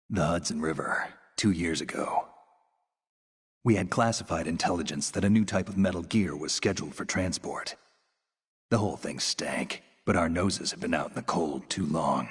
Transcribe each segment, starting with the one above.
The Hudson River, 2 years ago. We had classified intelligence that a new type of metal gear was scheduled for transport. The whole thing stank, but our noses had been out in the cold too long.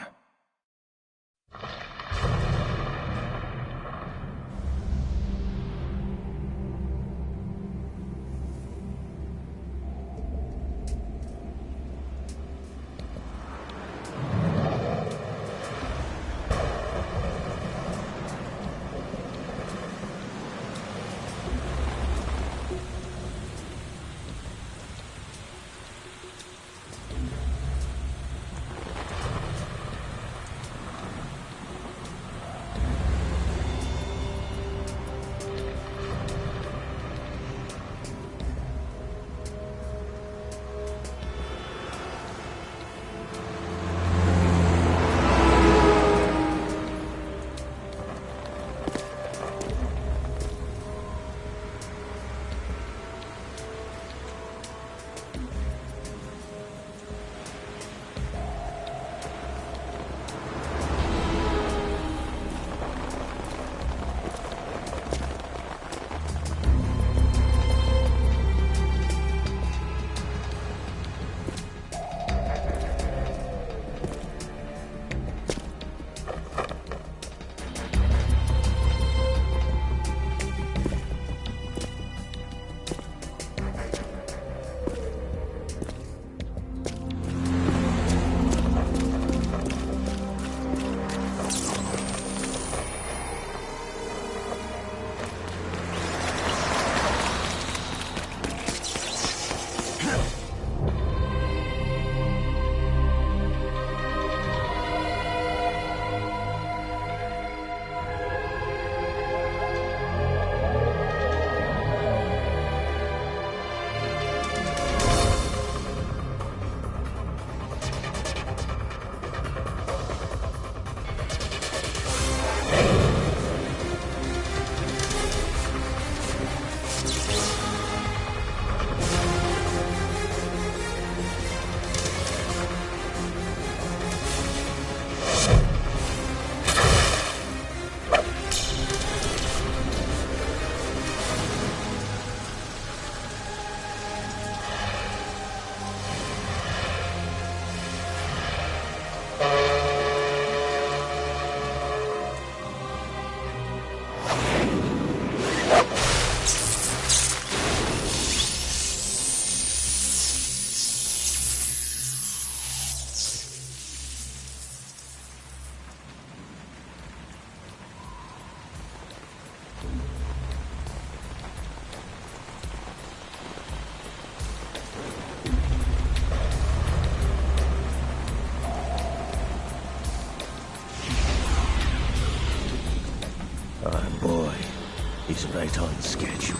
He's right on schedule.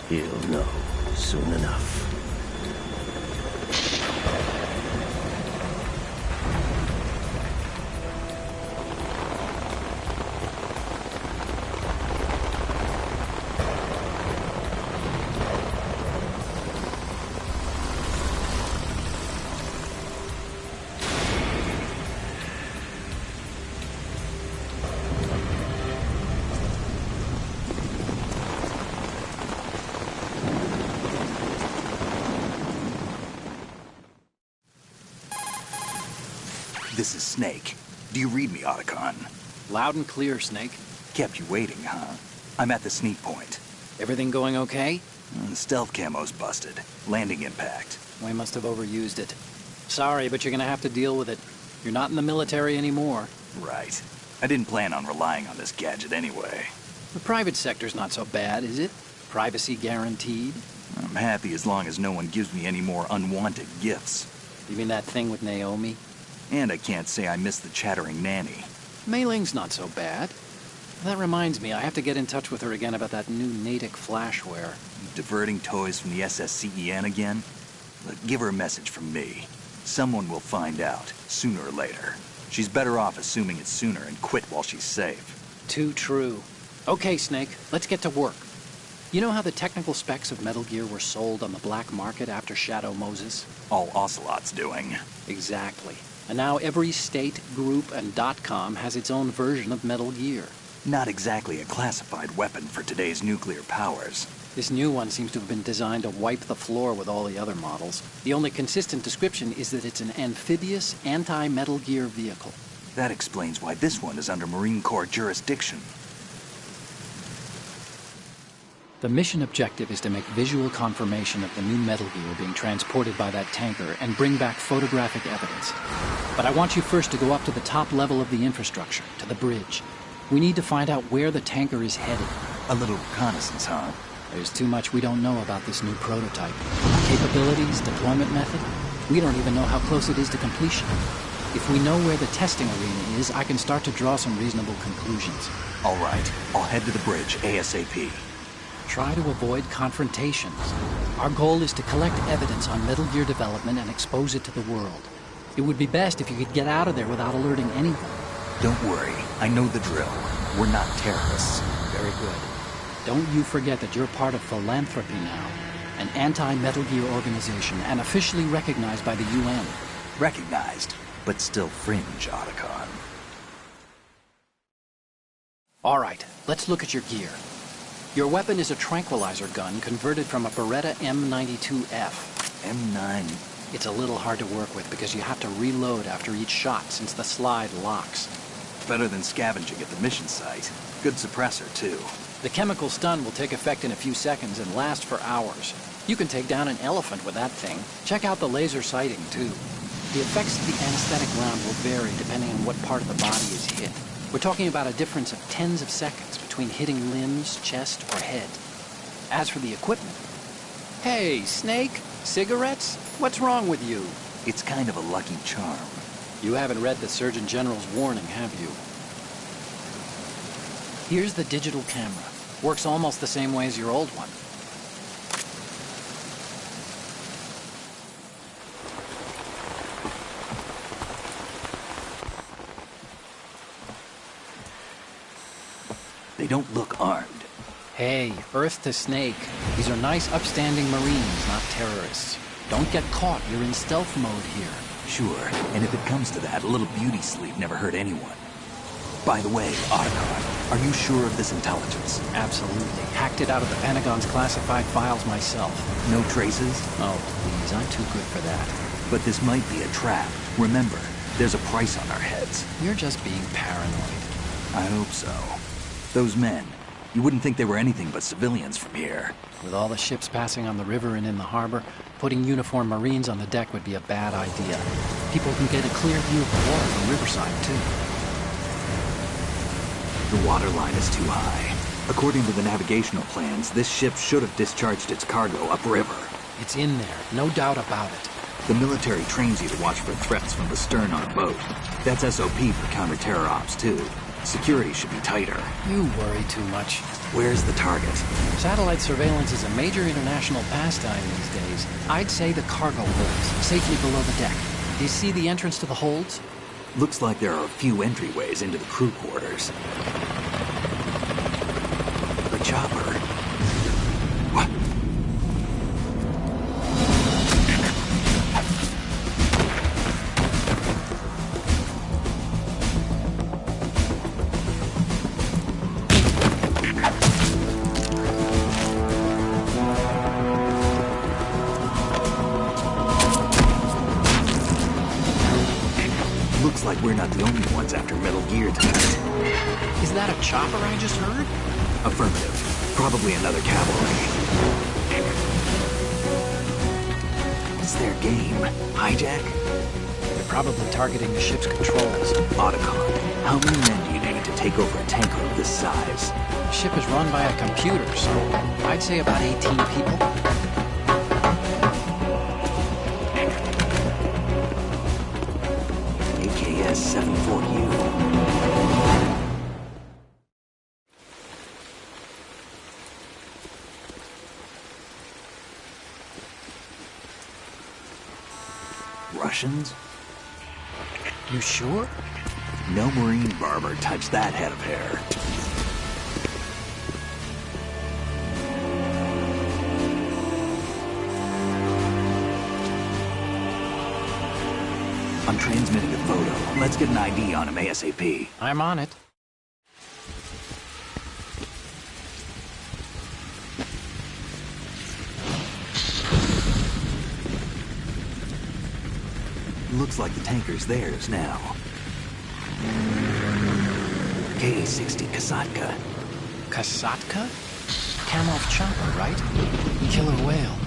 He'll know soon enough. This is Snake. Do you read me, Otacon? Loud and clear, Snake. Kept you waiting, huh? I'm at the sneak point. Everything going okay? The stealth camo's busted. Landing impact. We must have overused it. Sorry, but you're gonna have to deal with it. You're not in the military anymore. Right. I didn't plan on relying on this gadget anyway. The private sector's not so bad, is it? Privacy guaranteed? I'm happy as long as no one gives me any more unwanted gifts. You mean that thing with Naomi? And I can't say I miss the chattering nanny. Mei Ling's not so bad. That reminds me, I have to get in touch with her again about that new Natick flashware. Diverting toys from the SSCEN again? Look, give her a message from me. Someone will find out, sooner or later. She's better off assuming it sooner and quit while she's safe. Too true. Okay, Snake, let's get to work. You know how the technical specs of Metal Gear were sold on the black market after Shadow Moses? All Ocelot's doing. Exactly. And now every state, group, and .com has its own version of Metal Gear. Not exactly a classified weapon for today's nuclear powers. This new one seems to have been designed to wipe the floor with all the other models. The only consistent description is that it's an amphibious, anti-Metal Gear vehicle. That explains why this one is under Marine Corps jurisdiction. The mission objective is to make visual confirmation of the new Metal Gear being transported by that tanker and bring back photographic evidence. But I want you first to go up to the top level of the infrastructure, to the bridge. We need to find out where the tanker is headed. A little reconnaissance, huh? There's too much we don't know about this new prototype. Capabilities, deployment method. We don't even know how close it is to completion. If we know where the testing arena is, I can start to draw some reasonable conclusions. All right, I'll head to the bridge ASAP. Try to avoid confrontations. Our goal is to collect evidence on Metal Gear development and expose it to the world. It would be best if you could get out of there without alerting anyone. Don't worry, I know the drill. We're not terrorists. Very good. Don't you forget that you're part of Philanthropy now, an anti-Metal Gear organization and officially recognized by the UN. Recognized, but still fringe, Otacon. All right, let's look at your gear. Your weapon is a tranquilizer gun converted from a Beretta M92F. M9. It's a little hard to work with because you have to reload after each shot since the slide locks. Better than scavenging at the mission site. Good suppressor, too. The chemical stun will take effect in a few seconds and last for hours. You can take down an elephant with that thing. Check out the laser sighting, too. The effects of the anesthetic round will vary depending on what part of the body is hit. We're talking about a difference of tens of seconds between hitting limbs, chest, or head. As for the equipment... Hey, Snake? Cigarettes? What's wrong with you? It's kind of a lucky charm. You haven't read the Surgeon General's warning, have you? Here's the digital camera. Works almost the same way as your old one. They don't look armed. Hey, Earth to Snake. These are nice, upstanding Marines, not terrorists. Don't get caught. You're in stealth mode here. Sure, and if it comes to that, a little beauty sleep never hurt anyone. By the way, Otacon, are you sure of this intelligence? Absolutely. Hacked it out of the Pentagon's classified files myself. No traces? Oh, please, I'm too good for that. But this might be a trap. Remember, there's a price on our heads. You're just being paranoid. I hope so. Those men, you wouldn't think they were anything but civilians from here. With all the ships passing on the river and in the harbor, putting uniformed Marines on the deck would be a bad idea. People can get a clear view of the water from Riverside, too. The water line is too high. According to the navigational plans, this ship should have discharged its cargo upriver. It's in there, no doubt about it. The military trains you to watch for threats from the stern on a boat. That's SOP for counter-terror ops, too. Security should be tighter. You worry too much. Where's the target? Satellite surveillance is a major international pastime these days. I'd say the cargo holds, safely below the deck. Do you see the entrance to the holds? Looks like there are a few entryways into the crew quarters. The chopper. What? Looks like we're not the only ones after Metal Gear tonight. Is that a chopper I just heard? Affirmative. Probably another cavalry. It's their game. Hijack? They're probably targeting the ship's controls. Otacon, how many men do you need to take over a tanker of this size? The ship is run by a computer, so I'd say about 18 people. AKS-74U. Russians? You sure? No Marine barber touched that head of hair. transmitted a photo. Let's get an ID on him ASAP. I'm on it. Looks like the tanker's theirs now. KA-60 Kasatka. Kasatka? Kamov chopper, right? Killer whale.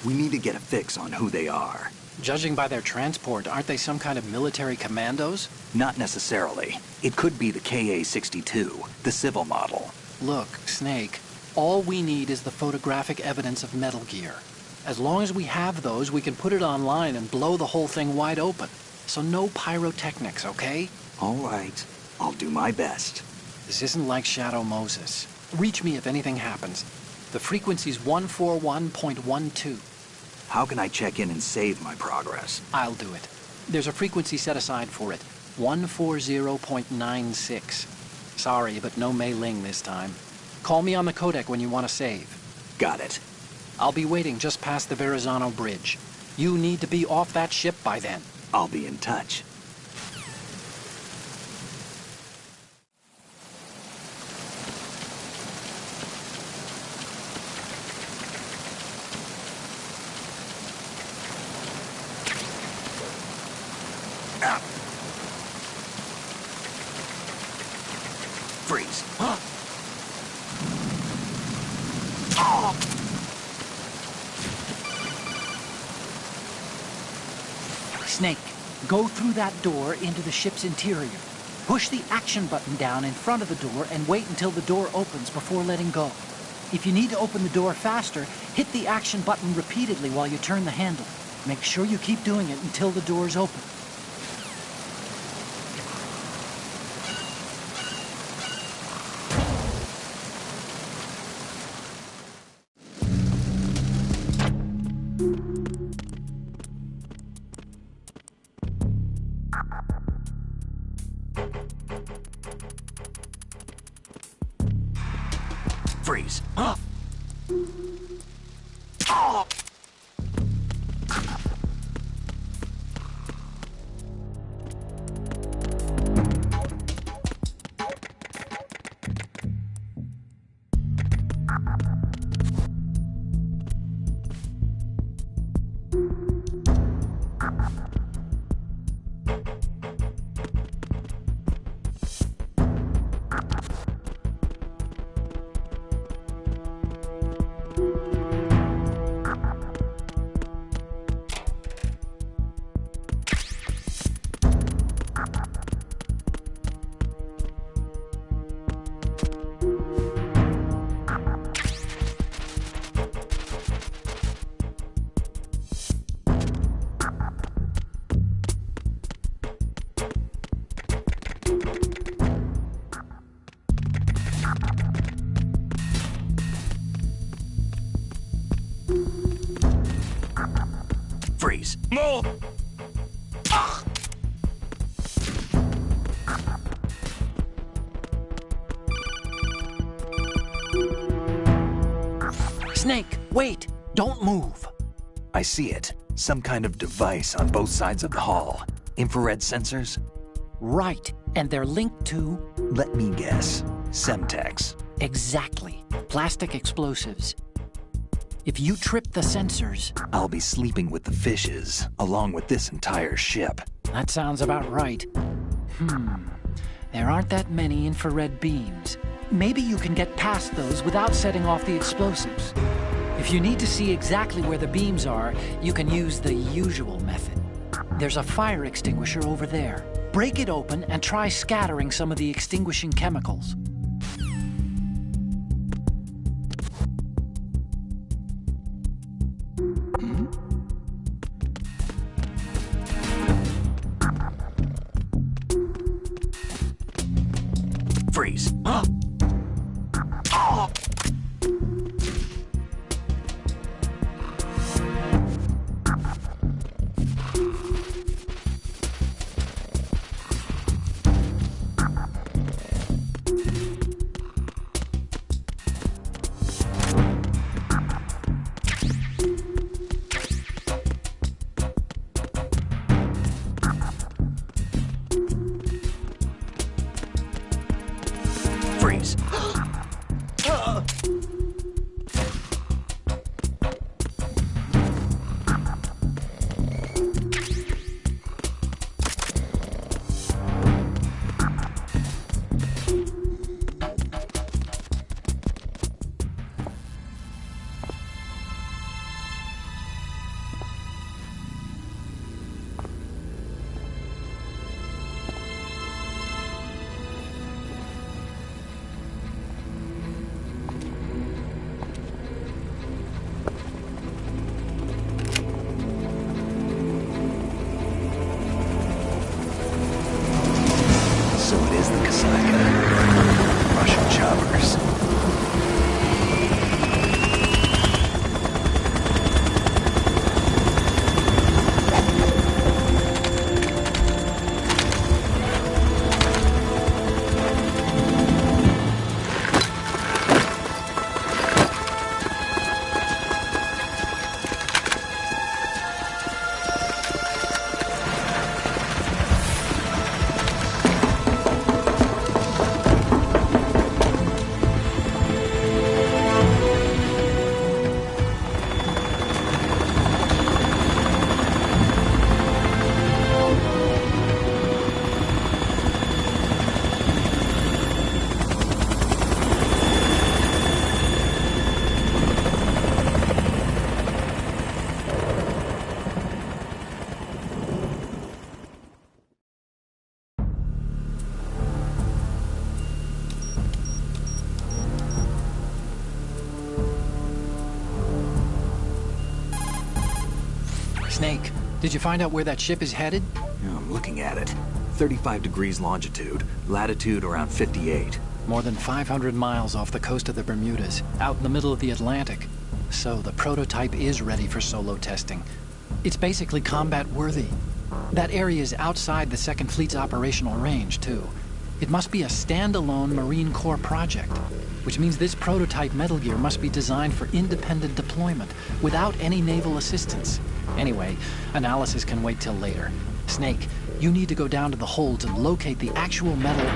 We need to get a fix on who they are. Judging by their transport, aren't they some kind of military commandos? Not necessarily. It could be the KA-62, the civil model. Look, Snake, all we need is the photographic evidence of Metal Gear. As long as we have those, we can put it online and blow the whole thing wide open. So no pyrotechnics, okay? All right. I'll do my best. This isn't like Shadow Moses. Reach me if anything happens. The frequency's 141.12. How can I check in and save my progress? I'll do it. There's a frequency set aside for it. 140.96. Sorry, but no Mei Ling this time. Call me on the codec when you want to save. Got it. I'll be waiting just past the Verrazano Bridge. You need to be off that ship by then. I'll be in touch. Freeze. Oh. Snake, go through that door into the ship's interior. Push the action button down in front of the door and wait until the door opens before letting go. If you need to open the door faster, hit the action button repeatedly while you turn the handle. Make sure you keep doing it until the door's open. Freeze. Freeze. No! Snake, wait! Don't move! I see it. Some kind of device on both sides of the hall. Infrared sensors? Right, and they're linked to... Let me guess. Semtex. Exactly. Plastic explosives. If you trip the sensors... I'll be sleeping with the fishes, along with this entire ship. That sounds about right. There aren't that many infrared beams. Maybe you can get past those without setting off the explosives. If you need to see exactly where the beams are, you can use the usual method. There's a fire extinguisher over there. Break it open and try scattering some of the extinguishing chemicals. Freeze. face. Russian choppers. Snake, did you find out where that ship is headed? Yeah, I'm looking at it. 35 degrees longitude, latitude around 58. More than 500 miles off the coast of the Bermudas, out in the middle of the Atlantic. So the prototype is ready for solo testing. It's basically combat-worthy. That area is outside the Second Fleet's operational range, too. It must be a standalone Marine Corps project, which means this prototype Metal Gear must be designed for independent deployment, without any naval assistance. Anyway, analysis can wait till later. Snake, you need to go down to the holds and locate the actual metal...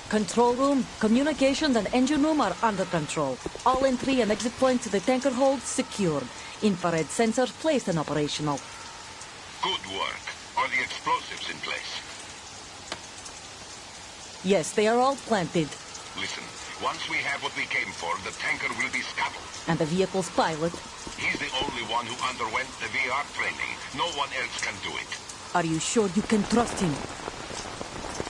Control room, communications, and engine room are under control. All entry and exit points to the tanker hold secured. Infrared sensors placed and operational. Good work. Are the explosives in place? Yes, they are all planted. Listen, once we have what we came for, the tanker will be scuttled. And the vehicle's pilot? He's the only one who underwent the VR training. No one else can do it. Are you sure you can trust him?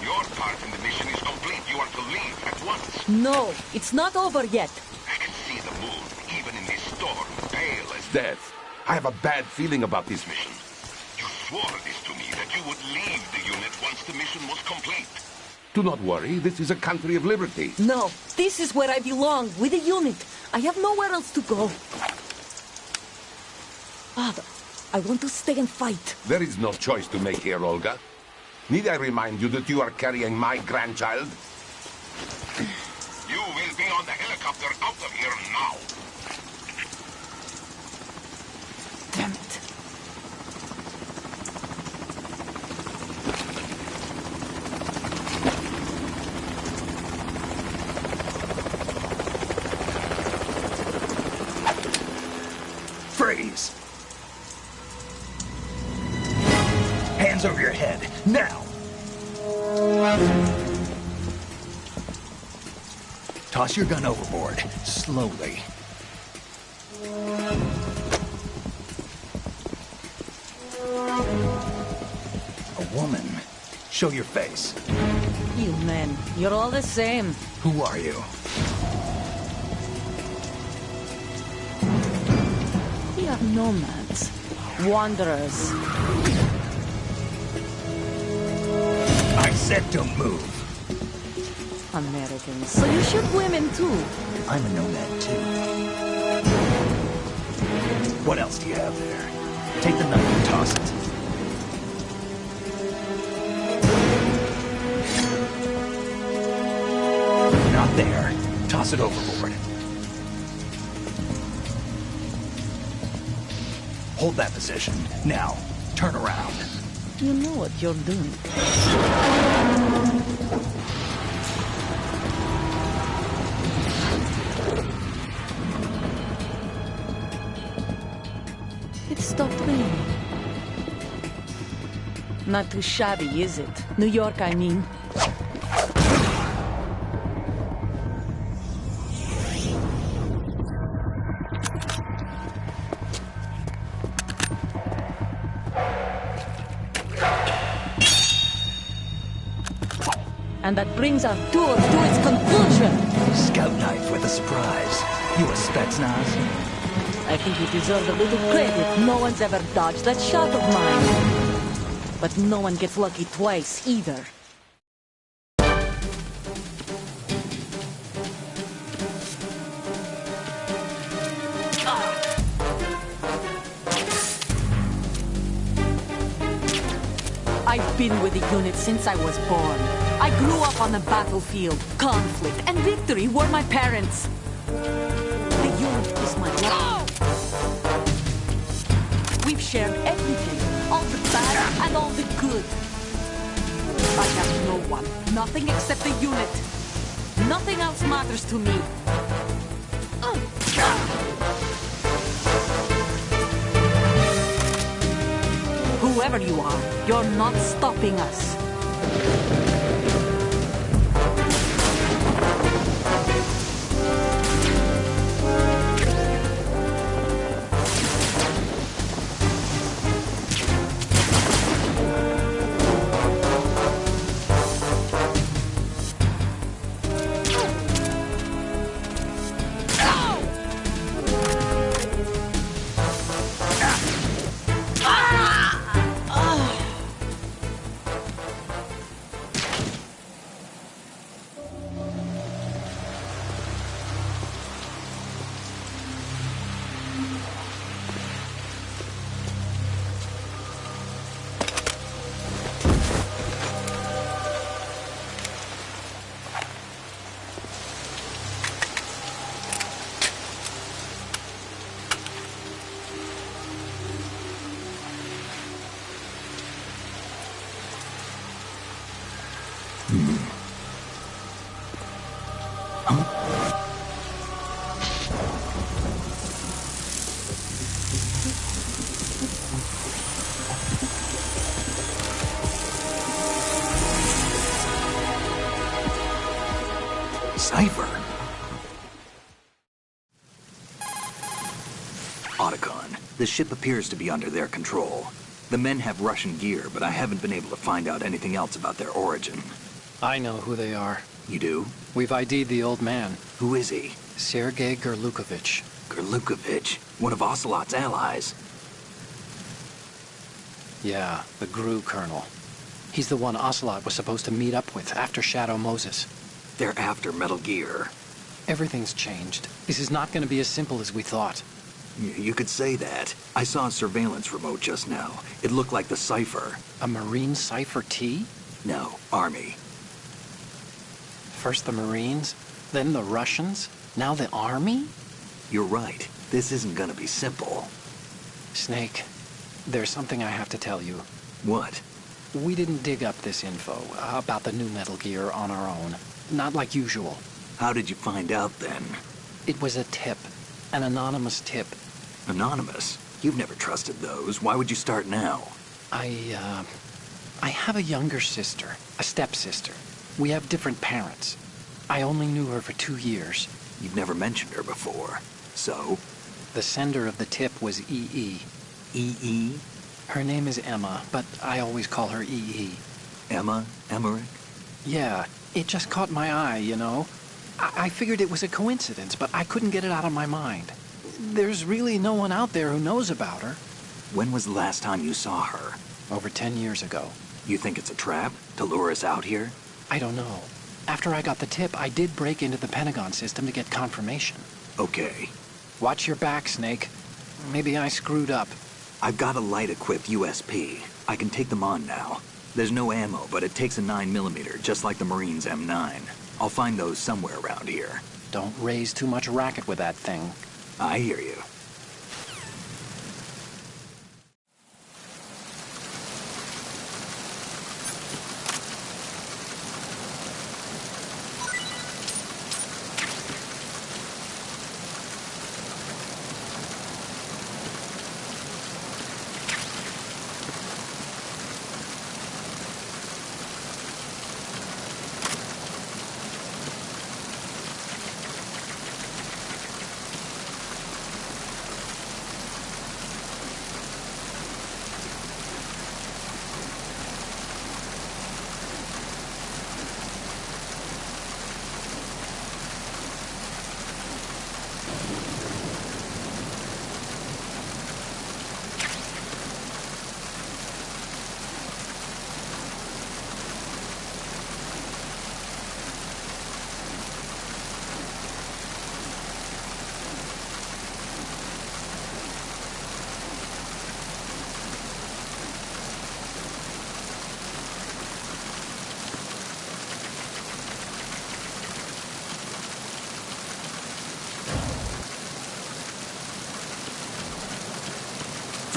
Your part in the mission is complete. You are to leave at once. No, it's not over yet. I can see the moon, even in this storm, pale as death. I have a bad feeling about this mission. You swore this to me, that you would leave the unit once the mission was complete. Do not worry, this is a country of liberty. No, this is where I belong, with the unit. I have nowhere else to go. Father, I want to stay and fight. There is no choice to make here, Olga. Need I remind you that you are carrying my grandchild? You will be on the helicopter out of here now. Damn it. Freeze! Hands over your head, now! Toss your gun overboard, slowly. A woman. Show your face. You men, you're all the same. Who are you? We are nomads. Wanderers. I said don't move. Americans, so you shoot women too. I'm a nomad too. What else do you have there? Take the knife and toss it. Not there. Toss it overboard. Hold that position. Now, turn around. You know what you're doing. It stopped raining. Not too shabby, is it? New York, I mean. And that brings our tour to its conclusion. Scout knife with a surprise. You a Spetsnaz? I think you deserve a little credit. No one's ever dodged that shot of mine. But no one gets lucky twice, either. I've been with the unit since I was born. I grew up on the battlefield. Conflict and victory were my parents. The unit is my life. We've shared everything, all the bad and all the good. I have no one, nothing except the unit. Nothing else matters to me. Whoever you are, you're not stopping us. Cipher. Otacon, the ship appears to be under their control. The men have Russian gear, but I haven't been able to find out anything else about their origin. I know who they are. You do? We've ID'd the old man, Who is he? Sergei Gerlukovich. Gerlukovich, one of Ocelot's allies. Yeah, the GRU colonel. He's the one Ocelot was supposed to meet up with after Shadow Moses. They're after Metal Gear. Everything's changed. This is not going to be as simple as we thought. You could say that. I saw a surveillance remote just now. It looked like the Cipher. A Marine Cipher T? No, Army. First the Marines, then the Russians, now the Army? You're right. This isn't gonna be simple. Snake, there's something I have to tell you. What? We didn't dig up this info about the new Metal Gear on our own. Not like usual. How did you find out then? It was a tip. An anonymous tip. Anonymous? You've never trusted those. Why would you start now? I have a younger sister, a stepsister. We have different parents. I only knew her for 2 years. You've never mentioned her before. So? The sender of the tip was EE. EE? Her name is Emma, but I always call her EE. Emma? Emmerich? Yeah, it just caught my eye, you know? I figured it was a coincidence, but I couldn't get it out of my mind. There's really no one out there who knows about her. When was the last time you saw her? Over 10 years ago. You think it's a trap? To lure us out here? I don't know. After I got the tip, I did break into the Pentagon system to get confirmation. Okay. Watch your back, Snake. Maybe I screwed up. I've got a light-equipped USP. I can take them on now. There's no ammo, but it takes a 9mm, just like the Marines' M9. I'll find those somewhere around here. Don't raise too much racket with that thing. I hear you.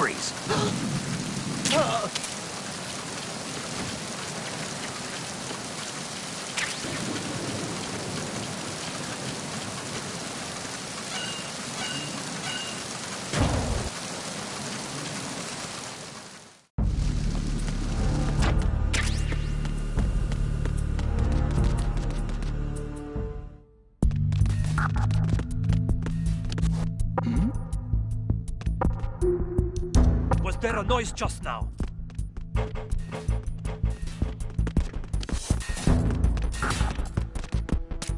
Freeze. Was there a noise just now?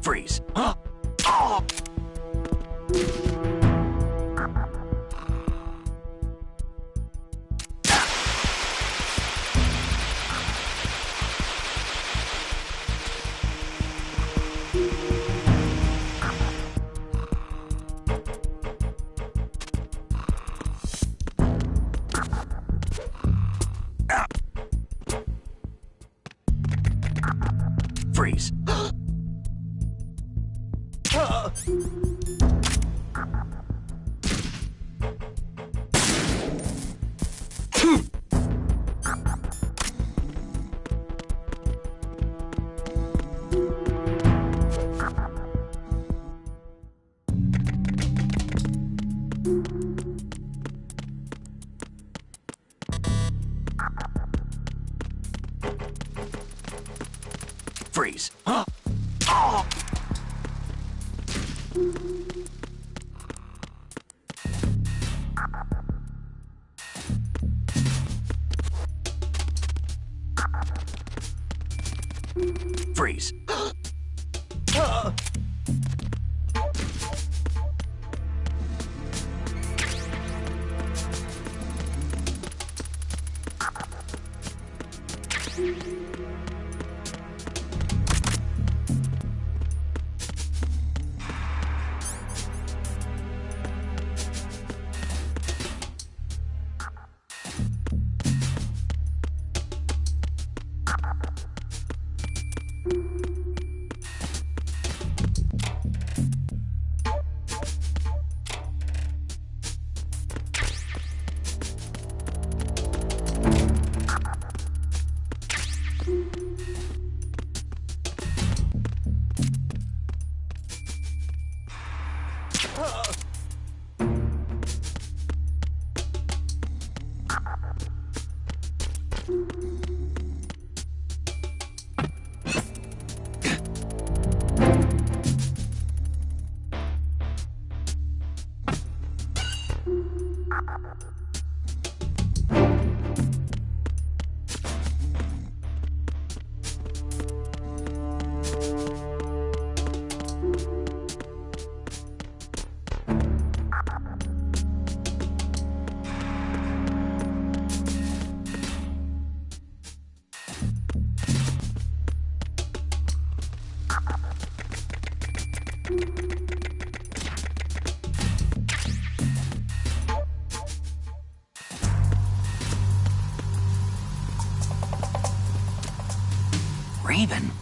Freeze. Freeze. Freeze. Freeze. Raven.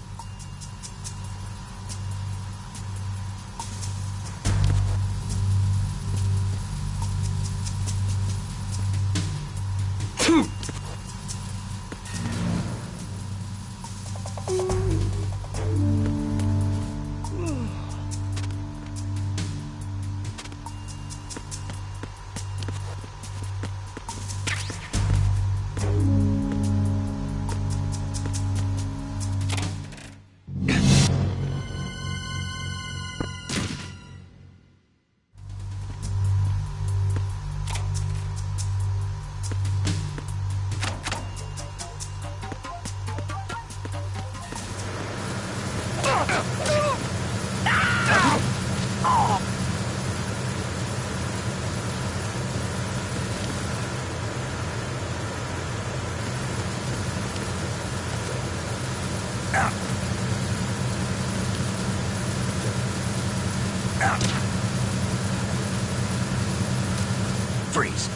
Freeze.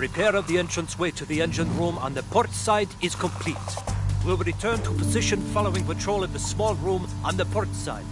Repair of the entranceway to the engine room on the port side is complete. We'll return to position following patrol of the small room on the port side.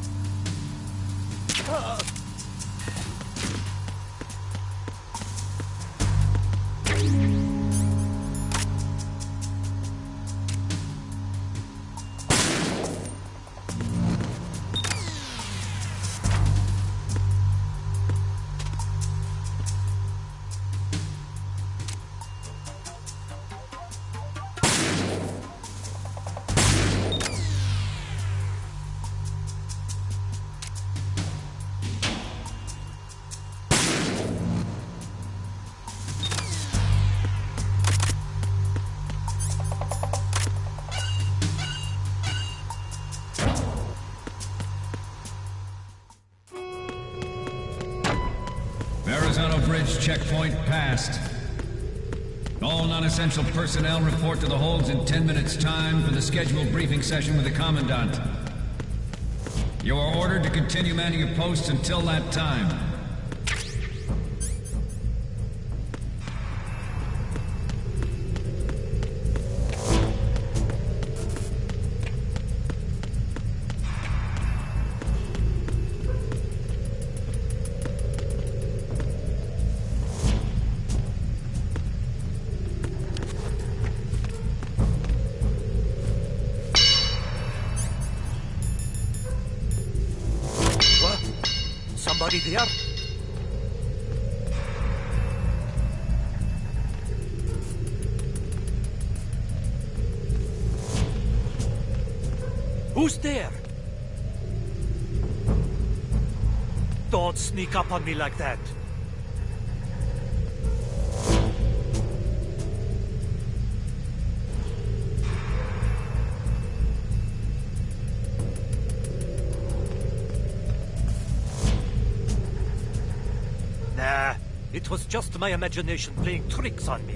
Verrazano Bridge checkpoint passed. All non-essential personnel report to the holds in 10 minutes' time for the scheduled briefing session with the Commandant. You are ordered to continue manning your posts until that time. Somebody there? Who's there? Don't sneak up on me like that. Nah, it was just my imagination playing tricks on me.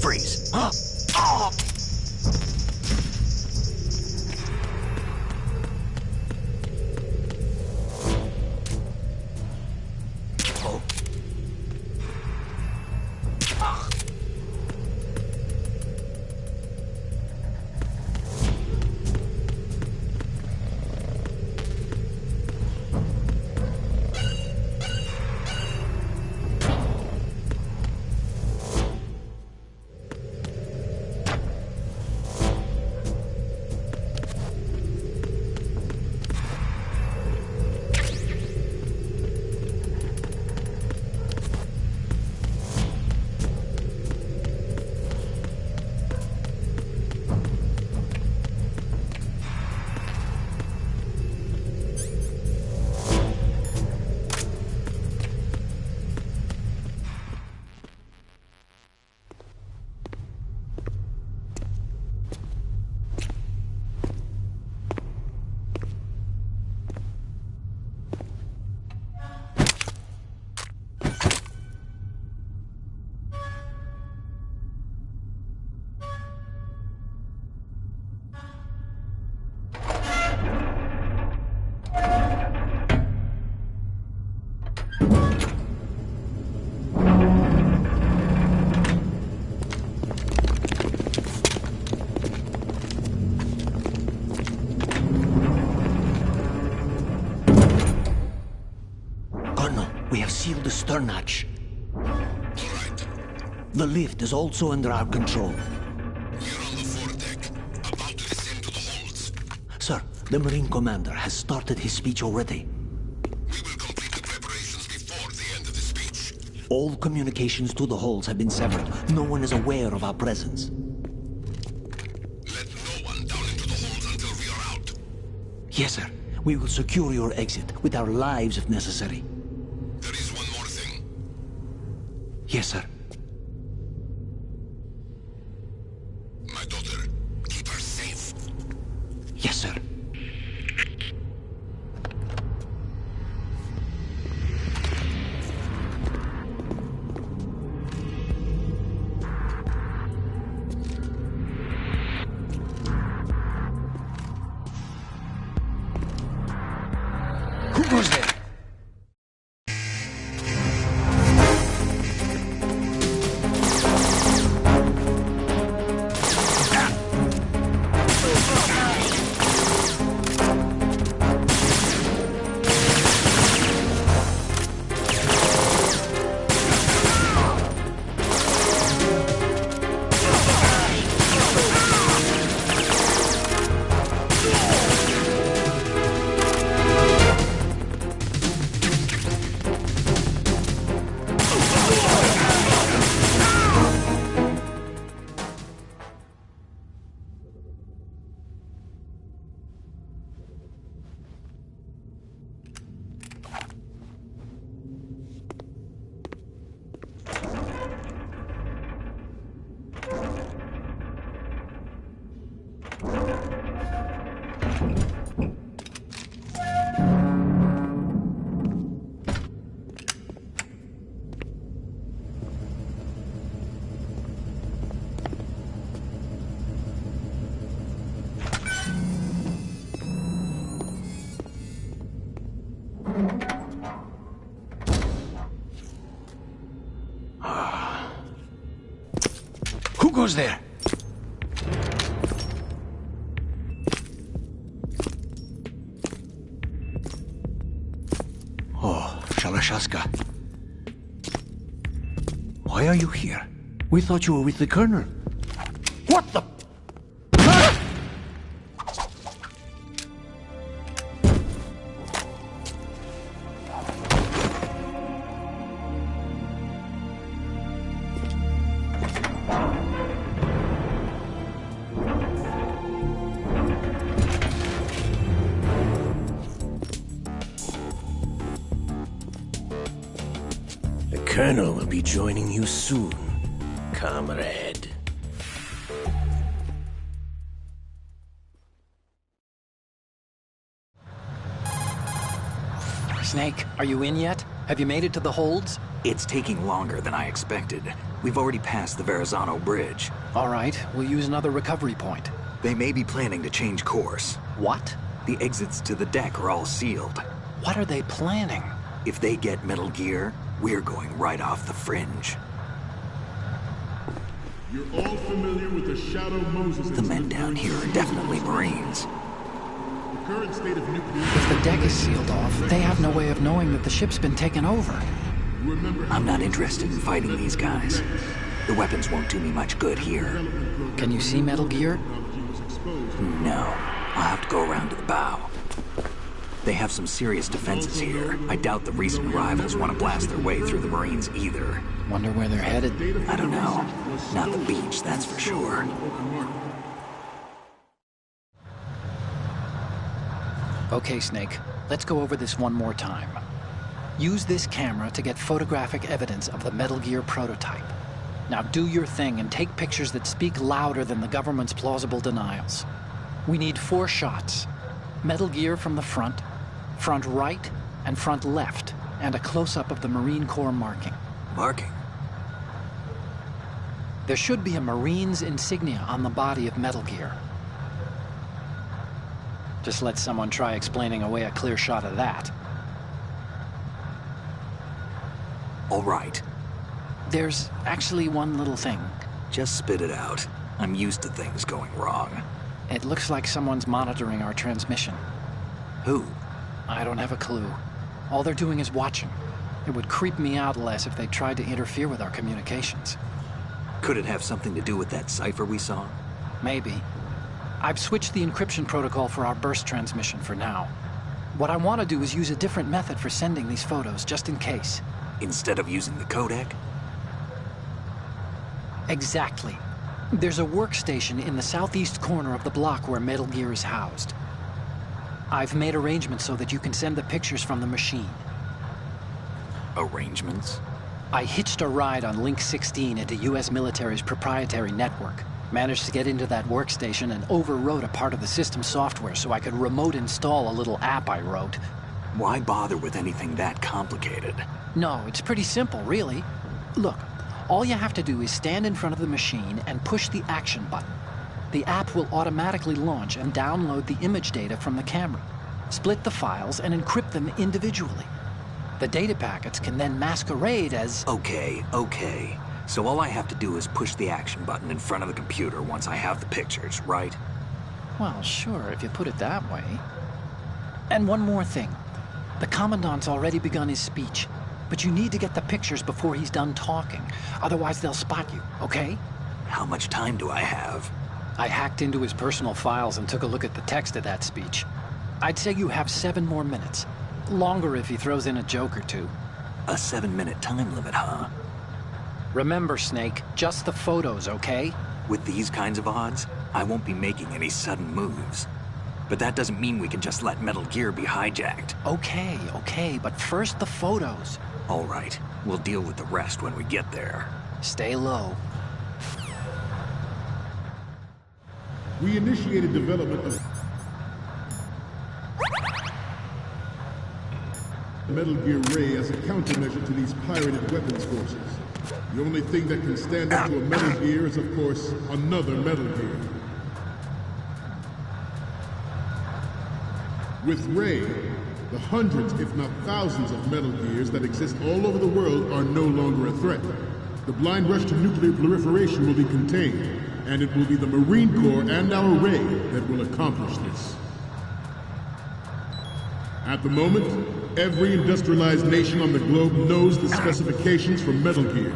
Freeze. We have sealed the stern hatch. All right. The lift is also under our control. We're on the foredeck, about to descend to the holds. Sir, the Marine Commander has started his speech already. We will complete the preparations before the end of the speech. All communications to the holds have been severed. No one is aware of our presence. Let no one down into the holds until we are out. Yes, sir. We will secure your exit with our lives if necessary. There is one more thing. Yes, sir. My daughter, keep her safe. Yes, sir. Who goes there? Who goes there? Oh, Shalashaska. Why are you here? We thought you were with the Colonel. What the... The Colonel will be joining you soon, comrade. Snake, are you in yet? Have you made it to the holds? It's taking longer than I expected. We've already passed the Verrazano Bridge. All right, we'll use another recovery point. They may be planning to change course. What? The exits to the deck are all sealed. What are they planning? If they get Metal Gear, we're going right off the fringe. You're all familiar with the Shadow Moses. The men down here are definitely Marines. The current state of nuclear... If the deck is sealed off, they have no way of knowing that the ship's been taken over. I'm not interested in fighting these guys. The weapons won't do me much good here. Can you see Metal Gear? No. I'll have to go around to the bow. They have some serious defenses here. I doubt the recent rivals want to blast their way through the Marines either. Wonder where they're headed. I don't know. Not the beach, that's for sure. Okay, Snake. Let's go over this one more time. Use this camera to get photographic evidence of the Metal Gear prototype. Now do your thing and take pictures that speak louder than the government's plausible denials. We need 4 shots. Metal Gear from the front right, and front left, and a close-up of the Marine Corps marking. Marking? There should be a Marine's insignia on the body of Metal Gear. Just let someone try explaining away a clear shot of that. All right. There's actually one little thing. Just spit it out. I'm used to things going wrong. It looks like someone's monitoring our transmission. Who? I don't have a clue. All they're doing is watching. It would creep me out less if they tried to interfere with our communications. Could it have something to do with that cipher we saw? Maybe. I've switched the encryption protocol for our burst transmission for now. What I want to do is use a different method for sending these photos, just in case. Instead of using the codec? Exactly. There's a workstation in the southeast corner of the block where Metal Gear is housed. I've made arrangements so that you can send the pictures from the machine. Arrangements? I hitched a ride on Link 16 into US military's proprietary network. Managed to get into that workstation and overwrote a part of the system software so I could remote install a little app I wrote. Why bother with anything that complicated? No, it's pretty simple, really. Look, all you have to do is stand in front of the machine and push the action button. The app will automatically launch and download the image data from the camera, split the files, and encrypt them individually. The data packets can then masquerade as... Okay. So all I have to do is push the action button in front of the computer once I have the pictures, right? Well, sure, if you put it that way. And one more thing. The Commandant's already begun his speech, but you need to get the pictures before he's done talking. Otherwise, they'll spot you, okay? How much time do I have? I hacked into his personal files and took a look at the text of that speech. I'd say you have 7 more minutes. Longer if he throws in a joke or two. A 7-minute time limit, huh? Remember, Snake, just the photos, okay? With these kinds of odds, I won't be making any sudden moves. But that doesn't mean we can just let Metal Gear be hijacked. Okay, but first the photos. All right, we'll deal with the rest when we get there. Stay low. We initiated development of Metal Gear Ray as a countermeasure to these pirated weapons forces. The only thing that can stand up to a Metal Gear is, of course, another Metal Gear. With Ray, the hundreds, if not thousands, of Metal Gears that exist all over the world are no longer a threat. The blind rush to nuclear proliferation will be contained, and it will be the Marine Corps and our Ray that will accomplish this. At the moment, every industrialized nation on the globe knows the specifications for Metal Gear.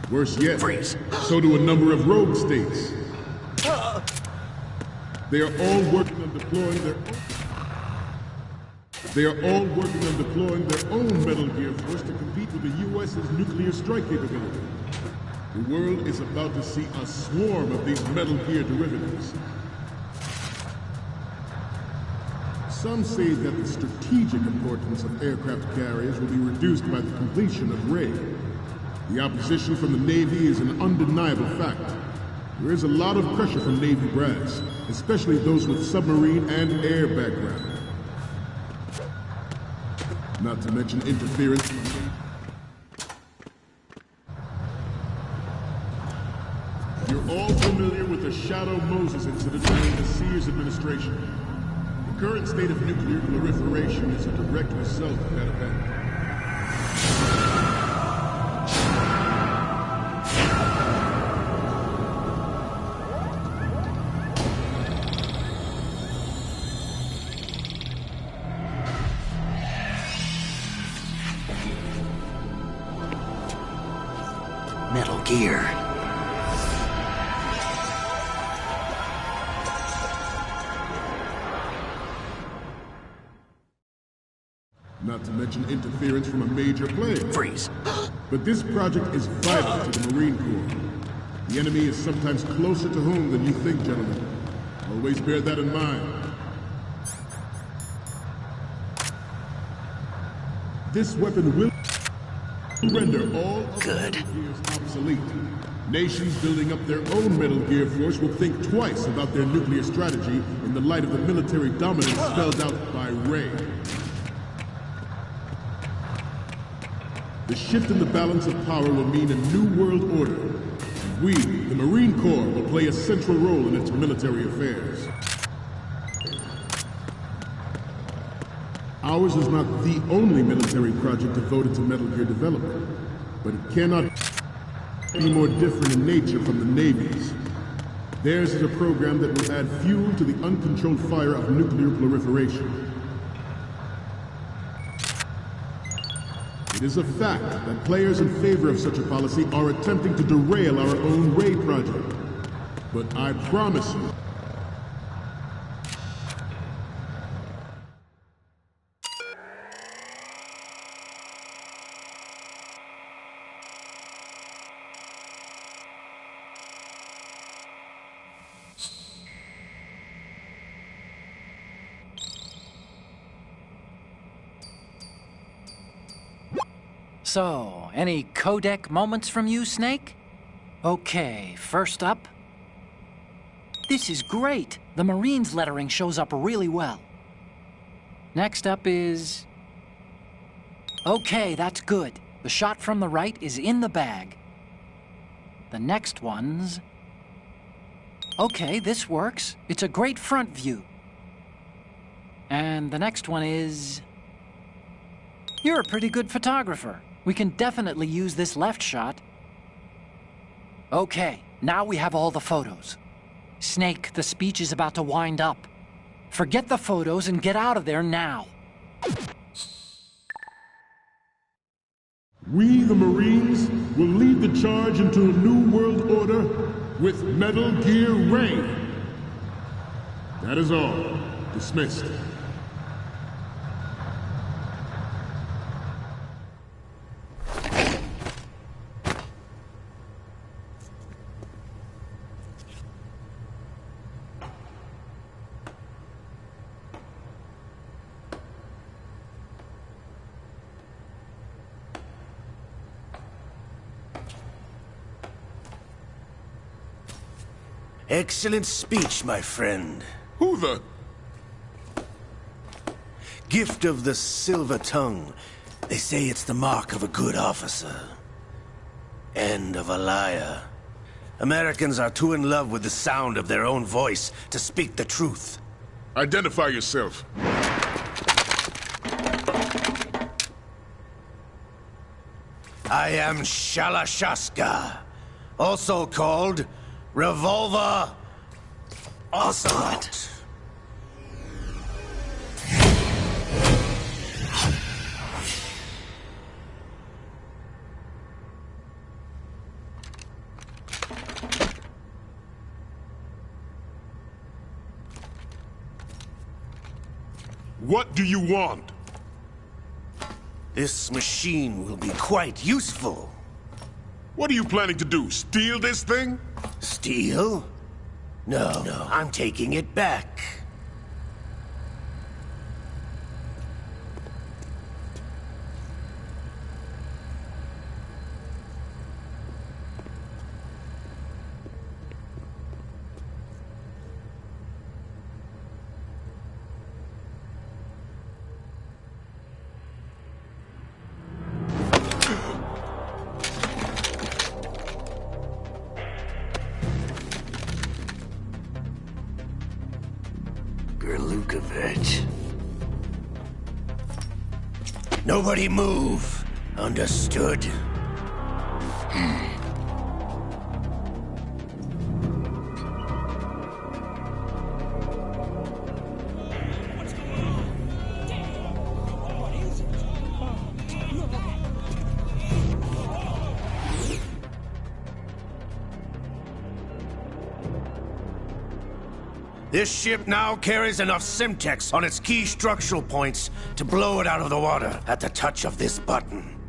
Worse yet, so do a number of rogue states. They are all working on deploying their own Metal Gear force to compete with the U.S.'s nuclear strike capability. The world is about to see a swarm of these Metal Gear derivatives. Some say that the strategic importance of aircraft carriers will be reduced by the completion of Ray. The opposition from the Navy is an undeniable fact. There is a lot of pressure from Navy brass, especially those with submarine and air background. Not to mention interference from... You're all familiar with the Shadow Moses incident during the Sears administration. The current state of nuclear proliferation is a direct result of that event. Metal Gear. Not to mention interference from a major player. Freeze. But this project is vital to the Marine Corps. The enemy is sometimes closer to home than you think, gentlemen. Always bear that in mind. This weapon will render all Good. Metal Gears obsolete. Nations building up their own Metal Gear force will think twice about their nuclear strategy in the light of the military dominance spelled out by Ray. The shift in the balance of power will mean a new world order. And we, the Marine Corps, will play a central role in its military affairs. Ours is not the only military project devoted to Metal Gear development, but it cannot be more different in nature from the Navy's. Theirs is a program that will add fuel to the uncontrolled fire of nuclear proliferation. It is a fact that players in favor of such a policy are attempting to derail our own Ray project. But I promise you, So, any codec moments from you, Snake? Okay, first up. This is great. The Marines lettering shows up really well. Next up is... Okay, that's good. The shot from the right is in the bag. The next one's... Okay, this works. It's a great front view. And the next one is... You're a pretty good photographer. We can definitely use this left shot. Okay, now we have all the photos. Snake, the speech is about to wind up. Forget the photos and get out of there now. we, the Marines, will lead the charge into a new world order with Metal Gear Ray. That is all. Dismissed. Excellent speech, my friend. Who the... Gift of the silver tongue. They say it's the mark of a good officer. And of a liar. Americans are too in love with the sound of their own voice to speak the truth. Identify yourself. I am Shalashaska, also called Revolver Ocelot. What do you want? This machine will be quite useful. What are you planning to do? Steal this thing? Steal? No, I'm taking it back. Gerlukovich. Nobody move. Understood? This ship now carries enough Simtex on its key structural points to blow it out of the water at the touch of this button.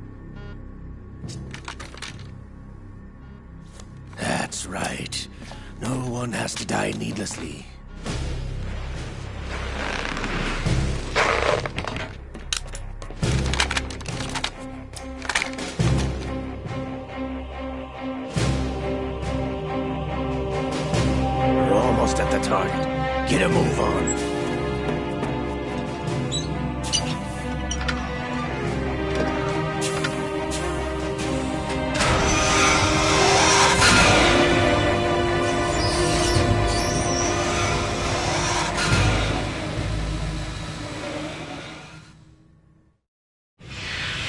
That's right. No one has to die needlessly. We're almost at the target. Get a move on.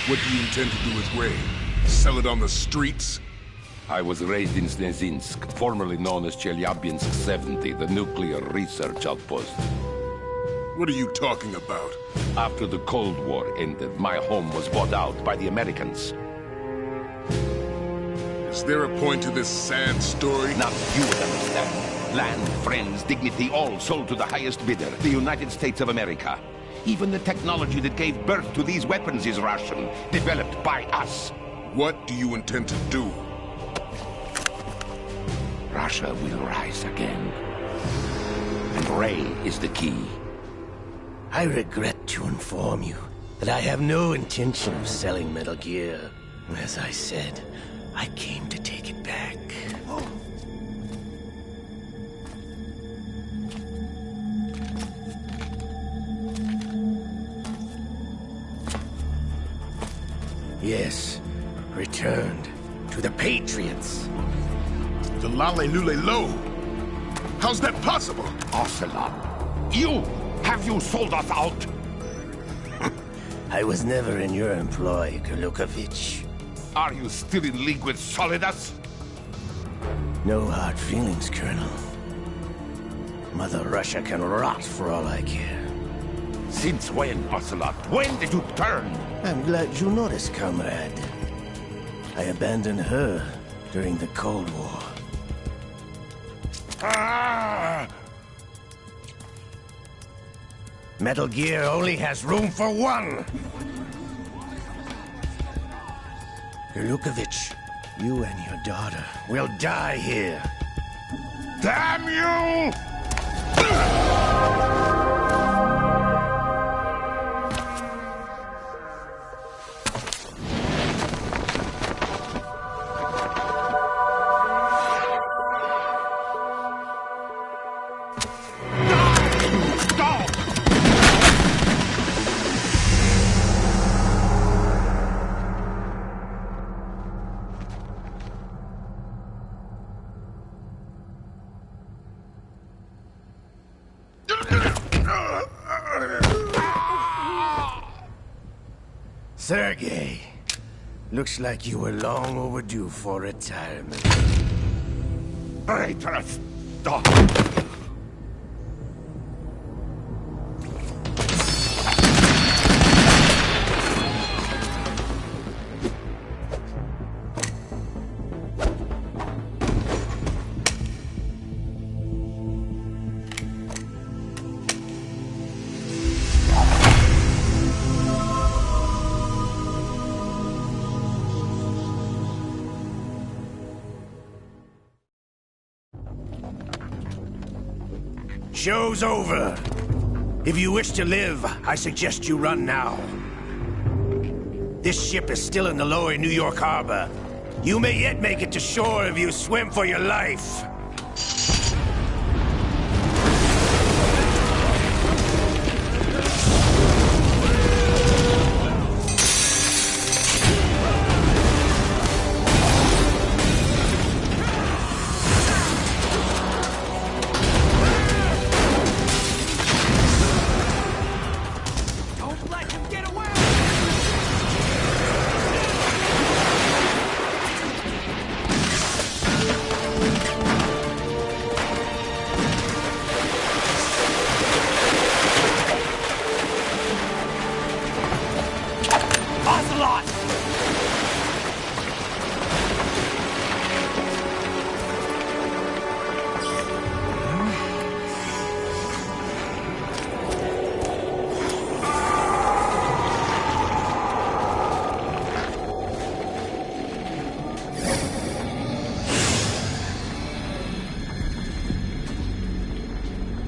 What do you intend to do with Ray? Sell it on the streets? I was raised in Snezinsk, formerly known as Chelyabinsk 70, the nuclear research outpost. What are you talking about? After the Cold War ended, my home was bought out by the Americans. Is there a point to this sad story? Now you would understand. Land, friends, dignity, all sold to the highest bidder, the United States of America. Even the technology that gave birth to these weapons is Russian, developed by us. What do you intend to do? Russia will rise again. And Ray is the key. I regret to inform you that I have no intention of selling Metal Gear. As I said, I came to take it back. Yes, returned to the Patriots. The Lale Lule Lo? How's that possible? Ocelot, have you sold us out? I was never in your employ, Gurlukovich. Are you still in league with Solidus? No hard feelings, Colonel. Mother Russia can rot for all I care. Since when, Ocelot? When did you turn? I'm glad you noticed, comrade. I abandoned her during the Cold War. Ah! Metal Gear only has room for one! Gurlukovich, you and your daughter will die here. Damn you! Sergei, looks like you were long overdue for retirement. Traitorous dog! Show's over. If you wish to live, I suggest you run now. This ship is still in the lower New York harbor. You may yet make it to shore if you swim for your life.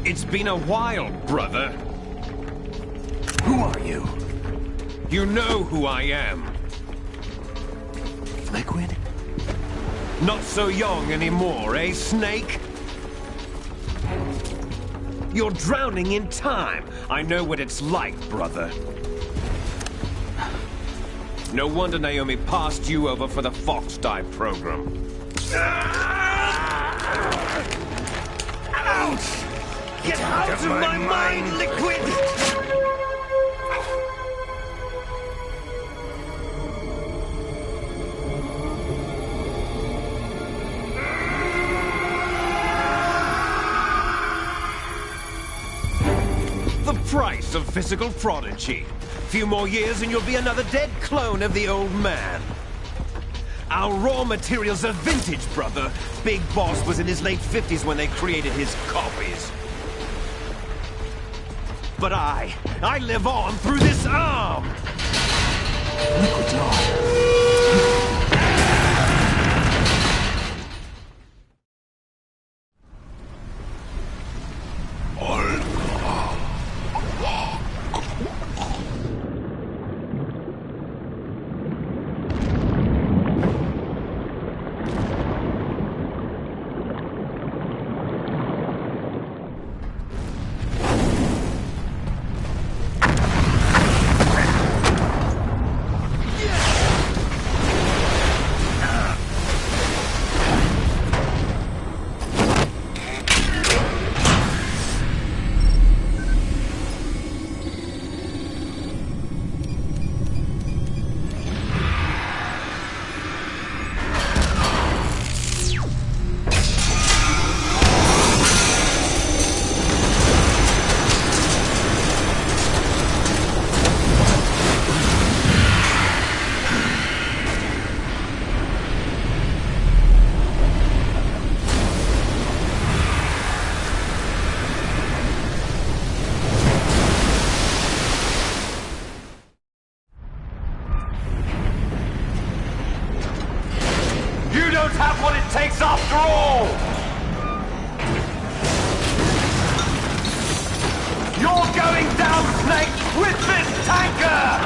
It's been a while, brother. Who are you? You know who I am. Liquid? Not so young anymore, eh, Snake? You're drowning in time. I know what it's like, brother. No wonder Naomi passed you over for the Fox Dive program. Ouch! Get out of my mind, Liquid! of physical prodigy. Few more years and you'll be another dead clone of the old man. Our raw materials are vintage, brother. Big Boss was in his late 50s when they created his copies. But I live on through this arm! Have what it takes after all! You're going down, Snake, with this tanker!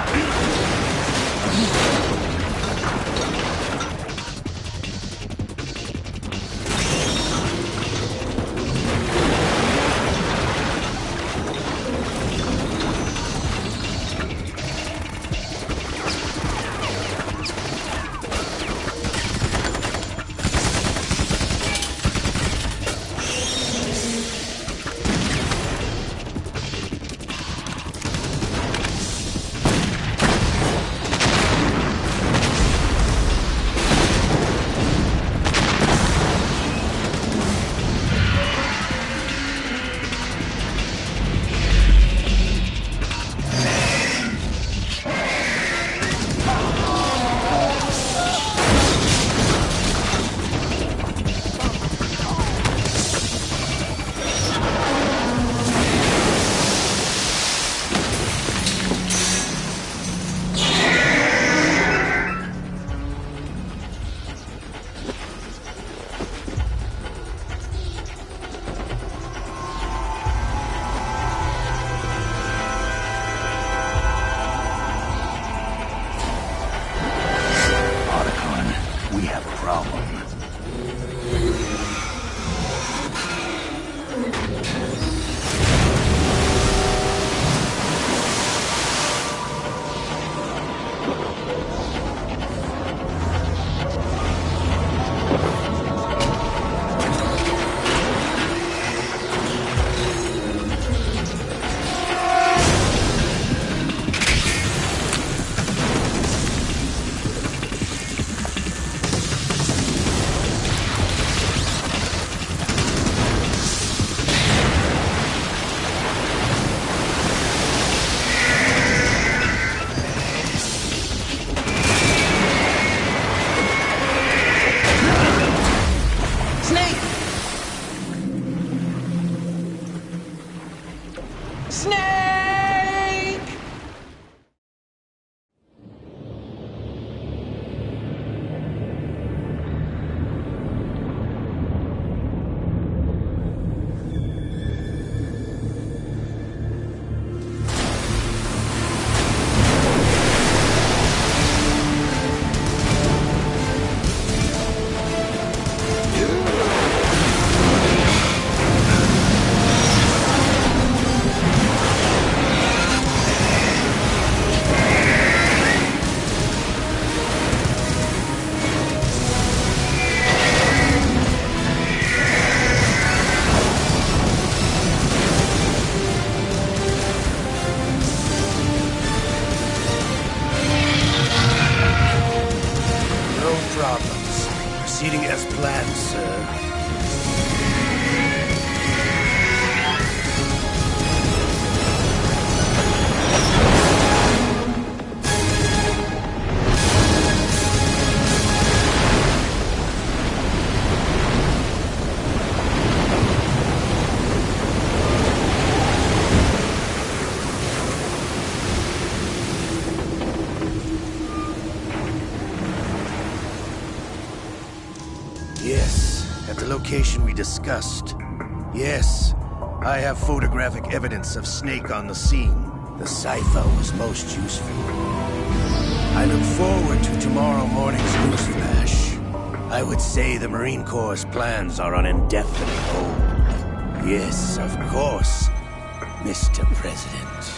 Proceeding as planned, sir. the location we discussed. Yes, I have photographic evidence of Snake on the scene. The cipher was most useful. I look forward to tomorrow morning's news flash. I would say the Marine Corps' plans are on indefinite hold. Yes, of course, Mr. President.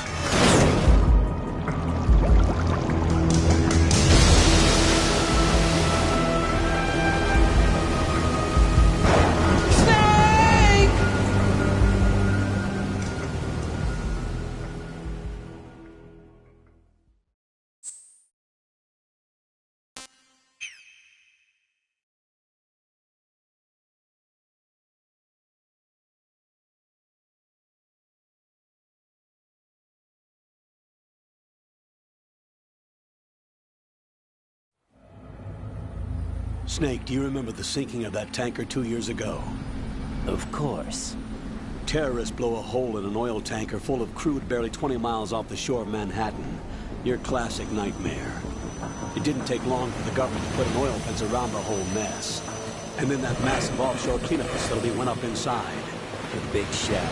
Snake, do you remember the sinking of that tanker 2 years ago? Of course. Terrorists blow a hole in an oil tanker full of crude barely 20 miles off the shore of Manhattan. Your classic nightmare. It didn't take long for the government to put an oil fence around the whole mess. And then that massive offshore cleanup facility went up inside. The Big Shell.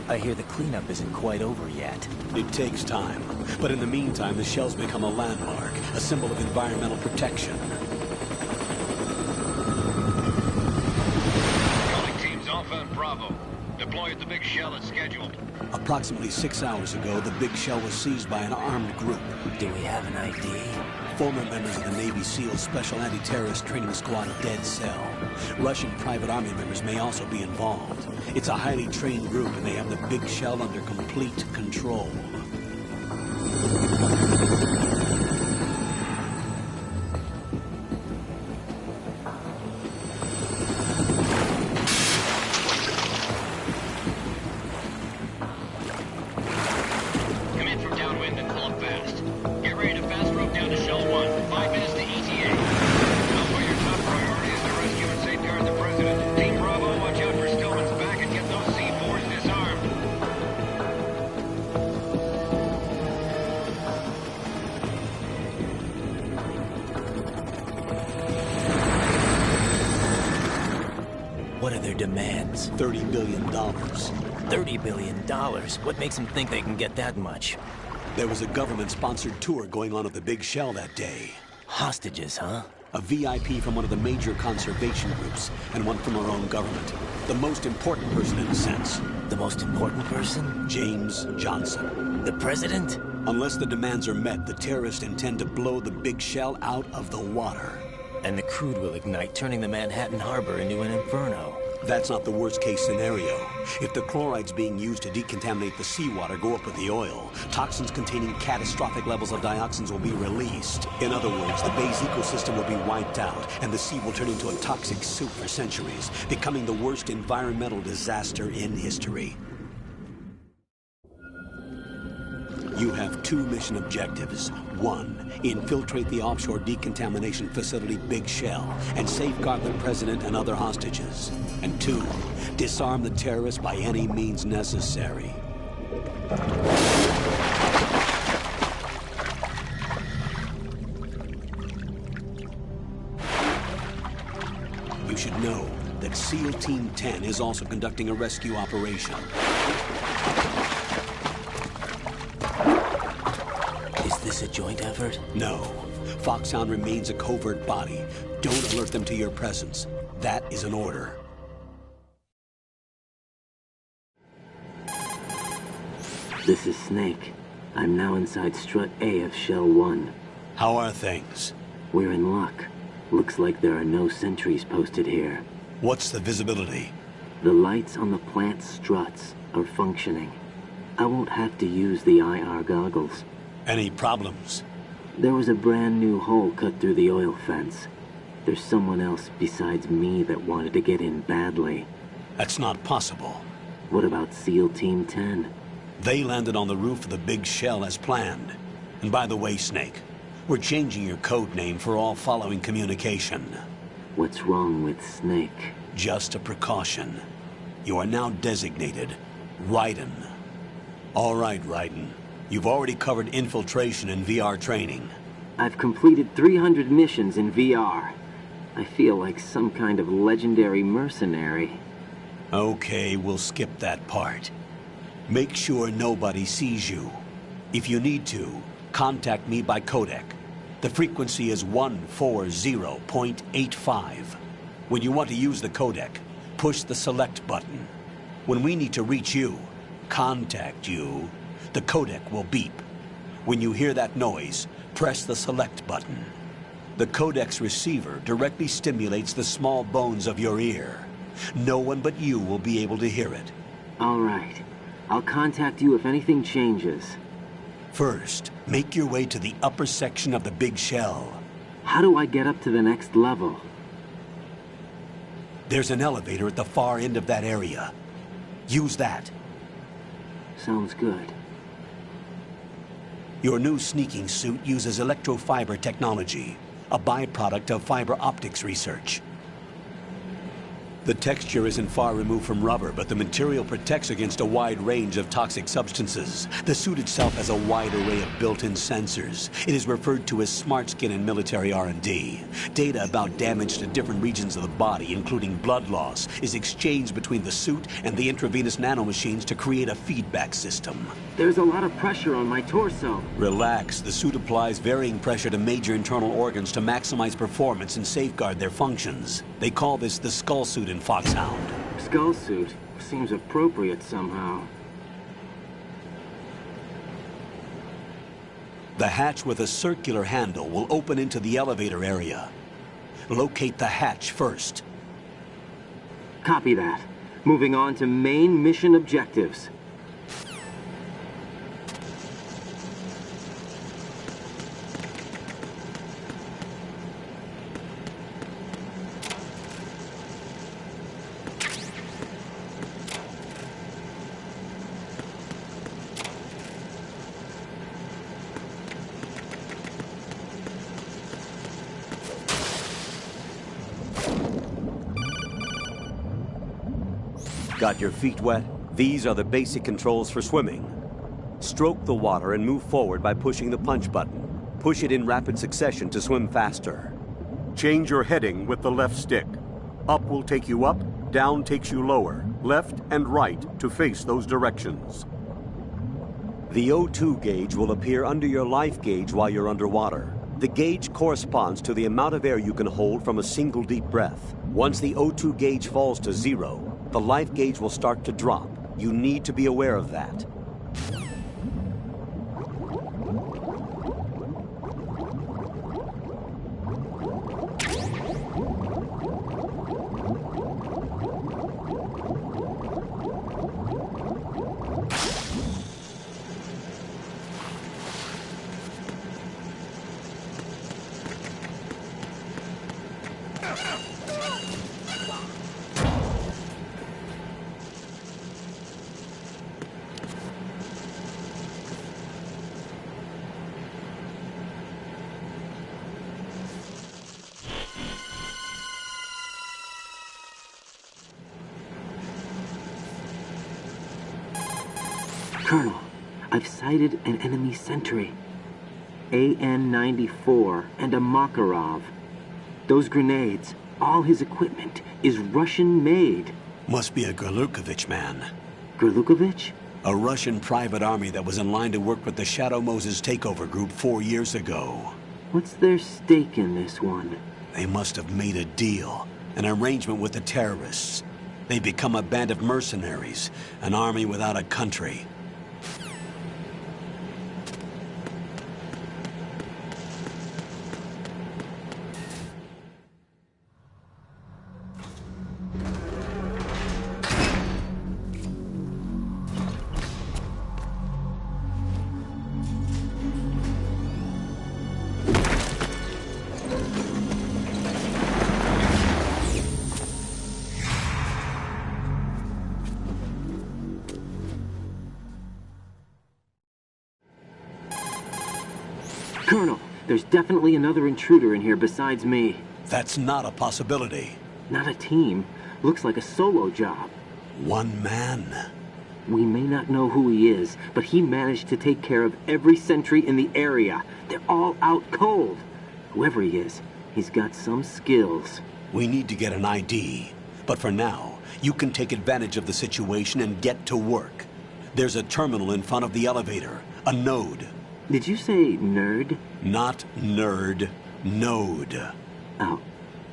I hear the cleanup isn't quite over yet. It takes time. But in the meantime, the shell's become a landmark, a symbol of environmental protection. Calling teams Alpha and Bravo. Deploy at the Big Shell as scheduled. Approximately 6 hours ago, the Big Shell was seized by an armed group. Do we have an ID? Former members of the Navy SEAL Special Anti-Terrorist Training Squad Dead Cell. Russian private army members may also be involved. It's a highly trained group, and they have the Big Shell under complete control. Come in from downwind and pull up fast. Get ready to fast rope down to Shell 1. 5 minutes to ETA. Alpha, your top priority is to rescue and safeguard the President. Team Bravo, watch out for Stillman's back and get those C4s disarmed. What are their demands? $30 billion. $30 billion? What makes them think they can get that much? There was a government-sponsored tour going on at the Big Shell that day. Hostages, huh? A VIP from one of the major conservation groups, and one from our own government. The most important person in a sense. The most important person? James Johnson. The President? Unless the demands are met, the terrorists intend to blow the Big Shell out of the water. And the crude will ignite, turning the Manhattan Harbor into an inferno. That's not the worst-case scenario. If the chlorides being used to decontaminate the seawater go up with the oil, toxins containing catastrophic levels of dioxins will be released. In other words, the bay's ecosystem will be wiped out, and the sea will turn into a toxic soup for centuries, becoming the worst environmental disaster in history. You have 2 mission objectives. 1, infiltrate the offshore decontamination facility Big Shell and safeguard the President and other hostages. And 2, disarm the terrorists by any means necessary. You should know that SEAL Team 10 is also conducting a rescue operation. Is this a joint effort? No. Foxhound remains a covert body. Don't alert them to your presence. That is an order. This is Snake. I'm now inside Strut A of Shell 1. How are things? We're in luck. Looks like there are no sentries posted here. What's the visibility? The lights on the plant's struts are functioning. I won't have to use the IR goggles. Any problems? There was a brand new hole cut through the oil fence. There's someone else besides me that wanted to get in badly. That's not possible. What about SEAL Team 10? They landed on the roof of the Big Shell as planned. And by the way, Snake, we're changing your code name for all following communication. What's wrong with Snake? Just a precaution. You are now designated Raiden. All right, Raiden. You've already covered infiltration and VR training. I've completed 300 missions in VR. I feel like some kind of legendary mercenary. Okay, we'll skip that part. Make sure nobody sees you. If you need to, contact me by codec. The frequency is 140.85. When you want to use the codec, push the select button. When we need to reach you, contact you, the codec will beep. When you hear that noise, press the select button. The codec's receiver directly stimulates the small bones of your ear. No one but you will be able to hear it. All right. I'll contact you if anything changes. First, make your way to the upper section of the big shell. How do I get up to the next level? There's an elevator at the far end of that area. Use that. Sounds good. Your new sneaking suit uses electrofiber technology, a byproduct of fiber optics research. The texture isn't far removed from rubber, but the material protects against a wide range of toxic substances. The suit itself has a wide array of built-in sensors. It is referred to as smart skin in military R&D. Data about damage to different regions of the body, including blood loss, is exchanged between the suit and the intravenous nanomachines to create a feedback system. There's a lot of pressure on my torso. Relax. The suit applies varying pressure to major internal organs to maximize performance and safeguard their functions. They call this the skull suit in Foxhound. Skull suit seems appropriate somehow. The hatch with a circular handle will open into the elevator area. Locate the hatch first. Copy that. Moving on to main mission objectives. Got your feet wet? These are the basic controls for swimming. Stroke the water and move forward by pushing the punch button. Push it in rapid succession to swim faster. Change your heading with the left stick. Up will take you up, down takes you lower, left and right to face those directions. The O2 gauge will appear under your life gauge while you're underwater. The gauge corresponds to the amount of air you can hold from a single deep breath. Once the O2 gauge falls to 0, the life gauge will start to drop. You need to be aware of that. Colonel, I've sighted an enemy sentry. AN-94 and a Makarov. Those grenades, all his equipment, is Russian-made. Must be a Gorlukovich man. Gorlukovich? A Russian private army that was in line to work with the Shadow Moses takeover group 4 years ago. What's their stake in this one? They must have made a deal, an arrangement with the terrorists. They become a band of mercenaries, an army without a country. Colonel, there's definitely another intruder in here besides me. That's not a possibility. Not a team. Looks like a solo job. One man. We may not know who he is, but he managed to take care of every sentry in the area. They're all out cold. Whoever he is, He's got some skills. We need to get an ID. But for now, you can take advantage of the situation and get to work. There's a terminal in front of the elevator. A node. Did you say nerd? Not nerd. Node. Oh.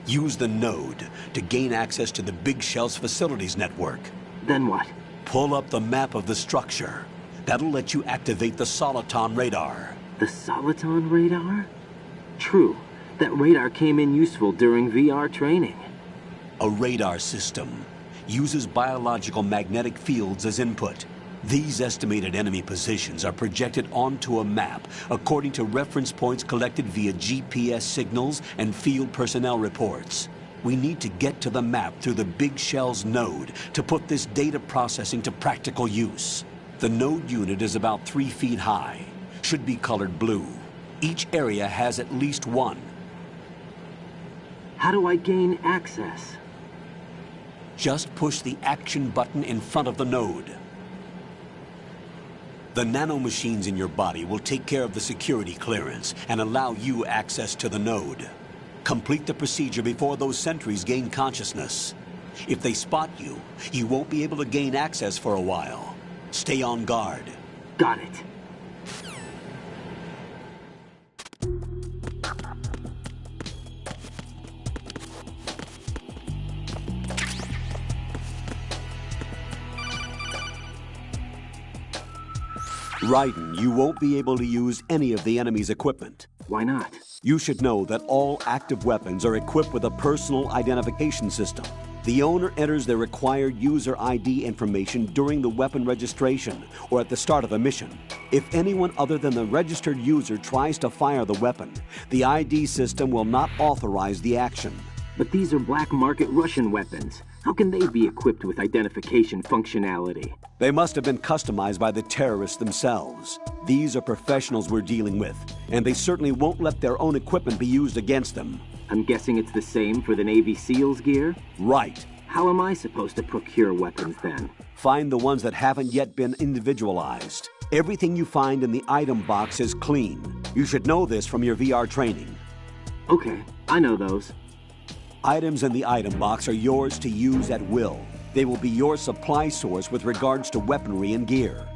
Use the node to gain access to the Big Shell's facilities network. Then what? Pull up the map of the structure. That'll let you activate the Soliton radar. The Soliton radar? True. That radar came in useful during VR training. A radar system uses biological magnetic fields as input. These estimated enemy positions are projected onto a map according to reference points collected via GPS signals and field personnel reports. We need to get to the map through the Big Shell's node to put this data processing to practical use. The node unit is about 3 feet high. Should be colored blue. Each area has at least one. How do I gain access? Just push the action button in front of the node. The nanomachines in your body will take care of the security clearance and allow you access to the node. Complete the procedure before those sentries gain consciousness. If they spot you, you won't be able to gain access for a while. Stay on guard. Got it. Raiden, you won't be able to use any of the enemy's equipment. Why not? You should know that all active weapons are equipped with a personal identification system. The owner enters their required user ID information during the weapon registration or at the start of a mission. If anyone other than the registered user tries to fire the weapon, the ID system will not authorize the action. But these are black market Russian weapons. How can they be equipped with identification functionality? They must have been customized by the terrorists themselves. These are professionals we're dealing with, and they certainly won't let their own equipment be used against them. I'm guessing it's the same for the Navy SEALs gear? Right. How am I supposed to procure weapons then? Find the ones that haven't yet been individualized. Everything you find in the item box is clean. You should know this from your VR training. Okay, I know those. Items in the item box are yours to use at will. They will be your supply source with regards to weaponry and gear.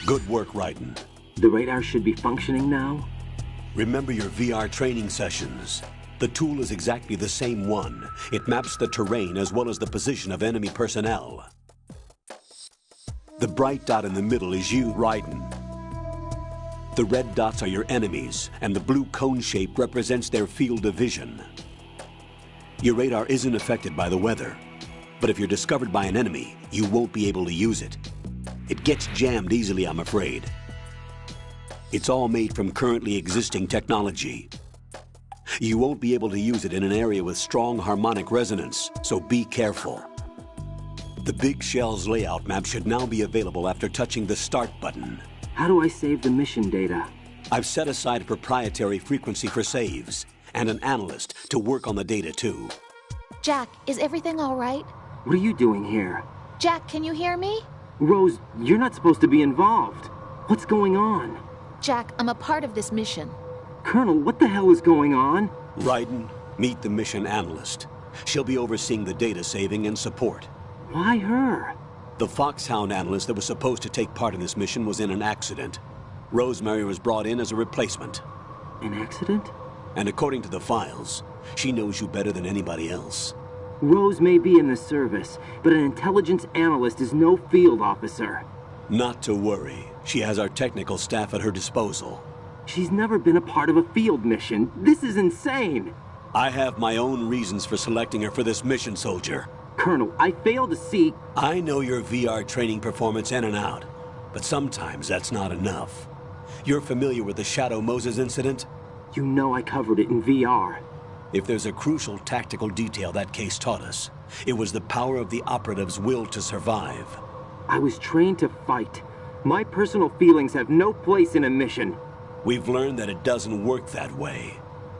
Good work, Raiden. The radar should be functioning now? Remember your VR training sessions. The tool is exactly the same one. It maps the terrain as well as the position of enemy personnel. The bright dot in the middle is you, Raiden. The red dots are your enemies, and the blue cone shape represents their field of vision. Your radar isn't affected by the weather, but if you're discovered by an enemy, you won't be able to use it. It gets jammed easily, I'm afraid. It's all made from currently existing technology. You won't be able to use it in an area with strong harmonic resonance, so be careful. The Big Shell's layout map should now be available after touching the Start button. How do I save the mission data? I've set aside a proprietary frequency for saves, and an analyst to work on the data too. Jack, is everything all right? What are you doing here? Jack, can you hear me? Rose, you're not supposed to be involved. What's going on? Jack, I'm a part of this mission. Colonel, what the hell is going on? Raiden, meet the mission analyst. She'll be overseeing the data saving and support. Why her? The Foxhound analyst that was supposed to take part in this mission was in an accident. Rosemary was brought in as a replacement. An accident? And according to the files, she knows you better than anybody else. Rose may be in the service, but an intelligence analyst is no field officer. Not to worry. She has our technical staff at her disposal. She's never been a part of a field mission. This is insane. I have my own reasons for selecting her for this mission, soldier. Colonel, I fail to see... I know your VR training performance in and out, but sometimes that's not enough. You're familiar with the Shadow Moses incident? You know I covered it in VR. If there's a crucial tactical detail that case taught us, it was the power of the operative's will to survive. I was trained to fight. My personal feelings have no place in a mission. We've learned that it doesn't work that way.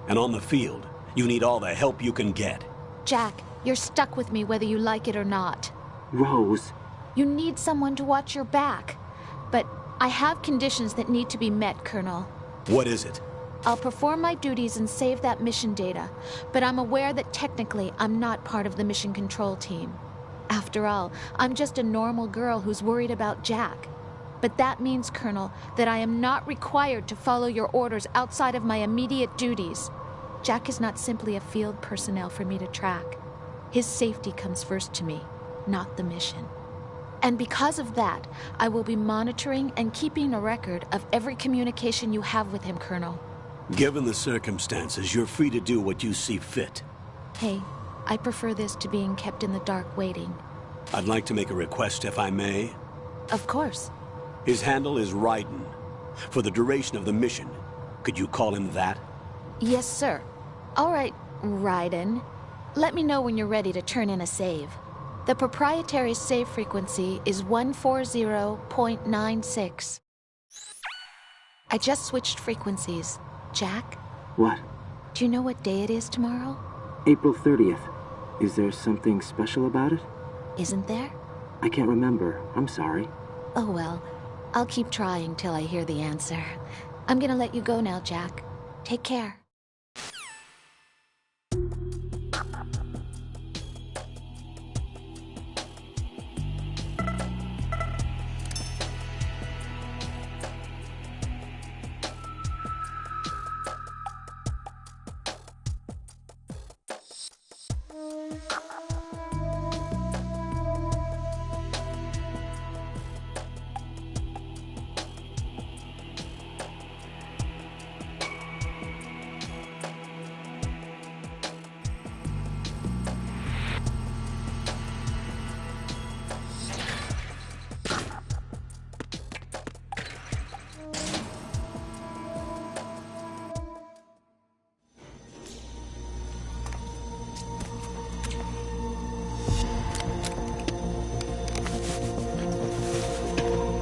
And on the field, you need all the help you can get. Jack, you're stuck with me whether you like it or not. Rose. You need someone to watch your back. But I have conditions that need to be met, Colonel. What is it? I'll perform my duties and save that mission data, but I'm aware that technically I'm not part of the mission control team. After all, I'm just a normal girl who's worried about Jack. But that means, Colonel, that I am not required to follow your orders outside of my immediate duties. Jack is not simply a field personnel for me to track. His safety comes first to me, not the mission. And because of that, I will be monitoring and keeping a record of every communication you have with him, Colonel. Given the circumstances, you're free to do what you see fit. Hey, I prefer this to being kept in the dark waiting. I'd like to make a request, if I may. Of course. His handle is Raiden. For the duration of the mission, could you call him that? Yes, sir. All right, Raiden. Let me know when you're ready to turn in a save. The proprietary save frequency is 140.96. I just switched frequencies. Jack? What? Do you know what day it is tomorrow? April 30th. Is there something special about it? Isn't there? I can't remember. I'm sorry. Oh well. I'll keep trying till I hear the answer. I'm gonna let you go now, Jack. Take care.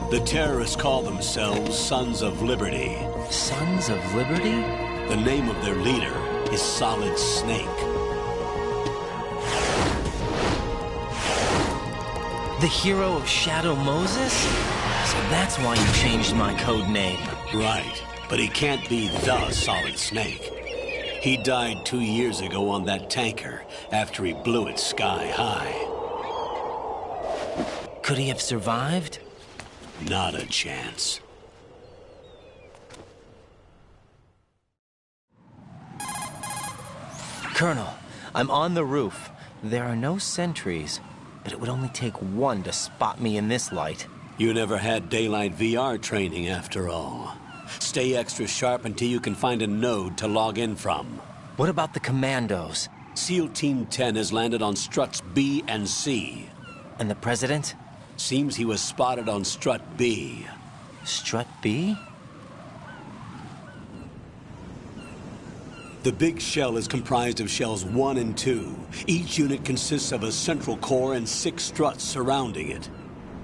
The terrorists call themselves Sons of Liberty. Sons of Liberty? The name of their leader is Solid Snake. The hero of Shadow Moses? So that's why you changed my code name. Right, but he can't be the Solid Snake. He died 2 years ago on that tanker after he blew it sky high. Could he have survived? Not a chance. Colonel, I'm on the roof. There are no sentries, but it would only take one to spot me in this light. You never had daylight VR training, after all. Stay extra sharp until you can find a node to log in from. What about the commandos? SEAL Team 10 has landed on struts B and C. And the President? Seems he was spotted on strut B. Strut B? The big shell is comprised of shells 1 and 2. Each unit consists of a central core and 6 struts surrounding it.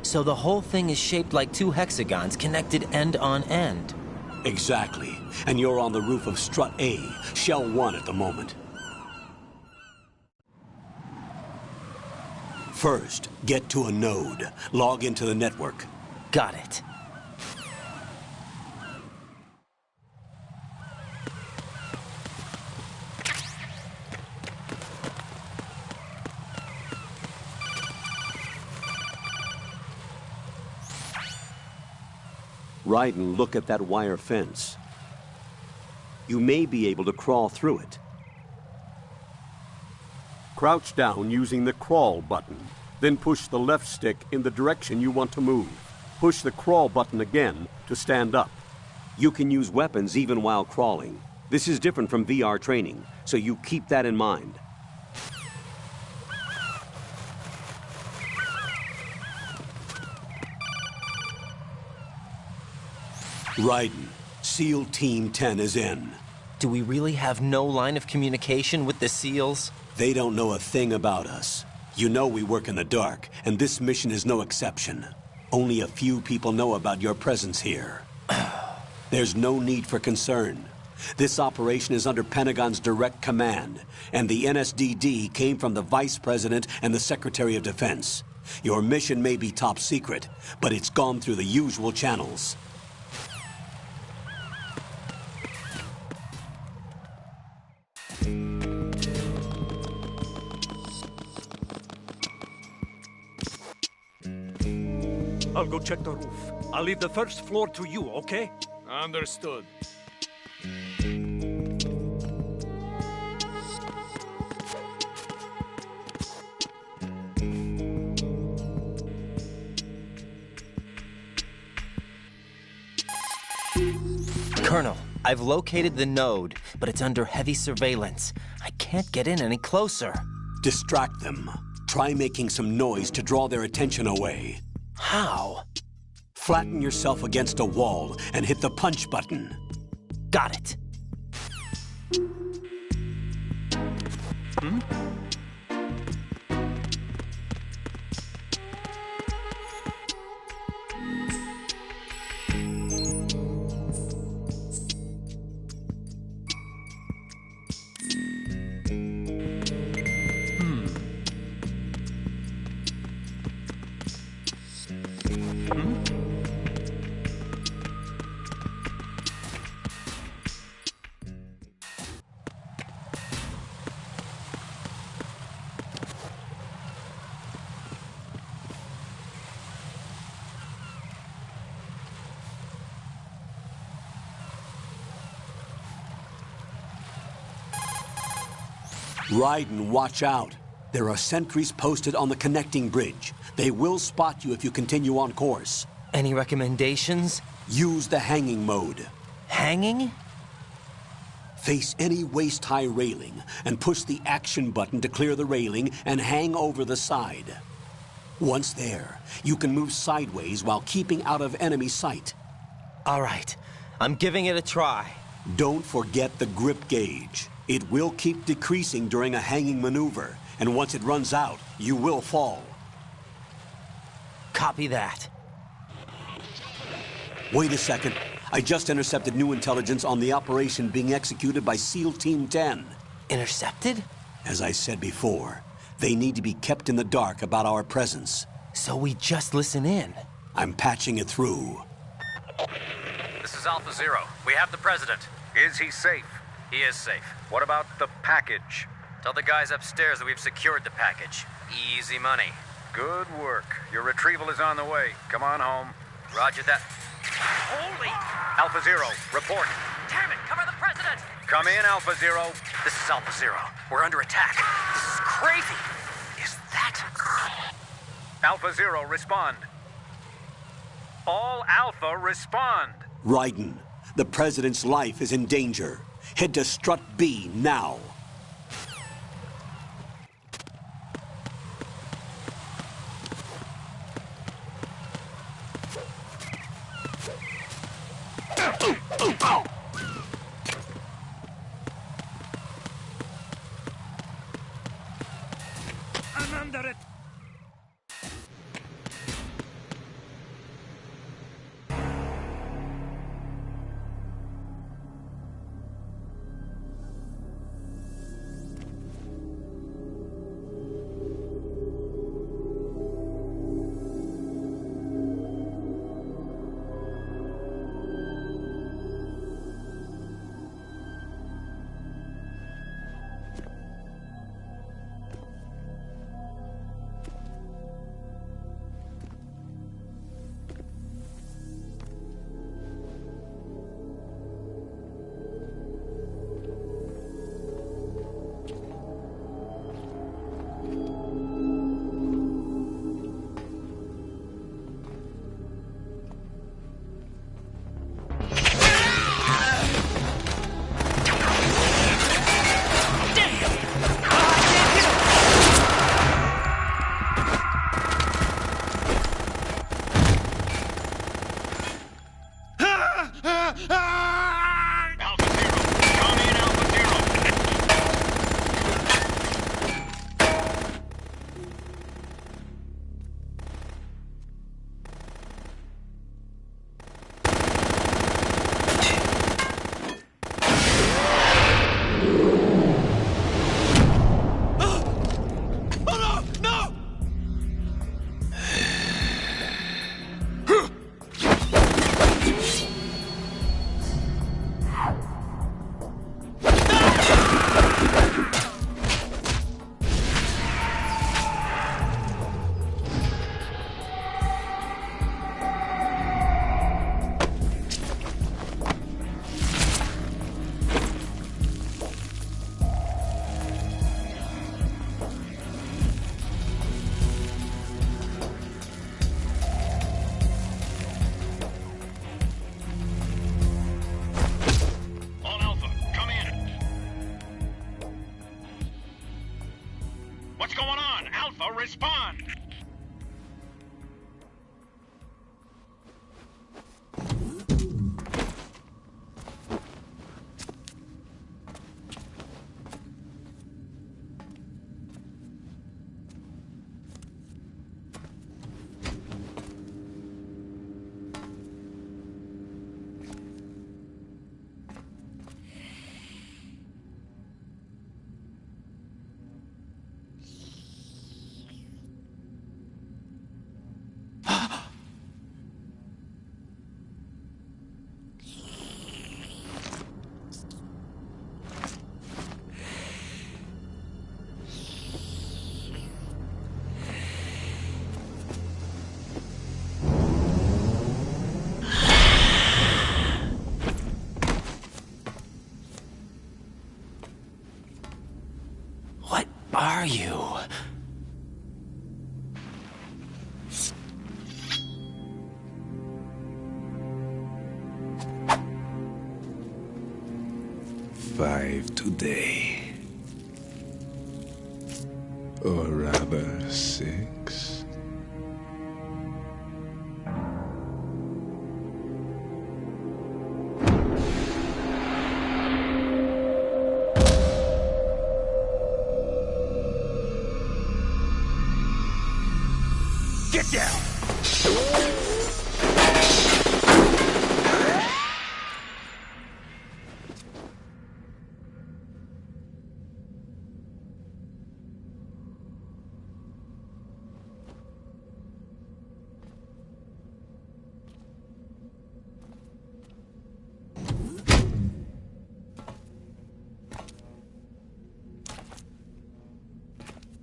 So the whole thing is shaped like 2 hexagons connected end on end. Exactly. And you're on the roof of strut A, shell 1 at the moment. First, get to a node. Log into the network. Got it. Raiden, look at that wire fence. You may be able to crawl through it. Crouch down using the crawl button. Then push the left stick in the direction you want to move. Push the crawl button again to stand up. You can use weapons even while crawling. This is different from VR training, so you keep that in mind. Raiden, SEAL Team 10 is in. Do we really have no line of communication with the SEALs? They don't know a thing about us. You know we work in the dark, and this mission is no exception. Only a few people know about your presence here. There's no need for concern. This operation is under Pentagon's direct command, and the NSDD came from the Vice President and the Secretary of Defense. Your mission may be top secret, but it's gone through the usual channels. I'll go check the roof. I'll leave the first floor to you, okay? Understood. Colonel, I've located the node, but it's under heavy surveillance. I can't get in any closer. Distract them. Try making some noise to draw their attention away. How? Flatten yourself against a wall and hit the punch button. Got it. Raiden, watch out. There are sentries posted on the connecting bridge. They will spot you if you continue on course. Any recommendations? Use the hanging mode. Hanging? Face any waist-high railing and push the action button to clear the railing and hang over the side. Once there, you can move sideways while keeping out of enemy sight. All right, I'm giving it a try. Don't forget the grip gauge. It will keep decreasing during a hanging maneuver, and once it runs out, you will fall. Copy that. Wait a second. I just intercepted new intelligence on the operation being executed by SEAL Team 10. Intercepted? As I said before, they need to be kept in the dark about our presence. So we just listen in. I'm patching it through. This is Alpha Zero. We have the President. Is he safe? He is safe. What about the package? Tell the guys upstairs that we've secured the package. Easy money. Good work. Your retrieval is on the way. Come on home. Roger that. Holy! Alpha Zero, report. Damn it! Cover the president! Come in, Alpha Zero. This is Alpha Zero. We're under attack. This is crazy. Is that... Alpha Zero, respond. All Alpha, respond. Raiden, the President's life is in danger. Head to Strut B now. I'm under it. Respond! Are you? Five today. Or rather, 6. Get down!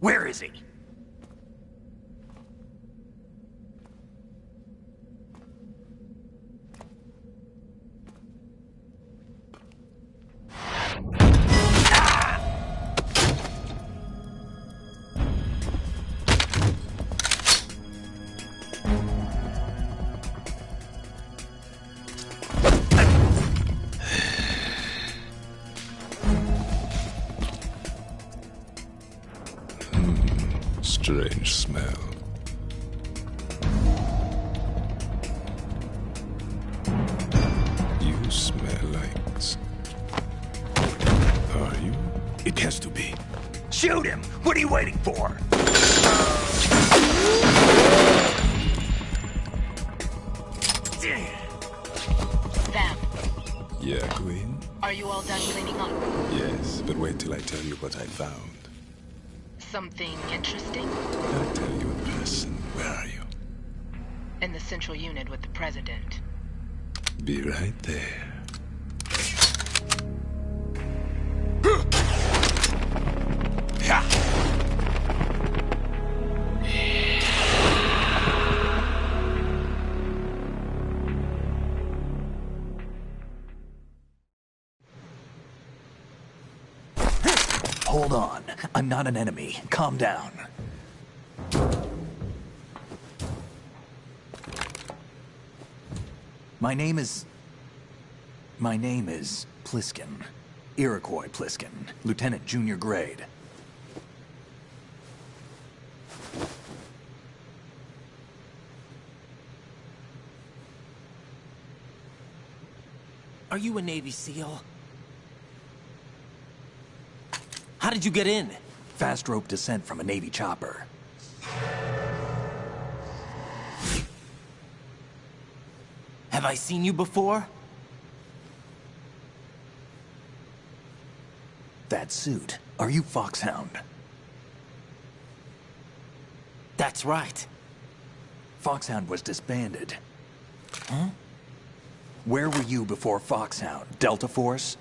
Where is he? strange smell. You smell like... Are you? It has to be. Shoot him! What are you waiting for? Sam, Yeah, Queen? are you all done cleaning up? Yes, but wait till I tell you what I found. Something interesting? I'll tell you in person. Where are you? In the central unit with the president. Be right there. Hold on. I'm not an enemy. Calm down. My name is Pliskin. Iroquois Pliskin. Lieutenant Junior Grade. Are you a Navy SEAL? How did you get in? Fast rope descent from a Navy chopper. Have I seen you before? That suit. Are you Foxhound? That's right. Foxhound was disbanded. Huh? Where were you before Foxhound? Delta Force?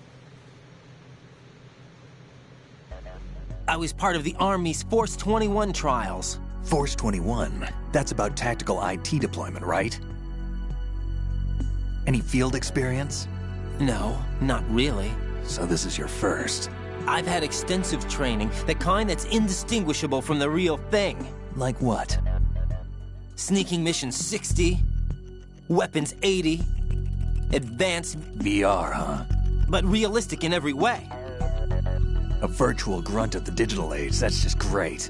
I was part of the Army's Force 21 trials. Force 21? That's about tactical IT deployment, right? Any field experience? No, not really. So this is your first? I've had extensive training, the kind that's indistinguishable from the real thing. Like what? Sneaking mission 60, weapons 80, advanced... VR, huh? But realistic in every way. A virtual grunt of the digital age, that's just great.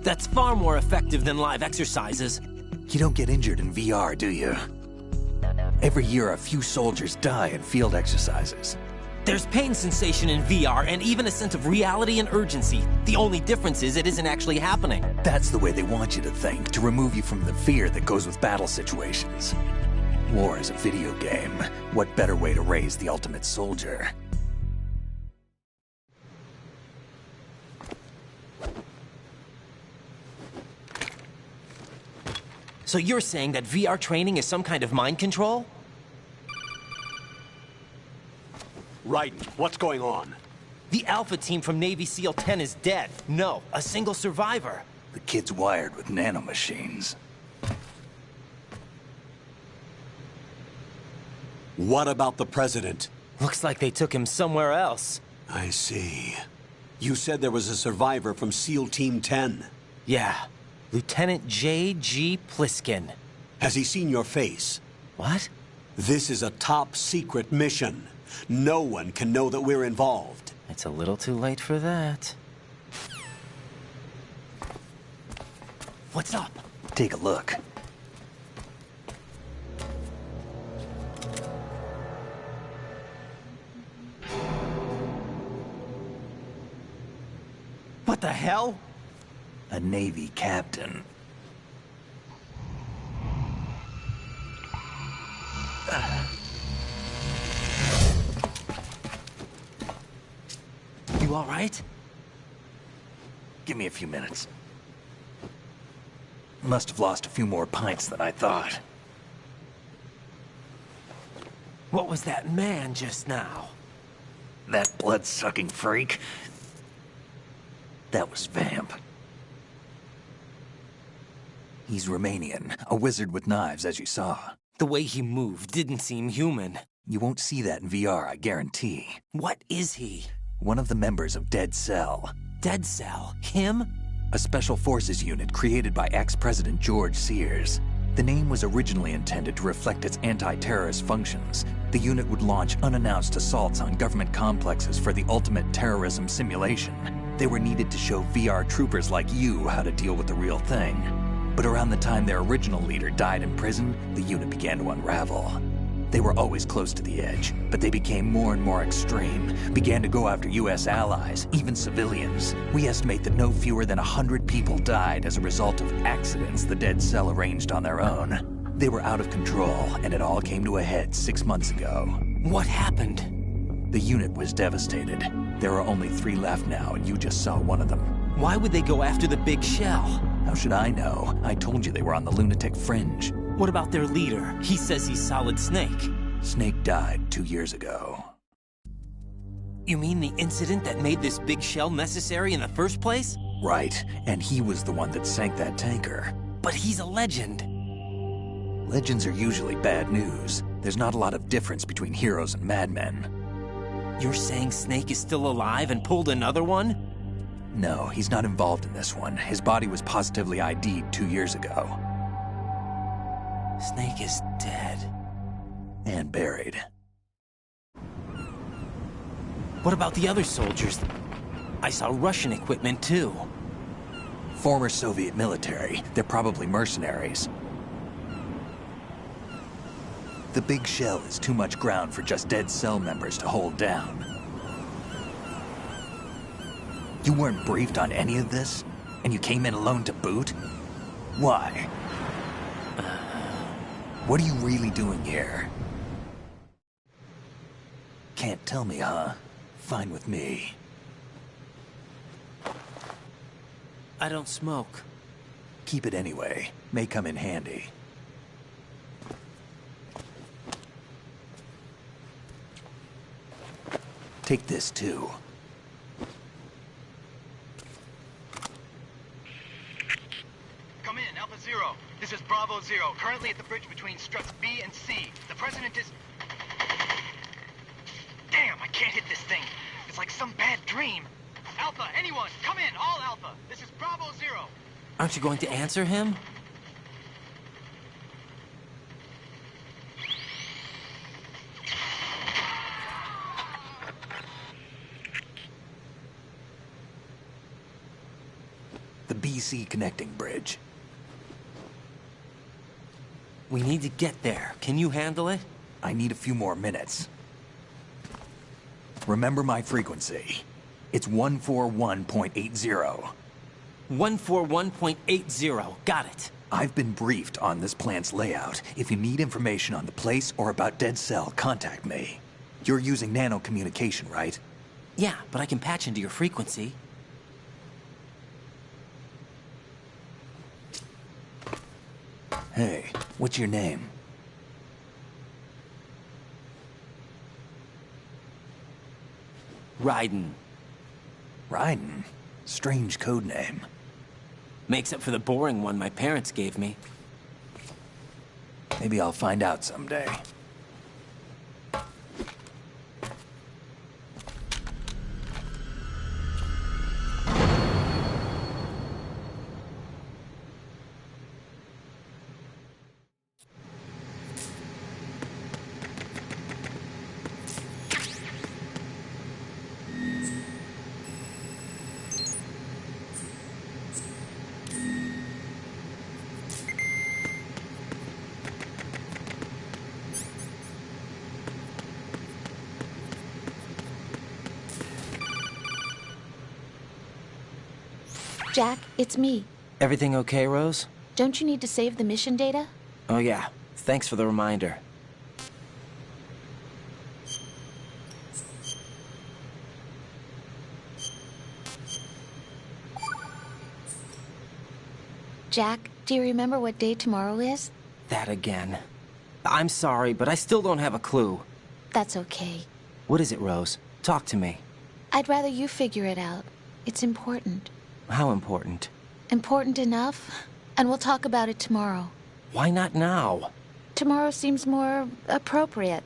That's far more effective than live exercises. You don't get injured in VR, do you? Every year, a few soldiers die in field exercises. There's pain sensation in VR and even a sense of reality and urgency. The only difference is it isn't actually happening. That's the way they want you to think, to remove you from the fear that goes with battle situations. War is a video game. What better way to raise the ultimate soldier? So you're saying that VR training is some kind of mind control? Raiden, what's going on? The Alpha team from Navy SEAL 10 is dead. No, a single survivor. The kid's wired with nanomachines. What about the president? Looks like they took him somewhere else. I see. You said there was a survivor from SEAL Team 10. Yeah. Lieutenant J.G. Pliskin. Has he seen your face? What? This is a top-secret mission. No one can know that we're involved. It's a little too late for that. What's up? Take a look. What the hell? A Navy captain. You all right? Give me a few minutes. Must have lost a few more pints than I thought. What was that man just now? That blood-sucking freak? That was Vamp. He's Romanian, a wizard with knives, as you saw. The way he moved didn't seem human. You won't see that in VR, I guarantee. What is he? One of the members of Dead Cell. Dead Cell? Him? A special forces unit created by ex-President George Sears. The name was originally intended to reflect its anti-terrorist functions. The unit would launch unannounced assaults on government complexes for the ultimate terrorism simulation. They were needed to show VR troopers like you how to deal with the real thing. But around the time their original leader died in prison, the unit began to unravel. They were always close to the edge, but they became more and more extreme, began to go after US allies, even civilians. We estimate that no fewer than 100 people died as a result of accidents the Dead Cell arranged on their own. They were out of control, and it all came to a head 6 months ago. What happened? The unit was devastated. There are only 3 left now, and you just saw one of them. Why would they go after the big shell? How should I know? I told you they were on the lunatic fringe. What about their leader? He says he's Solid Snake. Snake died 2 years ago. You mean the incident that made this big shell necessary in the first place? Right, and he was the one that sank that tanker. But he's a legend. Legends are usually bad news. There's not a lot of difference between heroes and madmen. You're saying Snake is still alive and pulled another one? No, he's not involved in this one. His body was positively ID'd 2 years ago. Snake is dead. And buried. What about the other soldiers? I saw Russian equipment too. Former Soviet military. They're probably mercenaries. The big shell is too much ground for just Dead Cell members to hold down. You weren't briefed on any of this? And you came in alone to boot? Why? What are you really doing here? Can't tell me, huh? Fine with me. I don't smoke. Keep it anyway. May come in handy. Take this, too. Come in, Alpha Zero. This is Bravo Zero, currently at the bridge between struts B and C. The President is... Damn, I can't hit this thing. It's like some bad dream. Alpha, anyone, come in, all Alpha. This is Bravo Zero. Aren't you going to answer him? The BC connecting bridge. We need to get there. Can you handle it? I need a few more minutes. Remember my frequency. It's 141.80. 141.80. Got it. I've been briefed on this plant's layout. If you need information on the place or about Dead Cell, contact me. You're using nano communication, right? Yeah, but I can patch into your frequency. Hey, what's your name? Raiden. Raiden? Strange code name. Makes up for the boring one my parents gave me. Maybe I'll find out someday. Jack, it's me. Everything okay, Rose? Don't you need to save the mission data? Oh yeah. Thanks for the reminder. Jack, do you remember what day tomorrow is? That again. I'm sorry, but I still don't have a clue. That's okay. What is it, Rose? Talk to me. I'd rather you figure it out. It's important. How important? Important enough? And we'll talk about it tomorrow. Why not now? Tomorrow seems more appropriate.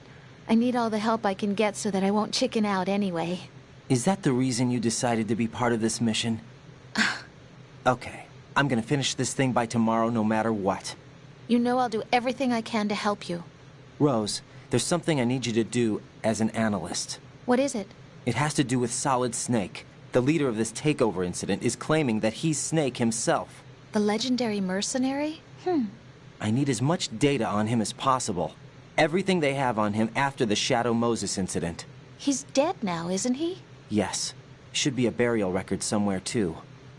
I need all the help I can get so that I won't chicken out anyway. Is that the reason you decided to be part of this mission? Okay. I'm gonna finish this thing by tomorrow no matter what. You know I'll do everything I can to help you. Rose, there's something I need you to do as an analyst. What is it? It has to do with Solid Snake. The leader of this takeover incident is claiming that he's Snake himself. The legendary mercenary? I need as much data on him as possible. Everything they have on him after the Shadow Moses incident. He's dead now, isn't he? Yes. Should be a burial record somewhere, too.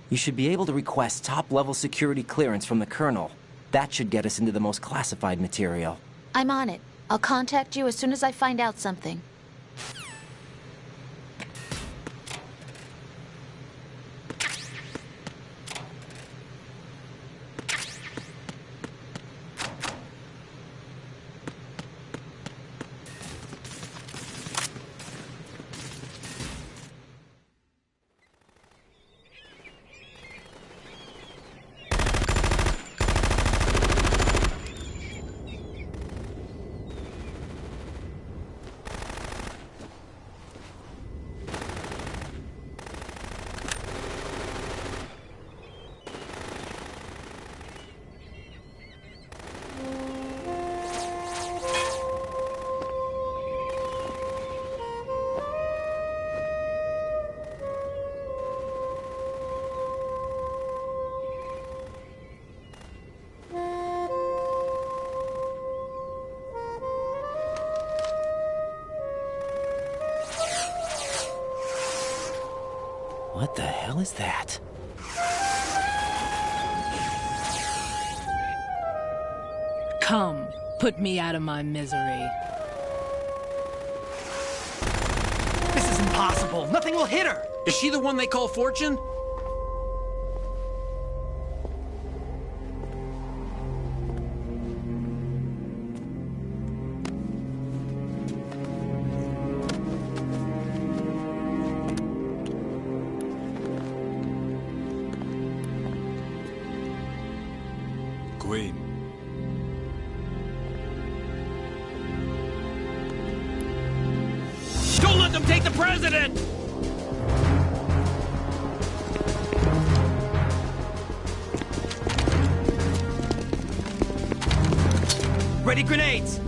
You should be able to request top-level security clearance from the Colonel. That should get us into the most classified material. I'm on it. I'll contact you as soon as I find out something. What the hell is that? Come, put me out of my misery. This is impossible. Nothing will hit her. Is she the one they call Fortune? Queen. Don't let them take the president! Ready grenades!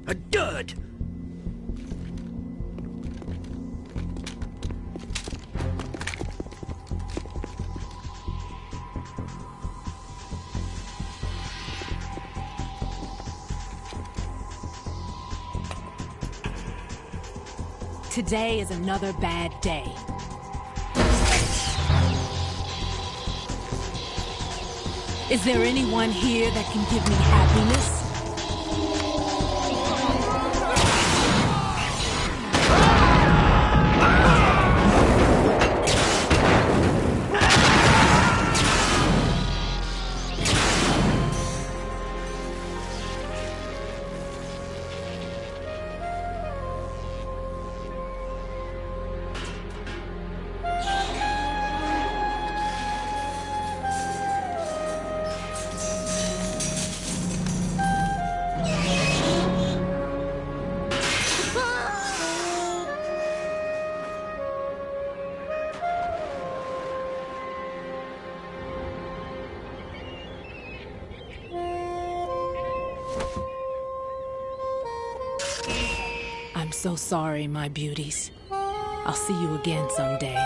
A dud! Today is another bad day. Is there anyone here that can give me happiness? I'm so sorry, my beauties. I'll see you again someday.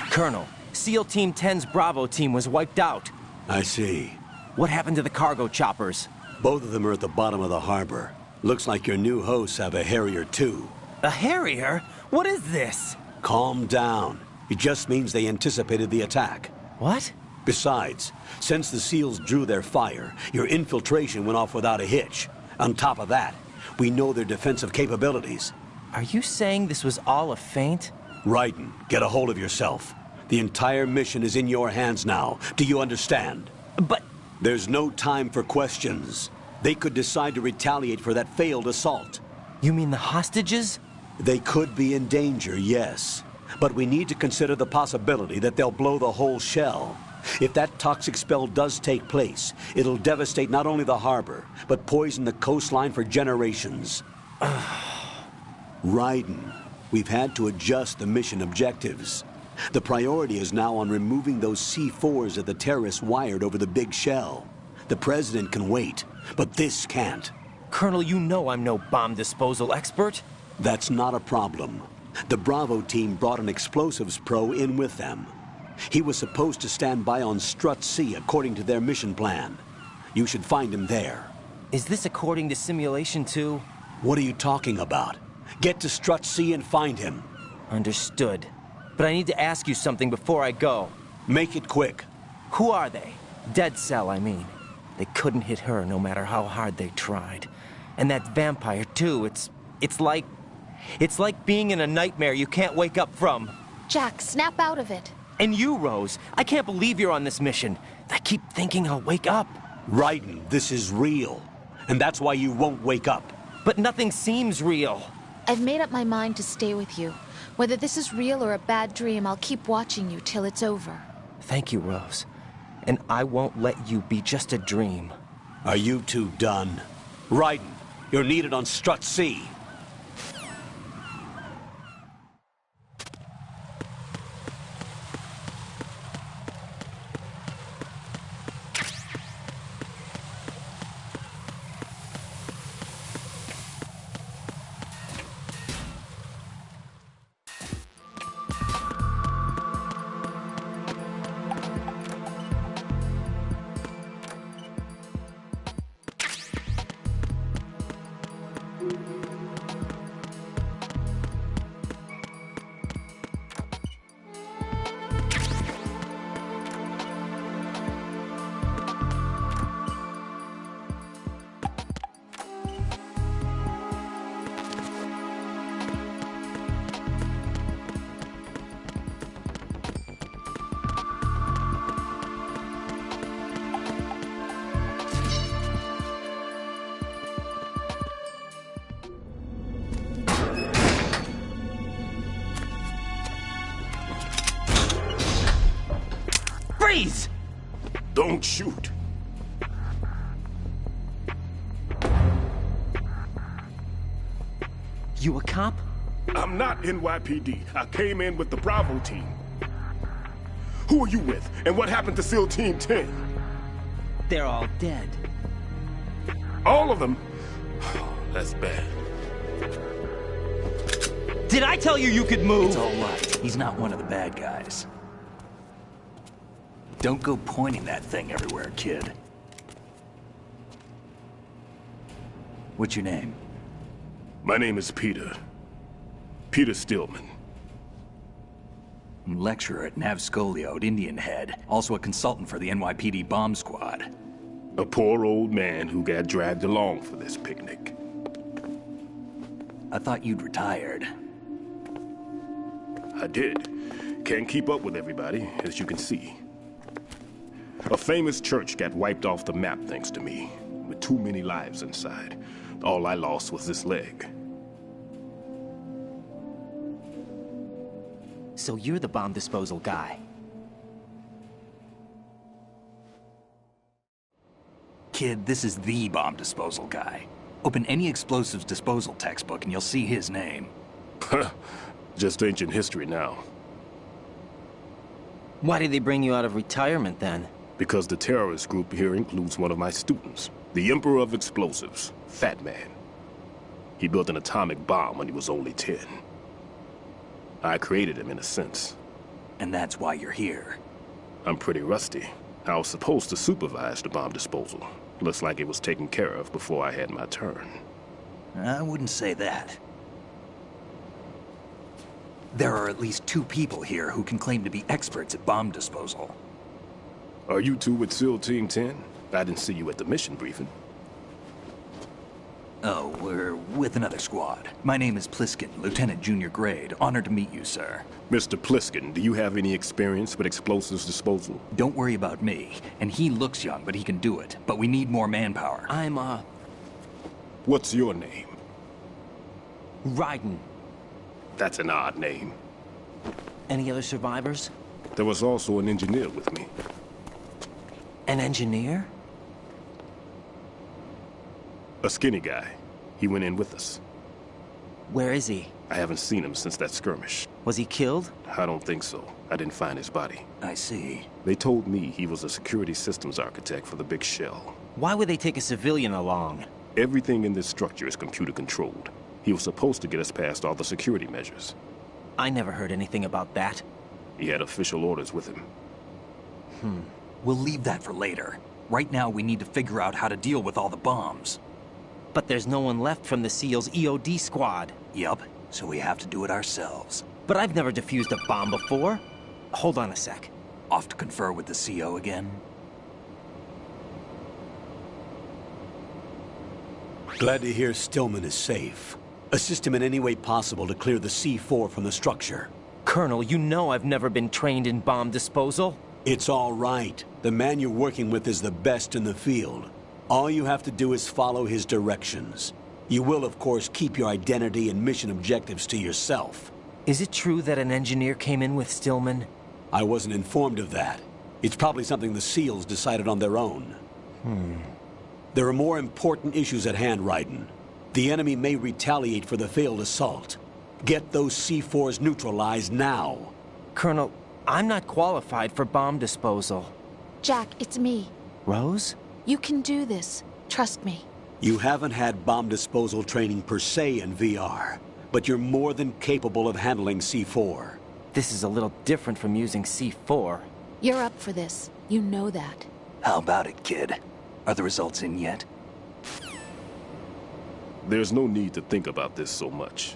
Colonel, SEAL Team 10's Bravo team was wiped out. I see. What happened to the cargo choppers? Both of them are at the bottom of the harbor. Looks like your new hosts have a Harrier too. A Harrier? What is this? Calm down. It just means they anticipated the attack. What? Besides, since the SEALs drew their fire, your infiltration went off without a hitch. On top of that, we know their defensive capabilities. Are you saying this was all a feint? Raiden, get a hold of yourself. The entire mission is in your hands now. Do you understand? But... There's no time for questions. They could decide to retaliate for that failed assault. You mean the hostages? They could be in danger, yes. But we need to consider the possibility that they'll blow the whole shell. If that toxic spell does take place, it'll devastate not only the harbor, but poison the coastline for generations. Raiden, we've had to adjust the mission objectives. The priority is now on removing those C4s that the terrorists wired over the big shell. The President can wait, but this can't. Colonel, you know I'm no bomb disposal expert. That's not a problem. The Bravo team brought an explosives pro in with them. He was supposed to stand by on Strut C according to their mission plan. You should find him there. Is this according to Simulation 2? What are you talking about? Get to Strut C and find him. Understood. But I need to ask you something before I go. Make it quick. Who are they? Dead Cell, I mean. They couldn't hit her no matter how hard they tried. And that vampire, too, it's like being in a nightmare you can't wake up from. Jack, snap out of it. And you, Rose, I can't believe you're on this mission. I keep thinking I'll wake up. Raiden, this is real. And that's why you won't wake up. But nothing seems real. I've made up my mind to stay with you. Whether this is real or a bad dream, I'll keep watching you till it's over. Thank you, Rose. And I won't let you be just a dream. Are you two done? Raiden, you're needed on Strut C. Freeze! Don't shoot. You a cop? I'm not NYPD. I came in with the Bravo team. Who are you with? And what happened to SEAL Team 10? They're all dead. All of them? That's bad. Did I tell you you could move? It's all right. He's not one of the bad guys. Don't go pointing that thing everywhere, kid. What's your name? My name is Peter. Peter Stillman. Lecturer at Navscolio at Indian Head. Also a consultant for the NYPD bomb squad. A poor old man who got dragged along for this picnic. I thought you'd retired. I did. Can't keep up with everybody, as you can see. A famous church got wiped off the map thanks to me, with too many lives inside. All I lost was this leg. So you're the bomb disposal guy. Kid, this is the bomb disposal guy. Open any explosives disposal textbook and you'll see his name. Just ancient history now. Why did they bring you out of retirement then? Because the terrorist group here includes one of my students, the Emperor of Explosives, Fat Man. He built an atomic bomb when he was only 10. I created him in a sense. And that's why you're here. I'm pretty rusty. I was supposed to supervise the bomb disposal. Looks like it was taken care of before I had my turn. I wouldn't say that. There are at least 2 people here who can claim to be experts at bomb disposal. Are you two with SEAL Team 10? I didn't see you at the mission briefing. Oh, we're with another squad. My name is Pliskin, Lieutenant Junior Grade. Honored to meet you, sir. Mr. Pliskin, do you have any experience with explosives disposal? Don't worry about me. And he looks young, but he can do it. But we need more manpower. What's your name? Raiden. That's an odd name. Any other survivors? There was also an engineer with me. An engineer? A skinny guy. He went in with us. Where is he? I haven't seen him since that skirmish. Was he killed? I don't think so. I didn't find his body. I see. They told me he was a security systems architect for the big shell. Why would they take a civilian along? Everything in this structure is computer controlled. He was supposed to get us past all the security measures. I never heard anything about that. He had official orders with him. We'll leave that for later. Right now, we need to figure out how to deal with all the bombs. But there's no one left from the SEAL's EOD squad. Yup, so we have to do it ourselves. But I've never defused a bomb before. Hold on a sec. Off to confer with the CO again? Glad to hear Stillman is safe. Assist him in any way possible to clear the C4 from the structure. Colonel, you know I've never been trained in bomb disposal. It's all right. The man you're working with is the best in the field. All you have to do is follow his directions. You will, of course, keep your identity and mission objectives to yourself. Is it true that an engineer came in with Stillman? I wasn't informed of that. It's probably something the SEALs decided on their own. There are more important issues at hand, Raiden. The enemy may retaliate for the failed assault. Get those C4s neutralized now. Colonel, I'm not qualified for bomb disposal. Jack, it's me. Rose? You can do this. Trust me. You haven't had bomb disposal training per se in VR, but you're more than capable of handling C4. This is a little different from using C4. You're up for this. You know that. How about it, kid? Are the results in yet? There's no need to think about this so much.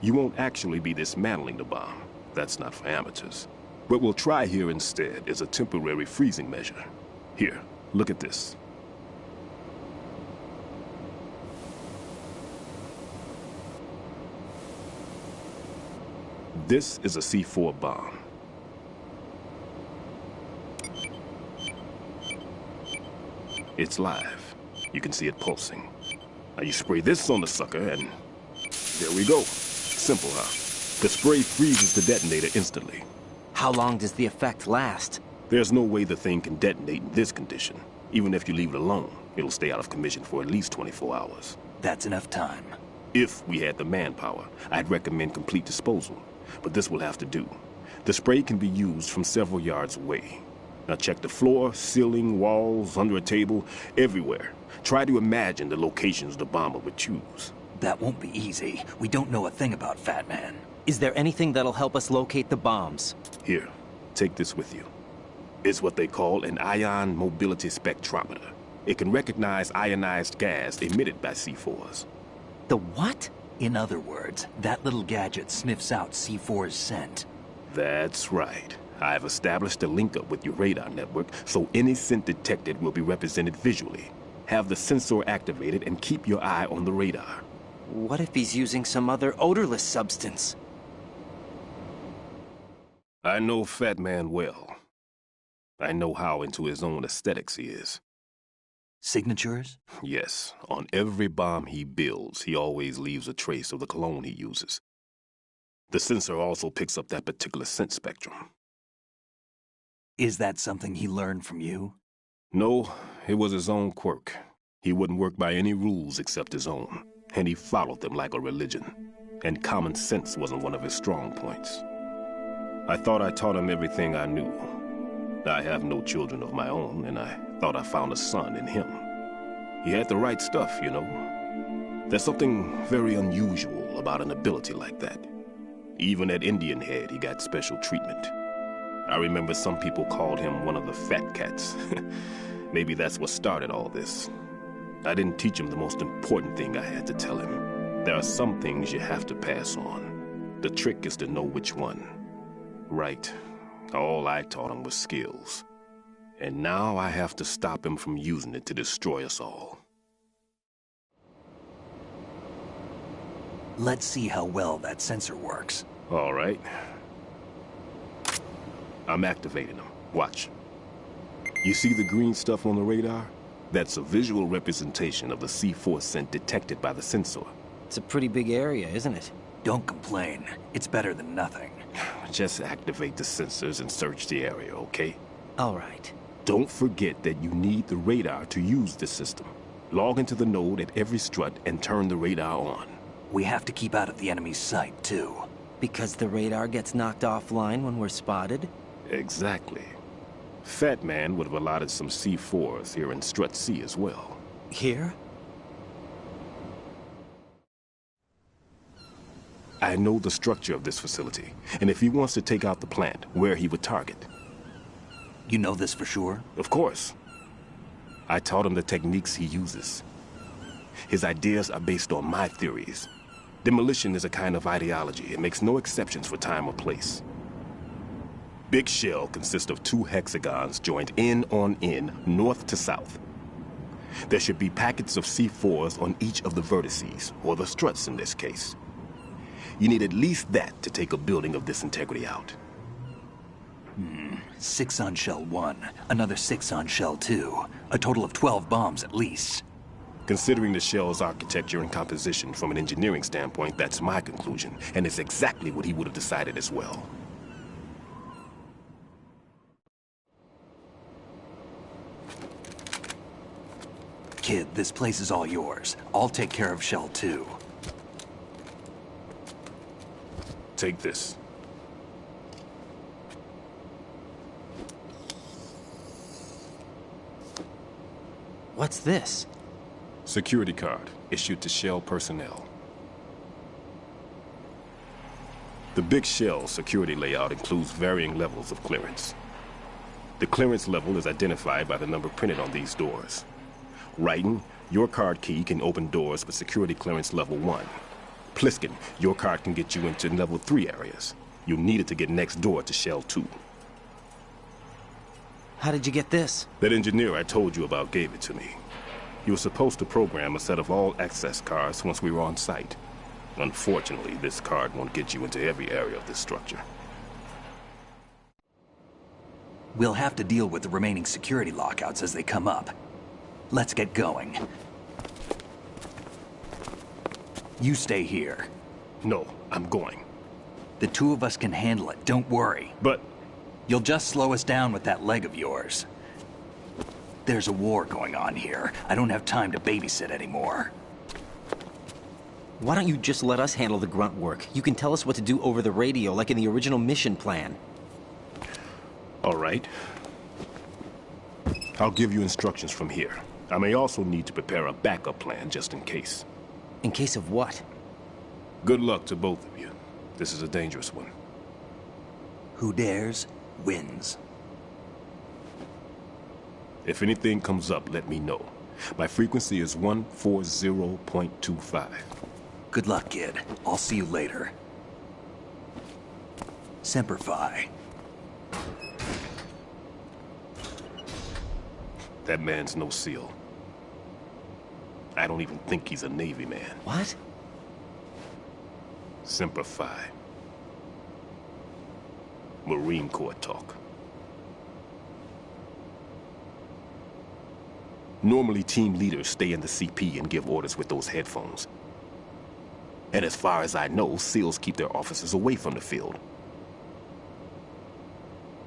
You won't actually be dismantling the bomb. That's not for amateurs. What we'll try here instead is a temporary freezing measure. Here, look at this. This is a C4 bomb. It's live. You can see it pulsing. Now you spray this on the sucker and there we go. Simple, huh? The spray freezes the detonator instantly. How long does the effect last? There's no way the thing can detonate in this condition. Even if you leave it alone, it'll stay out of commission for at least 24 hours. That's enough time. If we had the manpower, I'd recommend complete disposal. But this will have to do. The spray can be used from several yards away. Now check the floor, ceiling, walls, under a table, everywhere. Try to imagine the locations the bomber would choose. That won't be easy. We don't know a thing about Fat Man. Is there anything that'll help us locate the bombs? Here, take this with you. It's what they call an ion mobility spectrometer. It can recognize ionized gas emitted by C4s. The what? In other words, that little gadget sniffs out C4's scent. That's right. I've established a link-up with your radar network, so any scent detected will be represented visually. Have the sensor activated and keep your eye on the radar. What if he's using some other odorless substance? I know Fat Man well. I know how into his own aesthetics he is. Signatures? Yes. On every bomb he builds, he always leaves a trace of the cologne he uses. The sensor also picks up that particular scent spectrum. Is that something he learned from you? No, it was his own quirk. He wouldn't work by any rules except his own, and he followed them like a religion. And common sense wasn't one of his strong points. I thought I taught him everything I knew. I have no children of my own, and I thought I found a son in him. He had the right stuff, you know. There's something very unusual about an ability like that. Even at Indian Head, he got special treatment. I remember some people called him one of the fat cats. Maybe that's what started all this. I didn't teach him the most important thing I had to tell him. There are some things you have to pass on. The trick is to know which one. Right. All I taught him was skills. And now I have to stop him from using it to destroy us all. Let's see how well that sensor works. All right. I'm activating them. Watch. You see the green stuff on the radar? That's a visual representation of the C4 scent detected by the sensor. It's a pretty big area, isn't it? Don't complain. It's better than nothing. Just activate the sensors and search the area, okay? All right. Don't forget that you need the radar to use the system. Log into the node at every strut and turn the radar on. We have to keep out of the enemy's sight, too. Because the radar gets knocked offline when we're spotted? Exactly. Fat Man would have allotted some C4s here in Strut C as well. Here? I know the structure of this facility, and if he wants to take out the plant, where he would target. You know this for sure? Of course. I taught him the techniques he uses. His ideas are based on my theories. Demolition is a kind of ideology. It makes no exceptions for time or place. Big Shell consists of 2 hexagons joined end on end, north to south. There should be packets of C4s on each of the vertices, or the struts in this case. You need at least that to take a building of this integrity out. 6 on Shell 1, another 6 on Shell 2. A total of 12 bombs at least. Considering the shell's architecture and composition from an engineering standpoint, that's my conclusion, and it's exactly what he would have decided as well. Kid, this place is all yours. I'll take care of Shell 2. Take this. What's this? Security card, issued to Shell personnel. The Big Shell security layout includes varying levels of clearance. The clearance level is identified by the number printed on these doors. Raiden, your card key can open doors with security clearance level 1. Pliskin, your card can get you into level 3 areas. You'll need it to get next door to Shell 2. How did you get this? That engineer I told you about gave it to me. He was supposed to program a set of all access cards once we were on site. Unfortunately, this card won't get you into every area of this structure. We'll have to deal with the remaining security lockouts as they come up. Let's get going. You stay here. No, I'm going. The 2 of us can handle it, don't worry. But... You'll just slow us down with that leg of yours. There's a war going on here. I don't have time to babysit anymore. Why don't you just let us handle the grunt work? You can tell us what to do over the radio, like in the original mission plan. All right. I'll give you instructions from here. I may also need to prepare a backup plan just in case. In case of what? Good luck to both of you. This is a dangerous one. Who dares, wins. If anything comes up, let me know. My frequency is 140.25. Good luck, kid. I'll see you later. Semper Fi. That man's no SEAL. I don't even think he's a Navy man. What? Semper Fi. Marine Corps talk. Normally, team leaders stay in the CP and give orders with those headphones. And as far as I know, SEALs keep their officers away from the field.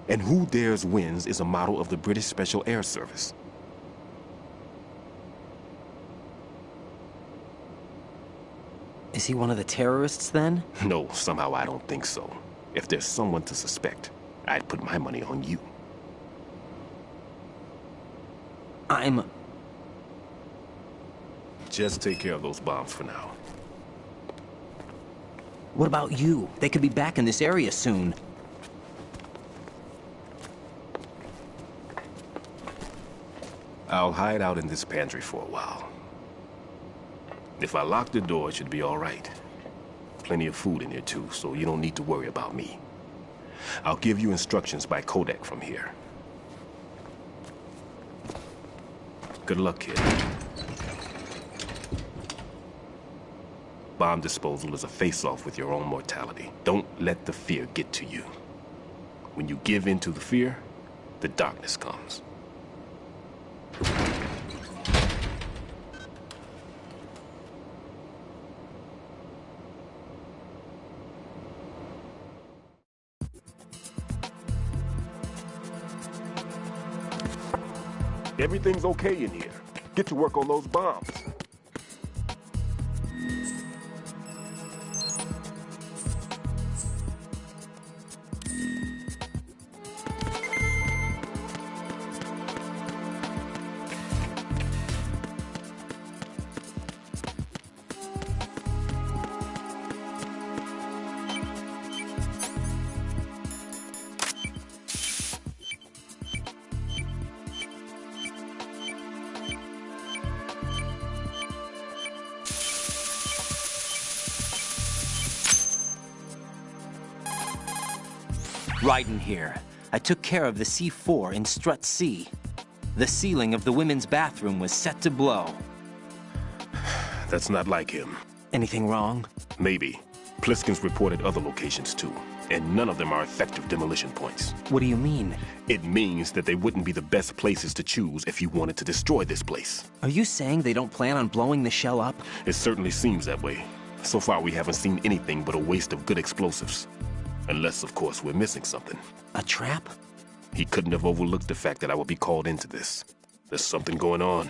And Who Dares Wins is a model of the British Special Air Service. Is he one of the terrorists, then? No, somehow I don't think so. If there's someone to suspect, I'd put my money on you. Just take care of those bombs for now. What about you? They could be back in this area soon. I'll hide out in this pantry for a while. If I lock the door, it should be all right. Plenty of food in here too, so you don't need to worry about me. I'll give you instructions by codec from here. Good luck, kid. Bomb disposal is a face-off with your own mortality. Don't let the fear get to you. When you give in to the fear, the darkness comes. Everything's okay in here. Get to work on those bombs. Raiden here. I took care of the C4 in Strut C. The ceiling of the women's bathroom was set to blow. That's not like him. Anything wrong? Maybe. Pliskin's reported other locations too, and none of them are effective demolition points. What do you mean? It means that they wouldn't be the best places to choose if you wanted to destroy this place. Are you saying they don't plan on blowing the shell up? It certainly seems that way. So far, we haven't seen anything but a waste of good explosives. Unless, of course, we're missing something. A trap? He couldn't have overlooked the fact that I would be called into this. There's something going on.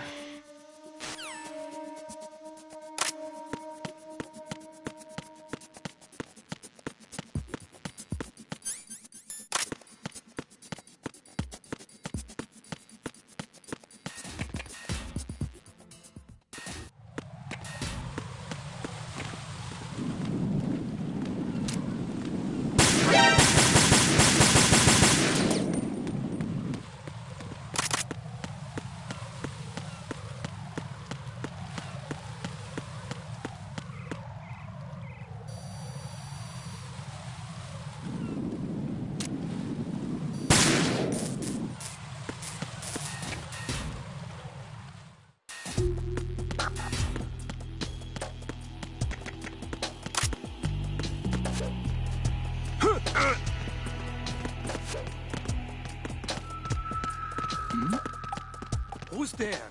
Who's there?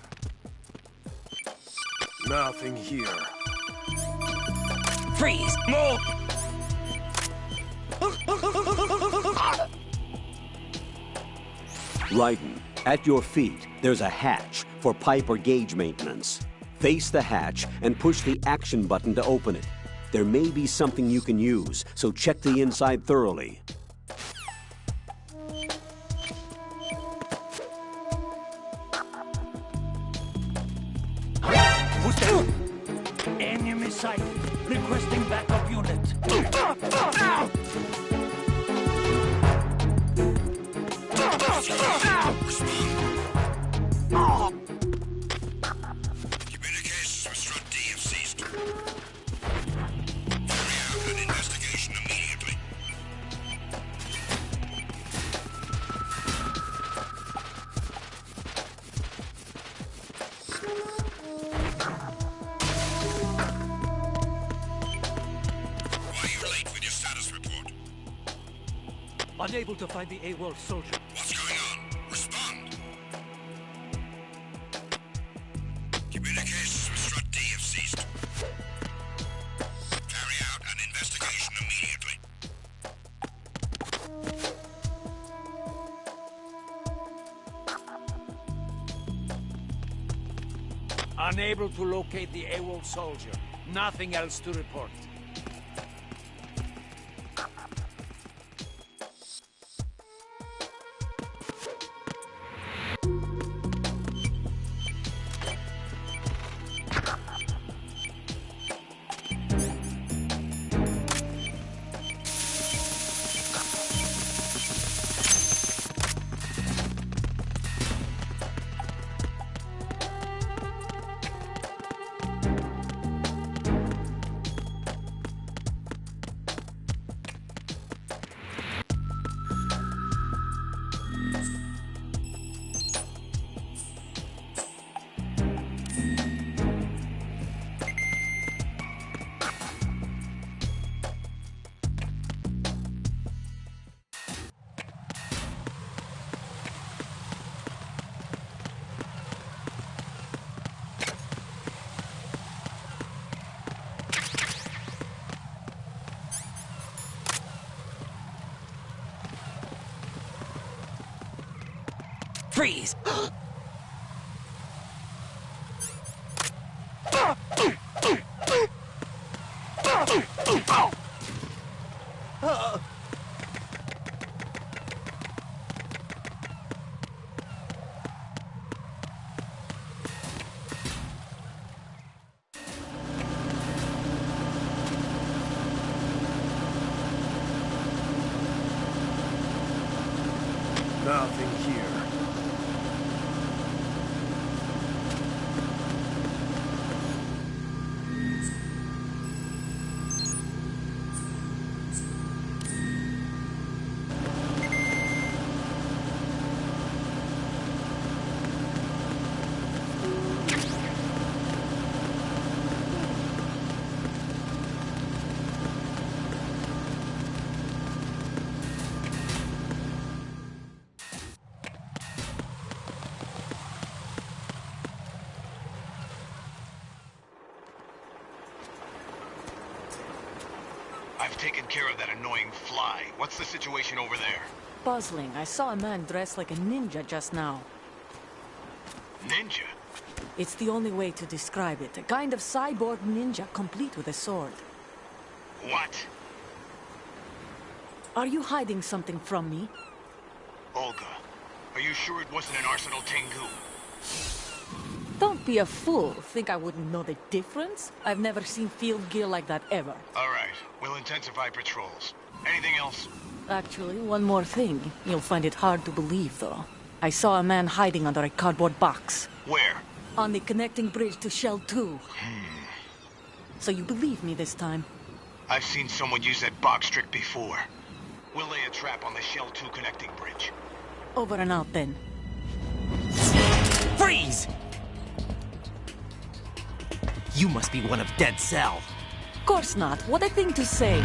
Nothing here. Freeze! No! Raiden, at your feet, there's a hatch for pipe or gauge maintenance. Face the hatch and push the action button to open it. There may be something you can use, so check the inside thoroughly. Who's there? Enemy sight. Requesting backup unit. Communications with Strut D have ceased. Carry out an investigation immediately. Why are you late with your status report? Unable to find the AWOL soldier. What's going on? Respond. Communications with Strut D have ceased. Carry out an investigation immediately. Unable to locate the AWOL soldier. Nothing else to report. Freeze! nothing here. I've taken care of that annoying fly. What's the situation over there? Puzzling. I saw a man dressed like a ninja just now. Ninja? It's the only way to describe it. A kind of cyborg ninja, complete with a sword. What? Are you hiding something from me? Olga, are you sure it wasn't an Arsenal Tengu? Don't be a fool. Think I wouldn't know the difference? I've never seen field gear like that ever. All right, we'll intensify patrols. Anything else? Actually, one more thing. You'll find it hard to believe, though. I saw a man hiding under a cardboard box. Where? On the connecting bridge to Shell 2. So you believe me this time? I've seen someone use that box trick before. We'll lay a trap on the Shell 2 connecting bridge. Over and out, then. Freeze! You must be one of Dead Cell. Of course not. What a thing to say.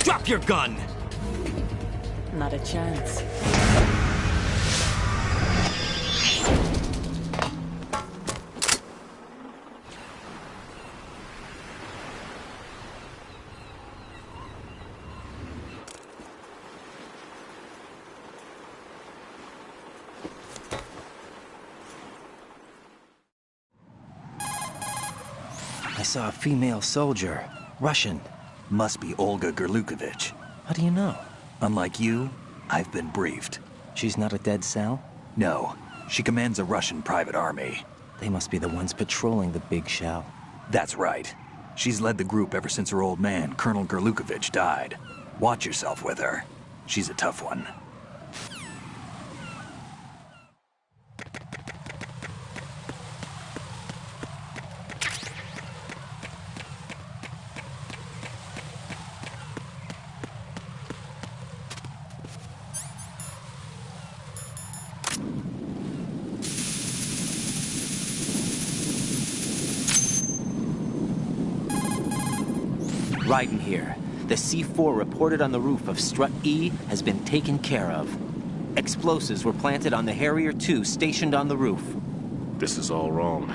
Drop your gun! Not a chance. I saw a female soldier. Russian. Must be Olga Gurlukovich. How do you know? Unlike you, I've been briefed. She's not a Dead Cell? No. She commands a Russian private army. They must be the ones patrolling the Big Shell. That's right. She's led the group ever since her old man, Colonel Gurlukovich, died. Watch yourself with her. She's a tough one. Raiden here. The C4 reported on the roof of Strut E has been taken care of. Explosives were planted on the Harrier 2 stationed on the roof. This is all wrong.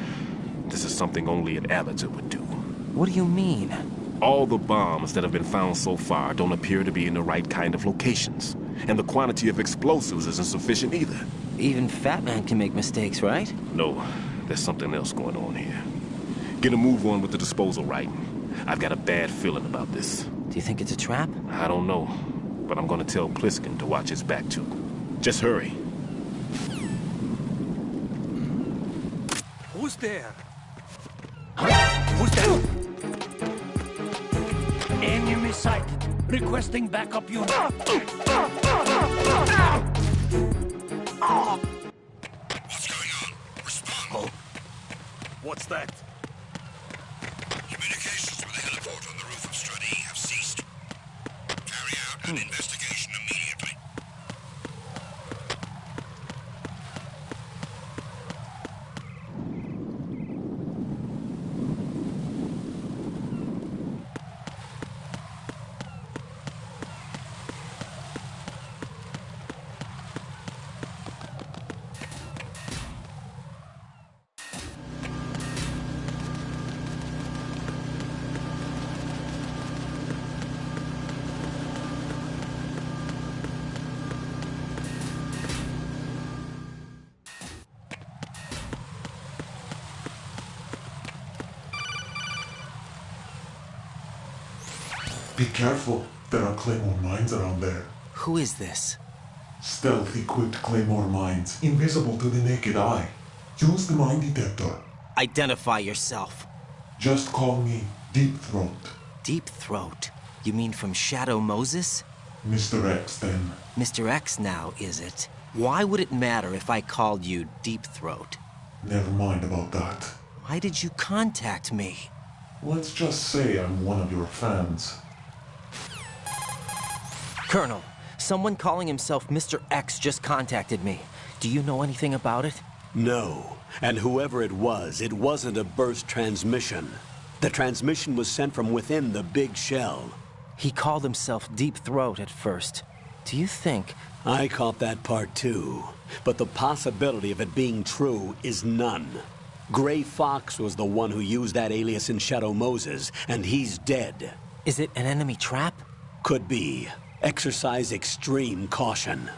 This is something only an amateur would do. What do you mean? All the bombs that have been found so far don't appear to be in the right kind of locations. And the quantity of explosives isn't sufficient either. Even Fat Man can make mistakes, right? No, there's something else going on here. Get a move on with the disposal, Raiden. I've got a bad feeling about this. Do you think it's a trap? I don't know, but I'm gonna tell Pliskin to watch his back too. Just hurry. Who's there? Who's there? Enemy sighted. Requesting backup unit. What's going on? Respond. Oh. What's that? Communications with the heliport on the roof of Strut E have ceased. Carry out an investigation immediately. Be careful, there are Claymore mines around there. Who is this? Stealth-equipped Claymore mines, invisible to the naked eye. Use the mine detector. Identify yourself. Just call me Deep Throat. Deep Throat? You mean from Shadow Moses? Mr. X, then. Mr. X now, is it? Why would it matter if I called you Deep Throat? Never mind about that. Why did you contact me? Let's just say I'm one of your fans. Colonel, someone calling himself Mr. X just contacted me. Do you know anything about it? No. And whoever it wasn't a burst transmission. The transmission was sent from within the big shell. He called himself Deep Throat at first. Do you think... I caught that part too. But the possibility of it being true is none. Gray Fox was the one who used that alias in Shadow Moses, and he's dead. Is it an enemy trap? Could be. Exercise extreme caution.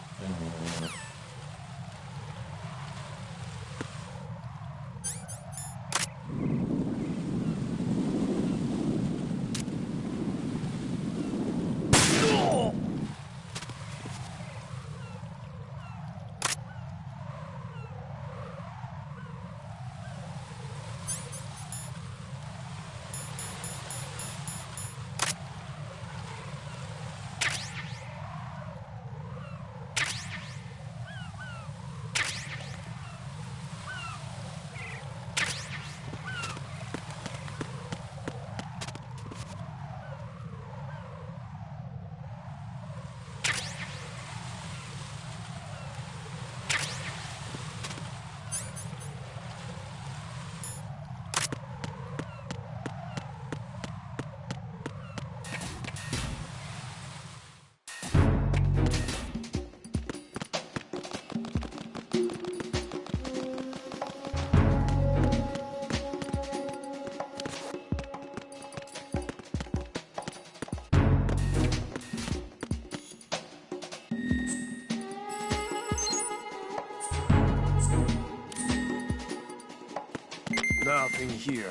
Nothing here.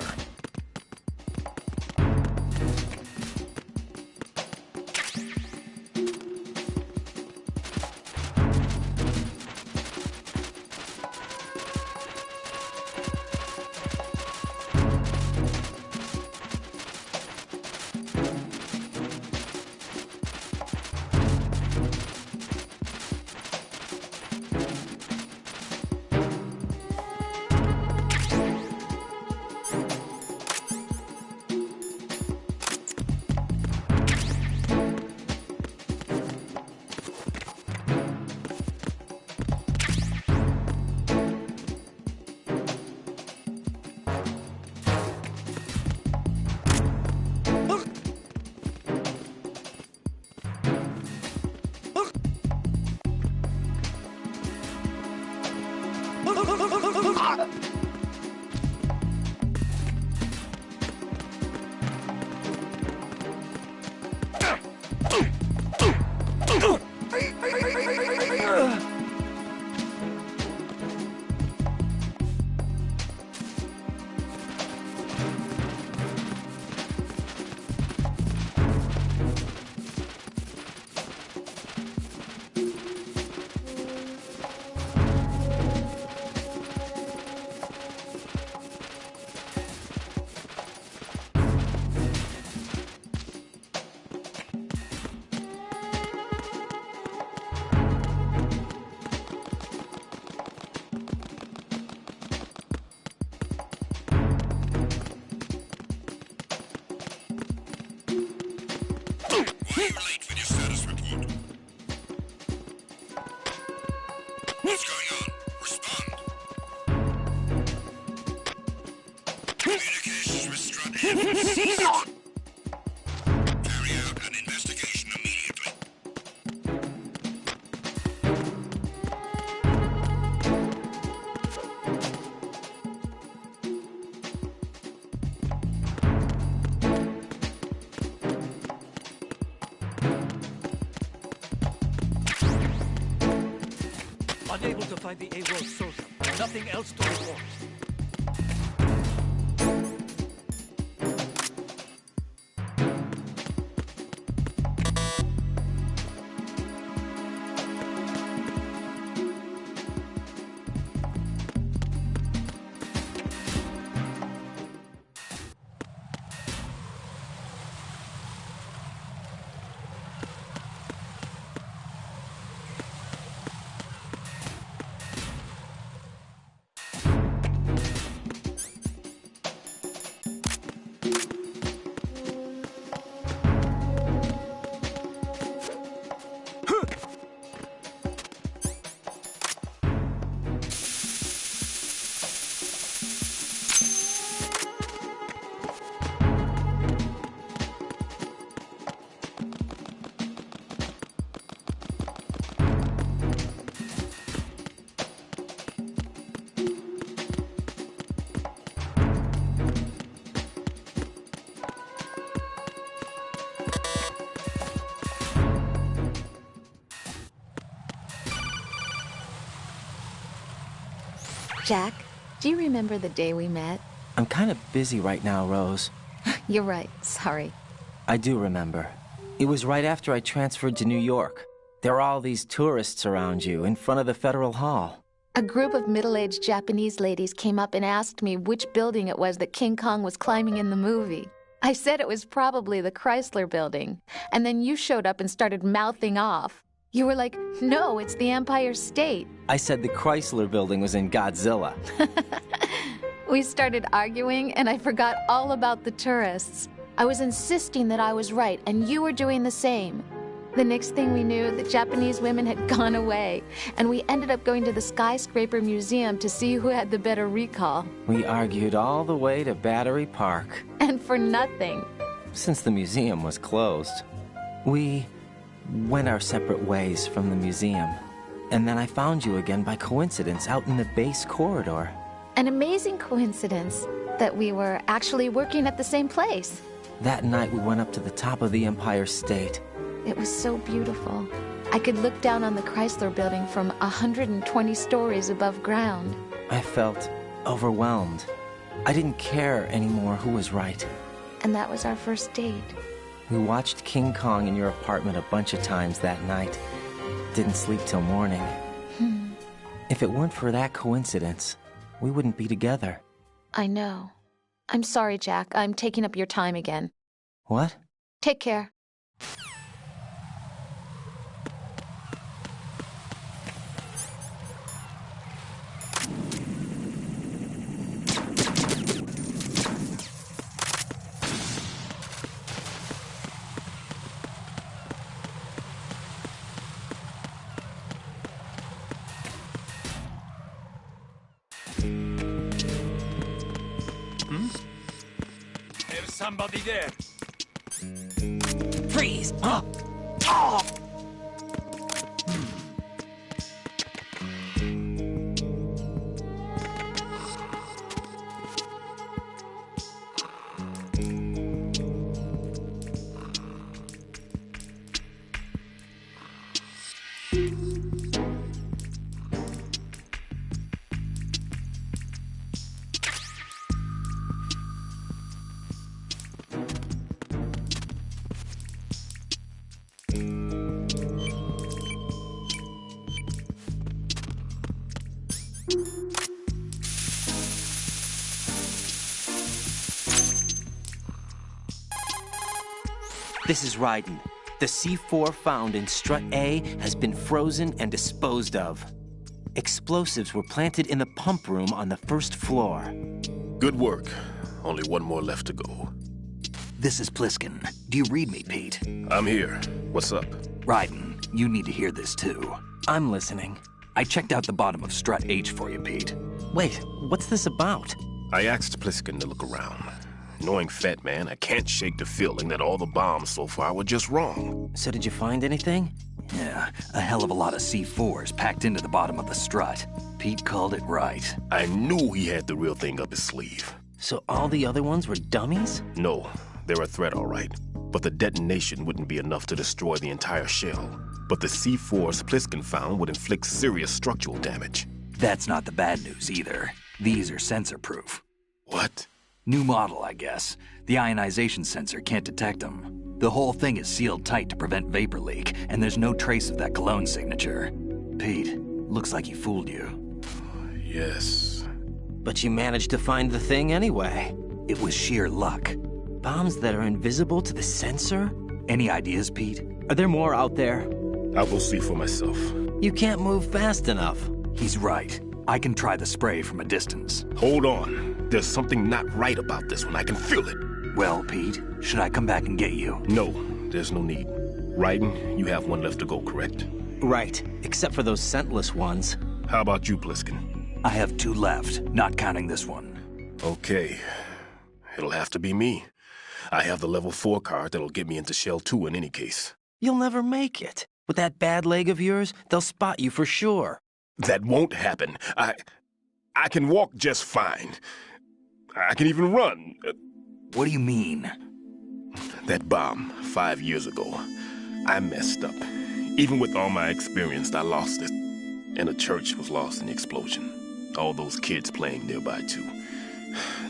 Unable to find the AWOL soldier. Nothing else to report. Jack, do you remember the day we met? I'm kind of busy right now, Rose. You're right, sorry. I do remember. It was right after I transferred to New York. There are all these tourists around you in front of the Federal Hall. A group of middle-aged Japanese ladies came up and asked me which building it was that King Kong was climbing in the movie. I said it was probably the Chrysler Building, and then you showed up and started mouthing off. You were like, no, it's the Empire State. I said the Chrysler Building was in Godzilla. We started arguing, and I forgot all about the tourists. I was insisting that I was right, and you were doing the same. The next thing we knew, the Japanese women had gone away, and we ended up going to the Skyscraper Museum to see who had the better recall. We argued all the way to Battery Park. And for nothing. Since the museum was closed, we went our separate ways from the museum. And then I found you again by coincidence out in the base corridor. An amazing coincidence that we were actually working at the same place. That night we went up to the top of the Empire State. It was so beautiful. I could look down on the Chrysler Building from 120 stories above ground. I felt overwhelmed. I didn't care anymore who was right. And that was our first date. We watched King Kong in your apartment a bunch of times that night. Didn't sleep till morning. If it weren't for that coincidence, we wouldn't be together. I know. I'm sorry, Jack. I'm taking up your time again. What? Take care. There's somebody there. Freeze! Oh! This is Raiden. The C4 found in Strut A has been frozen and disposed of. Explosives were planted in the pump room on the first floor. Good work. Only one more left to go. This is Pliskin. Do you read me, Pete? I'm here. What's up? Raiden, you need to hear this too. I'm listening. I checked out the bottom of Strut H for you, Pete. Wait, what's this about? I asked Pliskin to look around. Knowing Fat Man, I can't shake the feeling that all the bombs so far were just wrong. So did you find anything? Yeah, a hell of a lot of C4s packed into the bottom of the strut. Pete called it right. I knew he had the real thing up his sleeve. So all the other ones were dummies? No, they're a threat, all right. But the detonation wouldn't be enough to destroy the entire shell. But the C4s Pliskin found would inflict serious structural damage. That's not the bad news either. These are sensor-proof. What? New model, I guess. The ionization sensor can't detect them. The whole thing is sealed tight to prevent vapor leak, and there's no trace of that cologne signature. Pete, looks like he fooled you. Yes. But you managed to find the thing anyway. It was sheer luck. Bombs that are invisible to the sensor? Any ideas, Pete? Are there more out there? I'll go see for myself. You can't move fast enough. He's right. I can try the spray from a distance. Hold on. There's something not right about this one. I can feel it. Well, Pete, should I come back and get you? No, there's no need. Raiden, you have one left to go, correct? Right, except for those scentless ones. How about you, Pliskin? I have 2 left, not counting this one. Okay. It'll have to be me. I have the level 4 card that'll get me into Shell 2 in any case. You'll never make it. With that bad leg of yours, they'll spot you for sure. That won't happen. I can walk just fine. I can even run. What do you mean? That bomb, 5 years ago. I messed up. Even with all my experience, I lost it. And the church was lost in the explosion. All those kids playing nearby, too.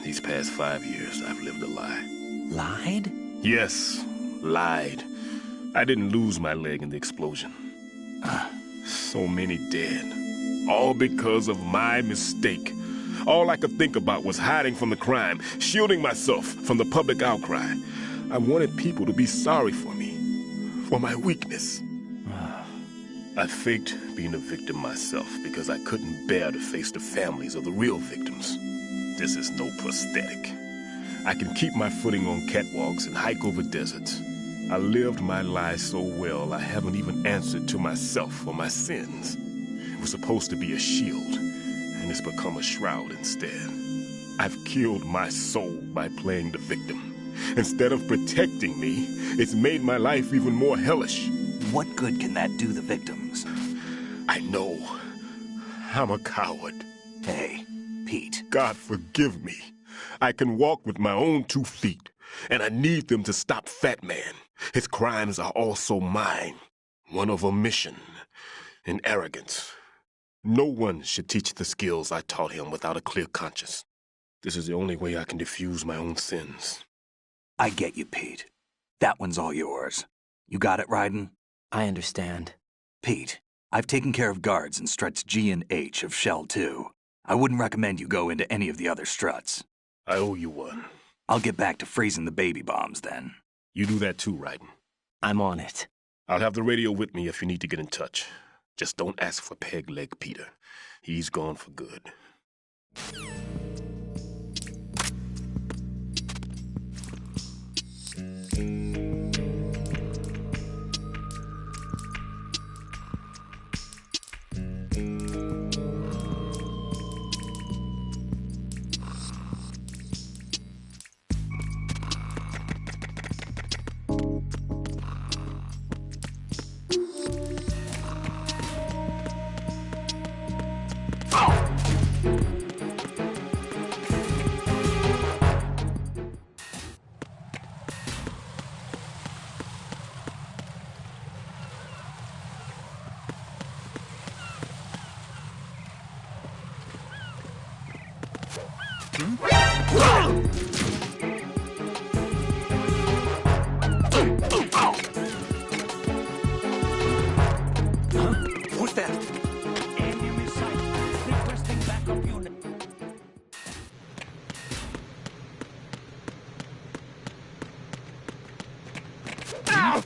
These past 5 years, I've lived a lie. Lied? Yes, lied. I didn't lose my leg in the explosion. So many dead. All because of my mistake. All I could think about was hiding from the crime, shielding myself from the public outcry. I wanted people to be sorry for me, for my weakness. I faked being a victim myself because I couldn't bear to face the families of the real victims. This is no prosthetic. I can keep my footing on catwalks and hike over deserts. I lived my life so well I haven't even answered to myself for my sins. It was supposed to be a shield, and it's become a shroud instead. I've killed my soul by playing the victim. Instead of protecting me, it's made my life even more hellish. What good can that do the victims? I know. I'm a coward. Hey, Pete. God forgive me. I can walk with my own 2 feet, and I need them to stop Fat Man. His crimes are also mine. One of omission and arrogance. No one should teach the skills I taught him without a clear conscience. This is the only way I can diffuse my own sins. I get you, Pete. That one's all yours. You got it, Raiden? I understand. Pete, I've taken care of guards in struts G and H of Shell 2. I wouldn't recommend you go into any of the other struts. I owe you one. I'll get back to freezing the baby bombs then. You do that too, Raiden. I'm on it. I'll have the radio with me if you need to get in touch. Just don't ask for Peg Leg Peter. He's gone for good. Who's that? Enemy sight. Requesting backup unit. Ow!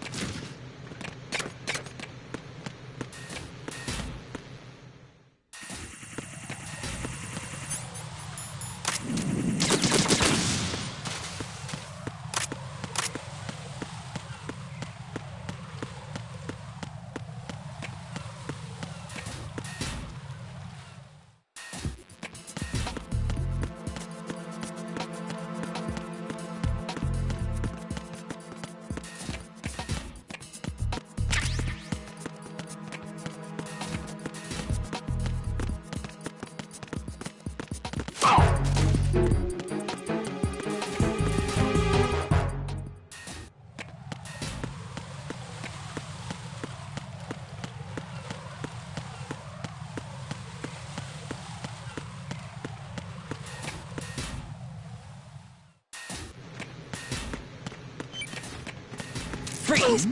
Freeze!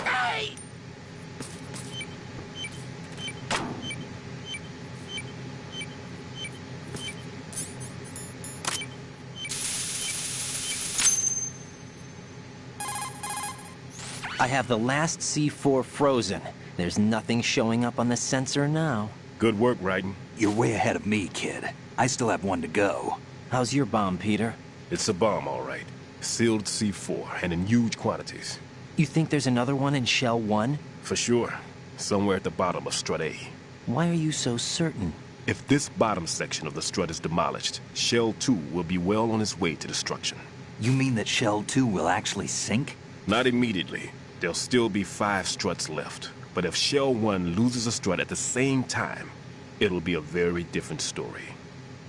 Hey! I have the last C4 frozen. There's nothing showing up on the sensor now. Good work, Raiden. You're way ahead of me, kid. I still have one to go. How's your bomb, Peter? It's a bomb, all right. Sealed C4, and in huge quantities. You think there's another one in Shell 1? For sure. Somewhere at the bottom of Strut A. Why are you so certain? If this bottom section of the strut is demolished, Shell 2 will be well on its way to destruction. You mean that Shell 2 will actually sink? Not immediately. There'll still be 5 struts left. But if Shell 1 loses a strut at the same time, it'll be a very different story.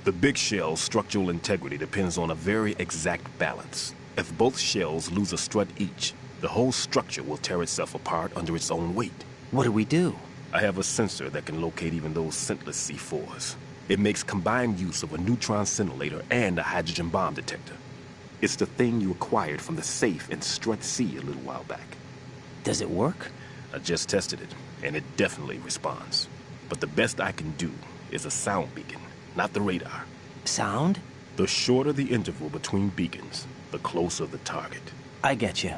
The big shell's structural integrity depends on a very exact balance. If both shells lose a strut each, the whole structure will tear itself apart under its own weight. What do we do? I have a sensor that can locate even those scentless C4s. It makes combined use of a neutron scintillator and a hydrogen bomb detector. It's the thing you acquired from the safe in Strut C a little while back. Does it work? I just tested it, and it definitely responds. But the best I can do is a sound beacon, not the radar. Sound? The shorter the interval between beacons, the closer the target. I get you.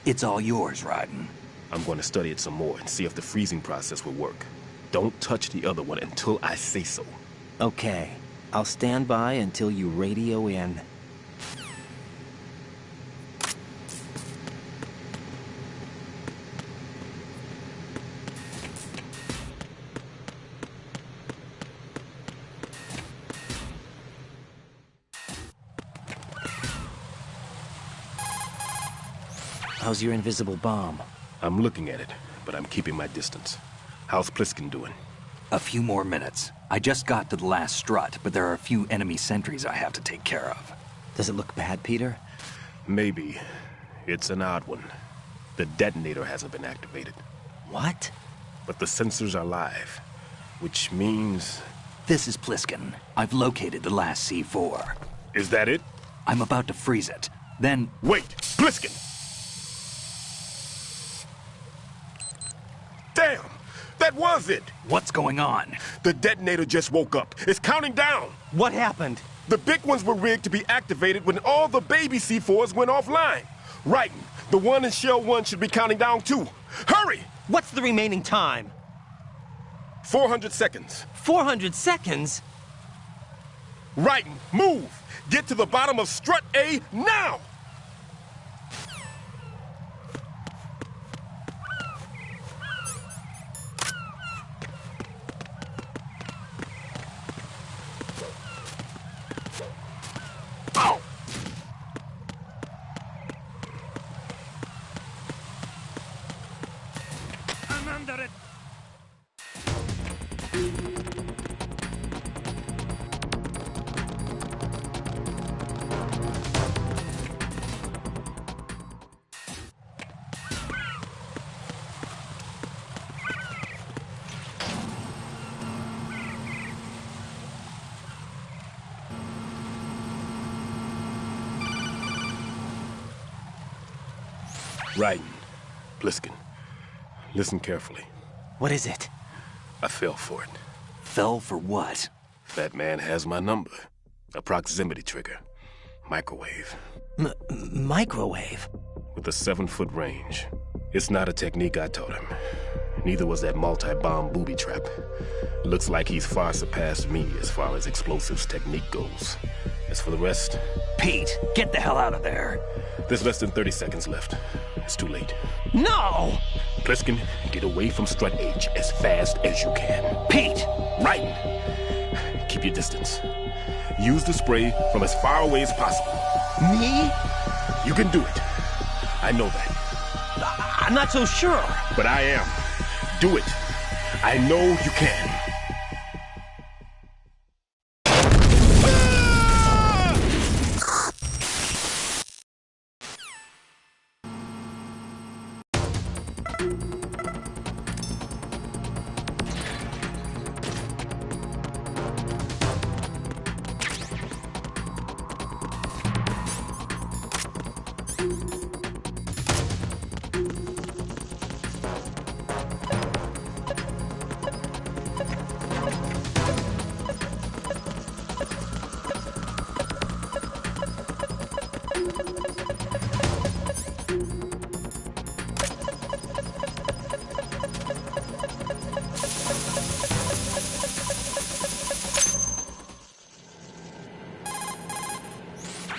It's all yours, Raiden. I'm going to study it some more and see if the freezing process will work. Don't touch the other one until I say so. Okay. I'll stand by until you radio in. How's your invisible bomb? I'm looking at it, but I'm keeping my distance. How's Pliskin doing? A few more minutes. I just got to the last strut, but there are a few enemy sentries I have to take care of. Does it look bad, Peter? Maybe. It's an odd one. The detonator hasn't been activated. What? But the sensors are live, which means... This is Pliskin. I've located the last C4. Is that it? I'm about to freeze it. Then... Wait! Pliskin! Damn! That was it! What's going on? The detonator just woke up. It's counting down! What happened? The big ones were rigged to be activated when all the baby C4s went offline. Right. The one in Shell 1 should be counting down too. Hurry! What's the remaining time? 400 seconds. 400 seconds? Right. Move! Get to the bottom of Strut A now! Raiden, Pliskin, listen carefully. What is it? I fell for it. Fell for what? That man has my number. A proximity trigger. Microwave. Microwave? With a 7-foot range. It's not a technique I taught him. Neither was that multi-bomb booby trap. Looks like he's far surpassed me as far as explosives technique goes. As for the rest... Pete, get the hell out of there. There's less than 30 seconds left. It's too late. No! Pliskin, get away from Strut H as fast as you can. Pete! Raiden, keep your distance. Use the spray from as far away as possible. Me? You can do it. I know that. I'm not so sure. But I am. Do it. I know you can.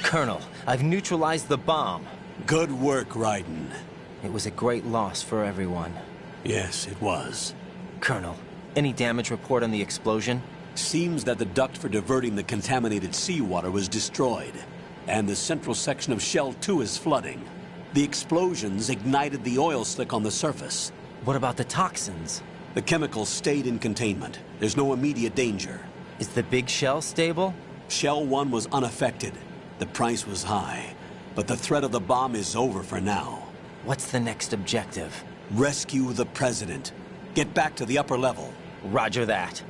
Colonel, I've neutralized the bomb. Good work, Raiden. It was a great loss for everyone. Yes, it was. Colonel, any damage report on the explosion? Seems that the duct for diverting the contaminated seawater was destroyed, and the central section of Shell 2 is flooding. The explosions ignited the oil slick on the surface. What about the toxins? The chemicals stayed in containment. There's no immediate danger. Is the big shell stable? Shell 1 was unaffected. The price was high. but the threat of the bomb is over for now. What's the next objective? Rescue the President. Get back to the upper level. Roger that.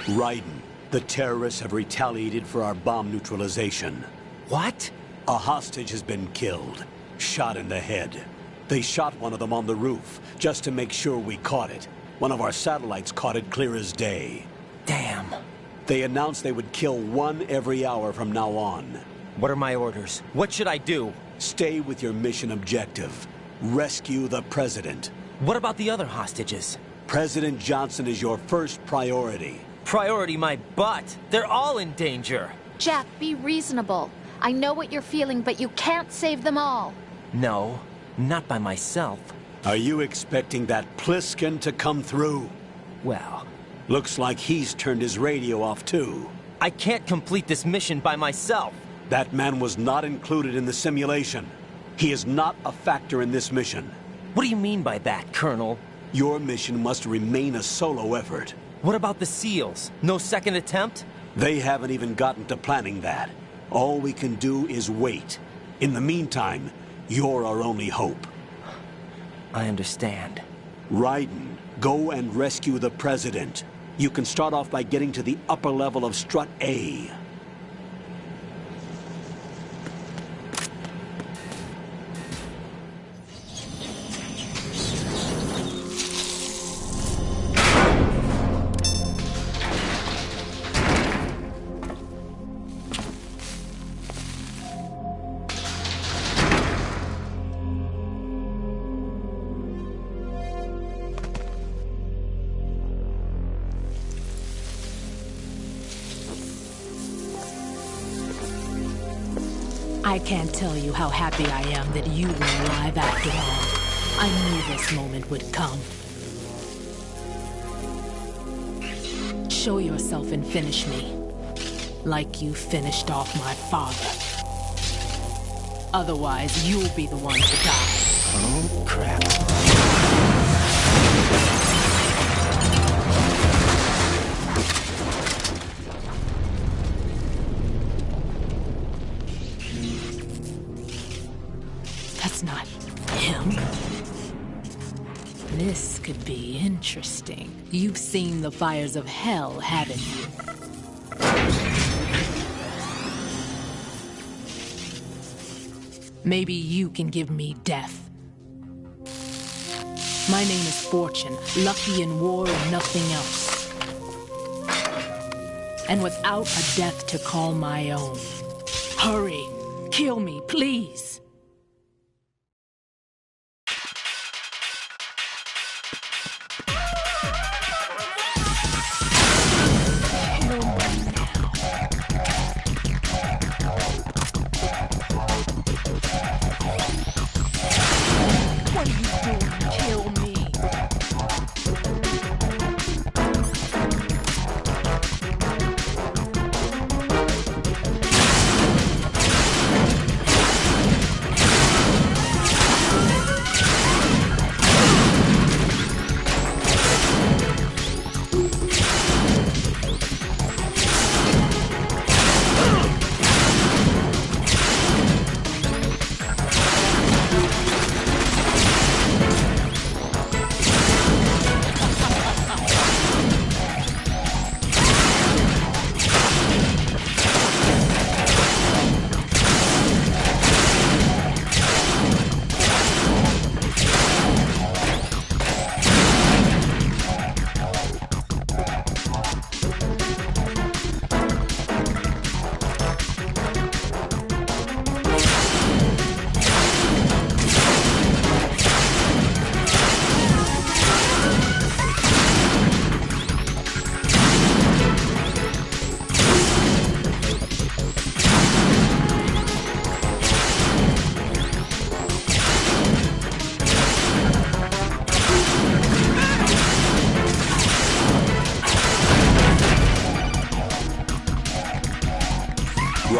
Raiden, the terrorists have retaliated for our bomb neutralization. What? A hostage has been killed, shot in the head. They shot one of them on the roof, just to make sure we caught it. One of our satellites caught it clear as day. Damn. They announced they would kill one every hour from now on. What are my orders? What should I do? Stay with your mission objective. Rescue the President. What about the other hostages? President Johnson is your first priority. Priority my butt. They're all in danger. Jack, be reasonable. I know what you're feeling, but you can't save them all. No, not by myself. Are you expecting that Pliskin to come through? Well... Looks like he's turned his radio off too. I can't complete this mission by myself. That man was not included in the simulation. He is not a factor in this mission. What do you mean by that, Colonel? Your mission must remain a solo effort. What about the SEALs? No second attempt? They haven't even gotten to planning that. All we can do is wait. In the meantime, you're our only hope. I understand. Raiden, go and rescue the President. You can start off by getting to the upper level of Strut A. I can't tell you how happy I am that you were alive after all. I knew this moment would come. Show yourself and finish me. Like you finished off my father. Otherwise, you'll be the one to die. Oh, crap. That's not him. This could be interesting. You've seen the fires of hell, haven't you? Maybe you can give me death. My name is Fortune, lucky in war and nothing else. And without a death to call my own. Hurry, kill me, please.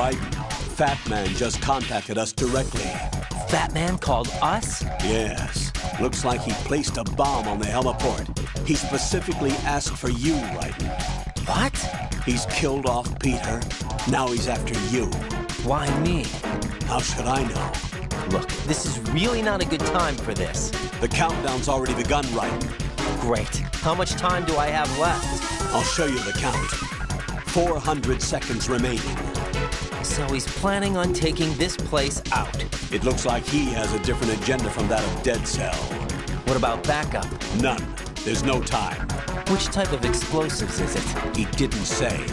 Right? Fat Man just contacted us directly. Fat Man called us? Yes. Looks like he placed a bomb on the heliport. He specifically asked for you, Raiden. What? He's killed off Peter. Now he's after you. Why me? How should I know? Look, this is really not a good time for this. The countdown's already begun, Raiden. Great. How much time do I have left? I'll show you the count. 400 seconds remaining. So he's planning on taking this place out. It looks like he has a different agenda from that of Dead Cell. What about backup? None. There's no time. Which type of explosives is it? He didn't say.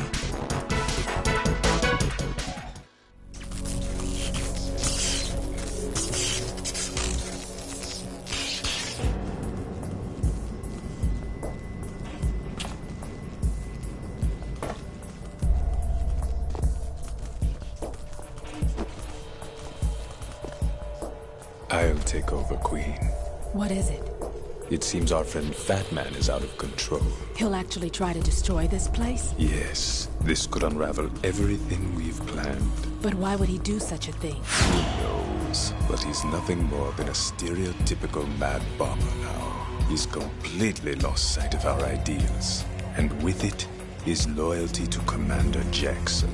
I'll take over, Queen. What is it? It seems our friend Fat Man is out of control. He'll actually try to destroy this place? Yes, this could unravel everything we've planned. But why would he do such a thing? Who knows? But he's nothing more than a stereotypical mad bomber now. He's completely lost sight of our ideals. And with it, his loyalty to Commander Jackson.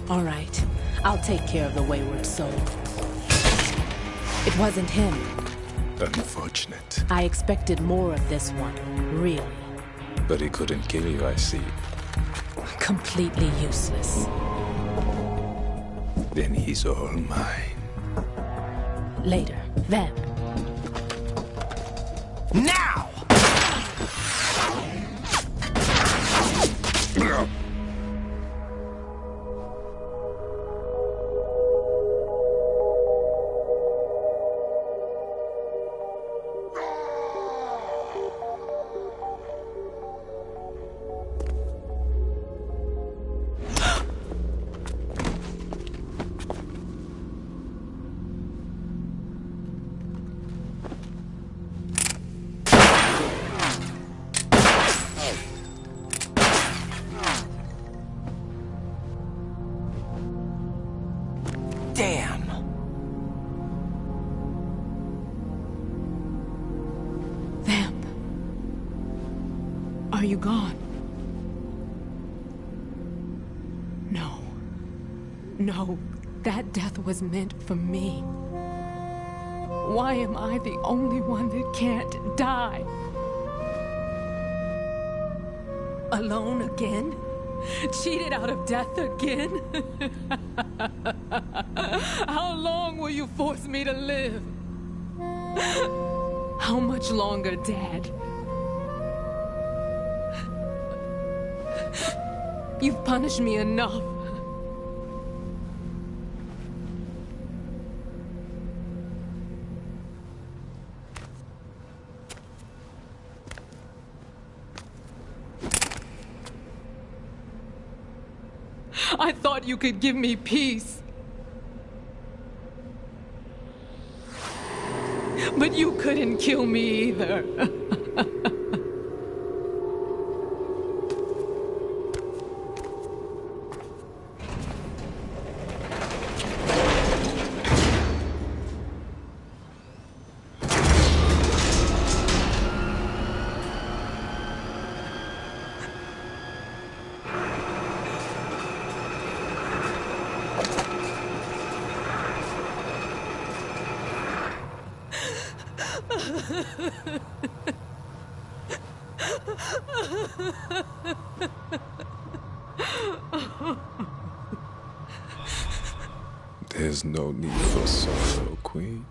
All right. I'll take care of the wayward soul. It wasn't him. Unfortunate. I expected more of this one, really. But he couldn't kill you, I see. Completely useless. Then he's all mine. Later. Vamp. Now! Damn! Vamp. Are you gone? No. No, that death was meant for me. Why am I the only one that can't die? Alone again? Cheated out of death again? How long will you force me to live? How much longer, Dad? You've punished me enough. I thought you could give me peace. But you couldn't kill me either. There's no need for sorrow, Queen.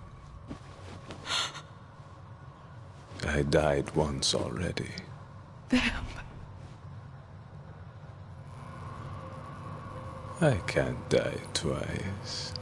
I died once already. Vamp. I can't die twice.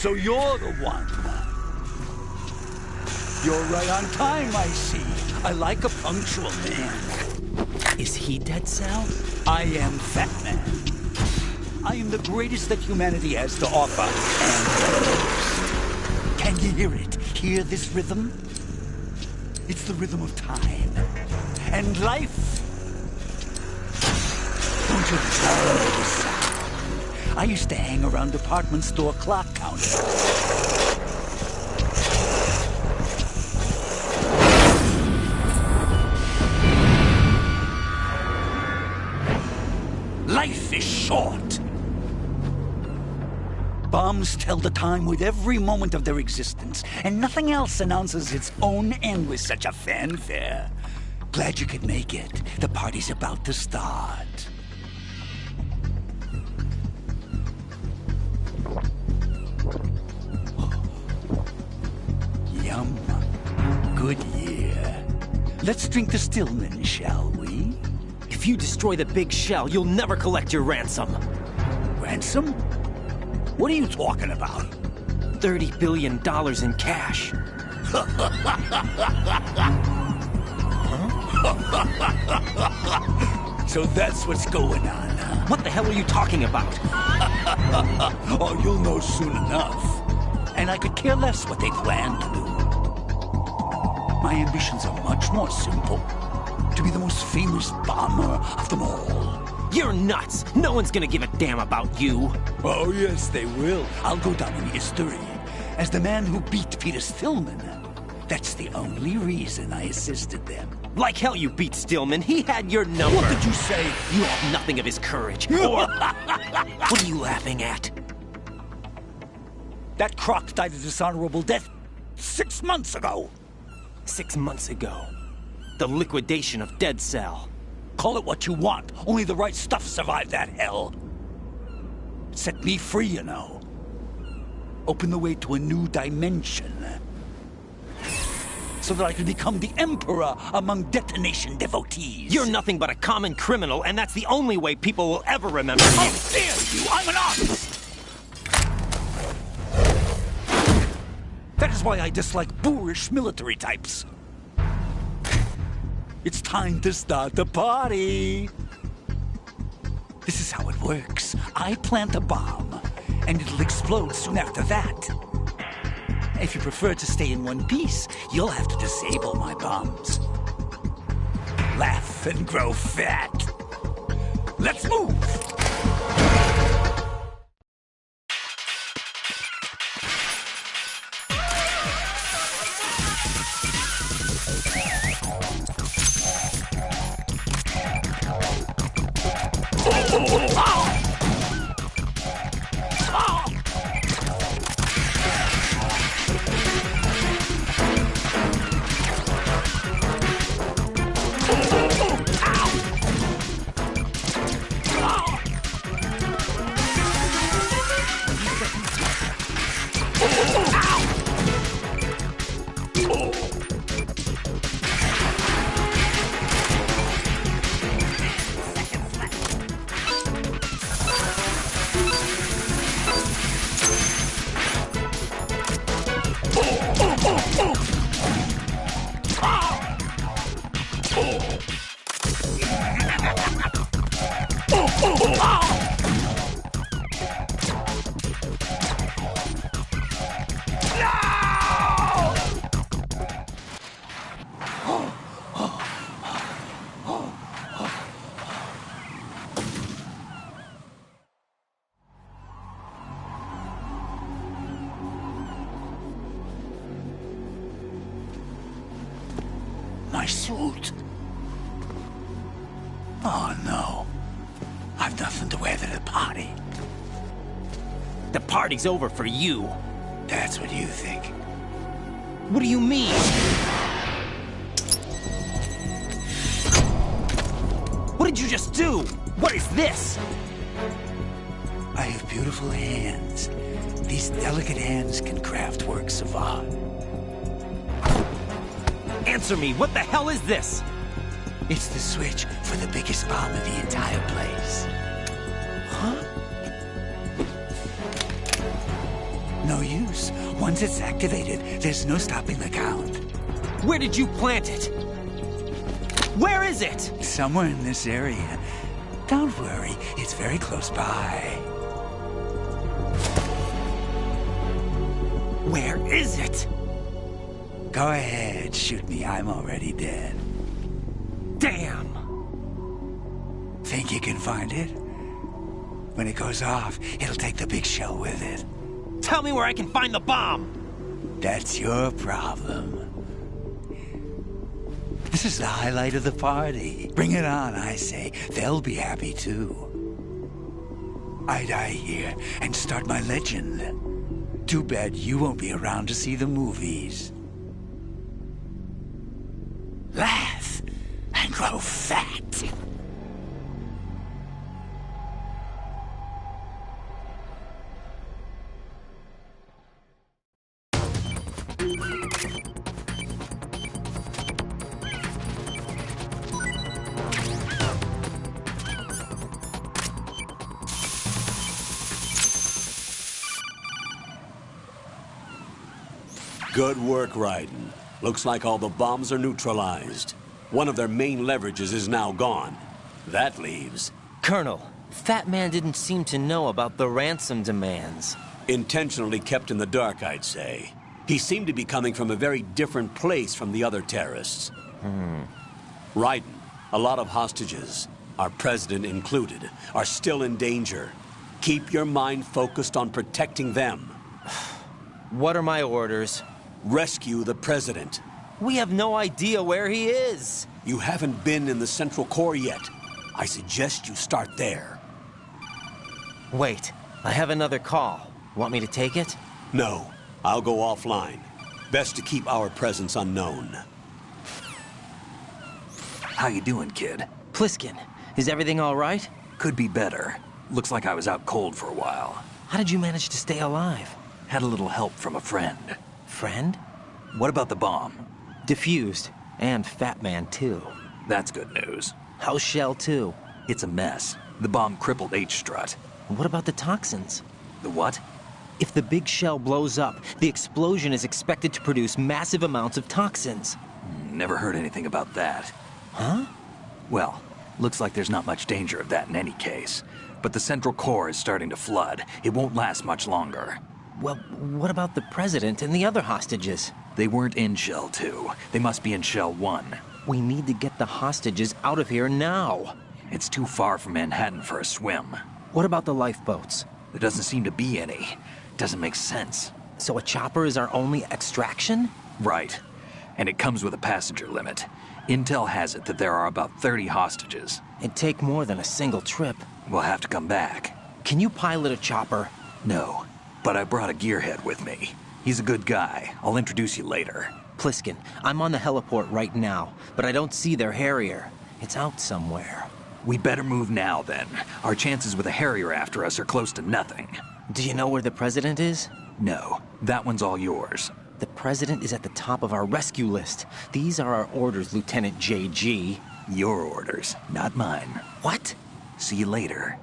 So you're the one. You're right on time, I see. I like a punctual man. Is he Dead Cell? I am Fat Man. I am the greatest that humanity has to offer, and can you hear it? Hear this rhythm? It's the rhythm of time and life. Don't you love this sound? I used to hang around department store clock counters. Life is short. Bombs tell the time with every moment of their existence, and nothing else announces its own end with such a fanfare. Glad you could make it. The party's about to start. Yum. Good year. Let's drink the Stillman, shall we? If you destroy the big shell, you'll never collect your ransom. Ransom? What are you talking about? $30 billion in cash. So that's what's going on, huh? What the hell are you talking about? Oh, you'll know soon enough. And I could care less what they plan to do. My ambitions are much more simple. To be the most famous bomber of them all. You're nuts! No one's gonna give a damn about you! Oh, yes, they will. I'll go down in history as the man who beat Peter Stillman. That's the only reason I assisted them. Like hell you beat Stillman. He had your number. What did you say? You have nothing of his courage. Or... What are you laughing at? That croc died a dishonorable death 6 months ago. 6 months ago? The liquidation of Dead Cell. Call it what you want. Only the right stuff survived that hell. It set me free, you know. Opened the way to a new dimension. So that I could become the Emperor among detonation devotees. You're nothing but a common criminal, and that's the only way people will ever remember you. How dare you! I'm an artist! That is why I dislike boorish military types. It's time to start the party. This is how it works. I plant a bomb, and it'll explode soon after that. If you prefer to stay in one piece, you'll have to disable my bombs. Laugh and grow fat. Let's move! My suit. Oh, no. I've nothing to wear to the party. The party's over for you. That's what you think. What do you mean? What did you just do? What is this? I have beautiful hands. These delicate hands can craft works of art. Answer me, what the hell is this? It's the switch for the biggest bomb in the entire place. Huh? No use. Once it's activated, there's no stopping the count. Where did you plant it? Where is it? Somewhere in this area. Don't worry, it's very close by. Where is it? Go ahead, shoot me. I'm already dead. Damn! Think you can find it? When it goes off, it'll take the big shell with it. Tell me where I can find the bomb! That's your problem. This is the highlight of the party. Bring it on, I say. They'll be happy too. I die here and start my legend. Too bad you won't be around to see the movies. Laugh and grow fat. Good work, Raiden. Looks like all the bombs are neutralized. One of their main leverages is now gone. That leaves... Colonel, Fat Man didn't seem to know about the ransom demands. Intentionally kept in the dark, I'd say. He seemed to be coming from a very different place from the other terrorists. Raiden, a lot of hostages, our president included, are still in danger. Keep your mind focused on protecting them. What are my orders? Rescue the president. We have no idea where he is. You haven't been in the Central Core yet. I suggest you start there. Wait, I have another call. Want me to take it? No, I'll go offline. Best to keep our presence unknown. How you doing, kid? Pliskin, is everything all right? Could be better. Looks like I was out cold for a while. How did you manage to stay alive? Had a little help from a friend. Friend? What about the bomb? Defused. And Fat Man, too. That's good news. How's Shell 2? It's a mess. The bomb crippled H-Strut. What about the toxins? The what? If the big shell blows up, the explosion is expected to produce massive amounts of toxins. Never heard anything about that. Huh? Well, looks like there's not much danger of that in any case. But the Central Core is starting to flood. It won't last much longer. Well, what about the president and the other hostages? They weren't in Shell 2. They must be in Shell 1. We need to get the hostages out of here now. It's too far from Manhattan for a swim. What about the lifeboats? There doesn't seem to be any. Doesn't make sense. So a chopper is our only extraction? Right. And it comes with a passenger limit. Intel has it that there are about 30 hostages. It'd take more than a single trip. We'll have to come back. Can you pilot a chopper? No. But I brought a gearhead with me. He's a good guy. I'll introduce you later. Pliskin, I'm on the heliport right now, but I don't see their Harrier. It's out somewhere. We better move now, then. Our chances with a Harrier after us are close to nothing. Do you know where the president is? No. That one's all yours. The president is at the top of our rescue list. These are our orders, Lieutenant JG. Your orders, not mine. What? See you later.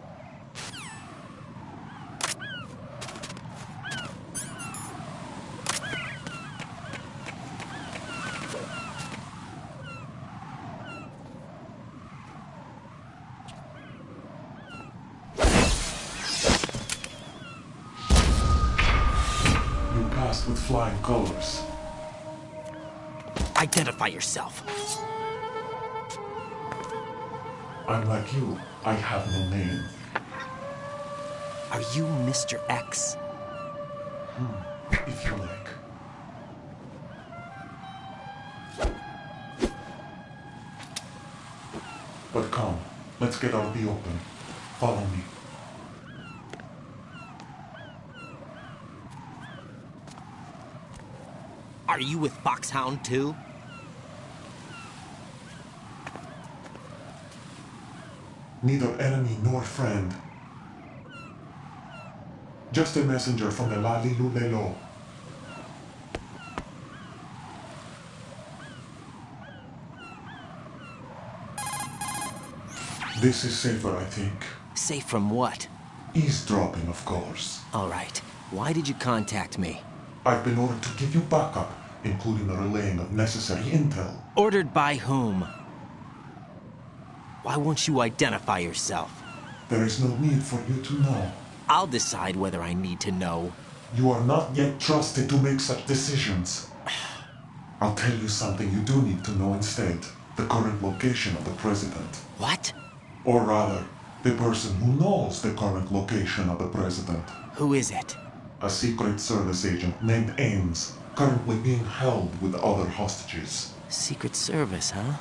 With flying colors. Identify yourself. I'm like you. I have no name. Are you Mr. X? If you like. But come, let's get out the open. Follow me. Are you with Foxhound too? Neither enemy nor friend. Just a messenger from the Lalilulelo. This is safer, I think. Safe from what? Eavesdropping, of course. All right. Why did you contact me? I've been ordered to give you backup, including the relaying of necessary intel. Ordered by whom? Why won't you identify yourself? There is no need for you to know. I'll decide whether I need to know. You are not yet trusted to make such decisions. I'll tell you something you do need to know instead. The current location of the President. What? Or rather, the person who knows the current location of the President. Who is it? A Secret Service agent named Ames, currently being held with other hostages. Secret Service, huh?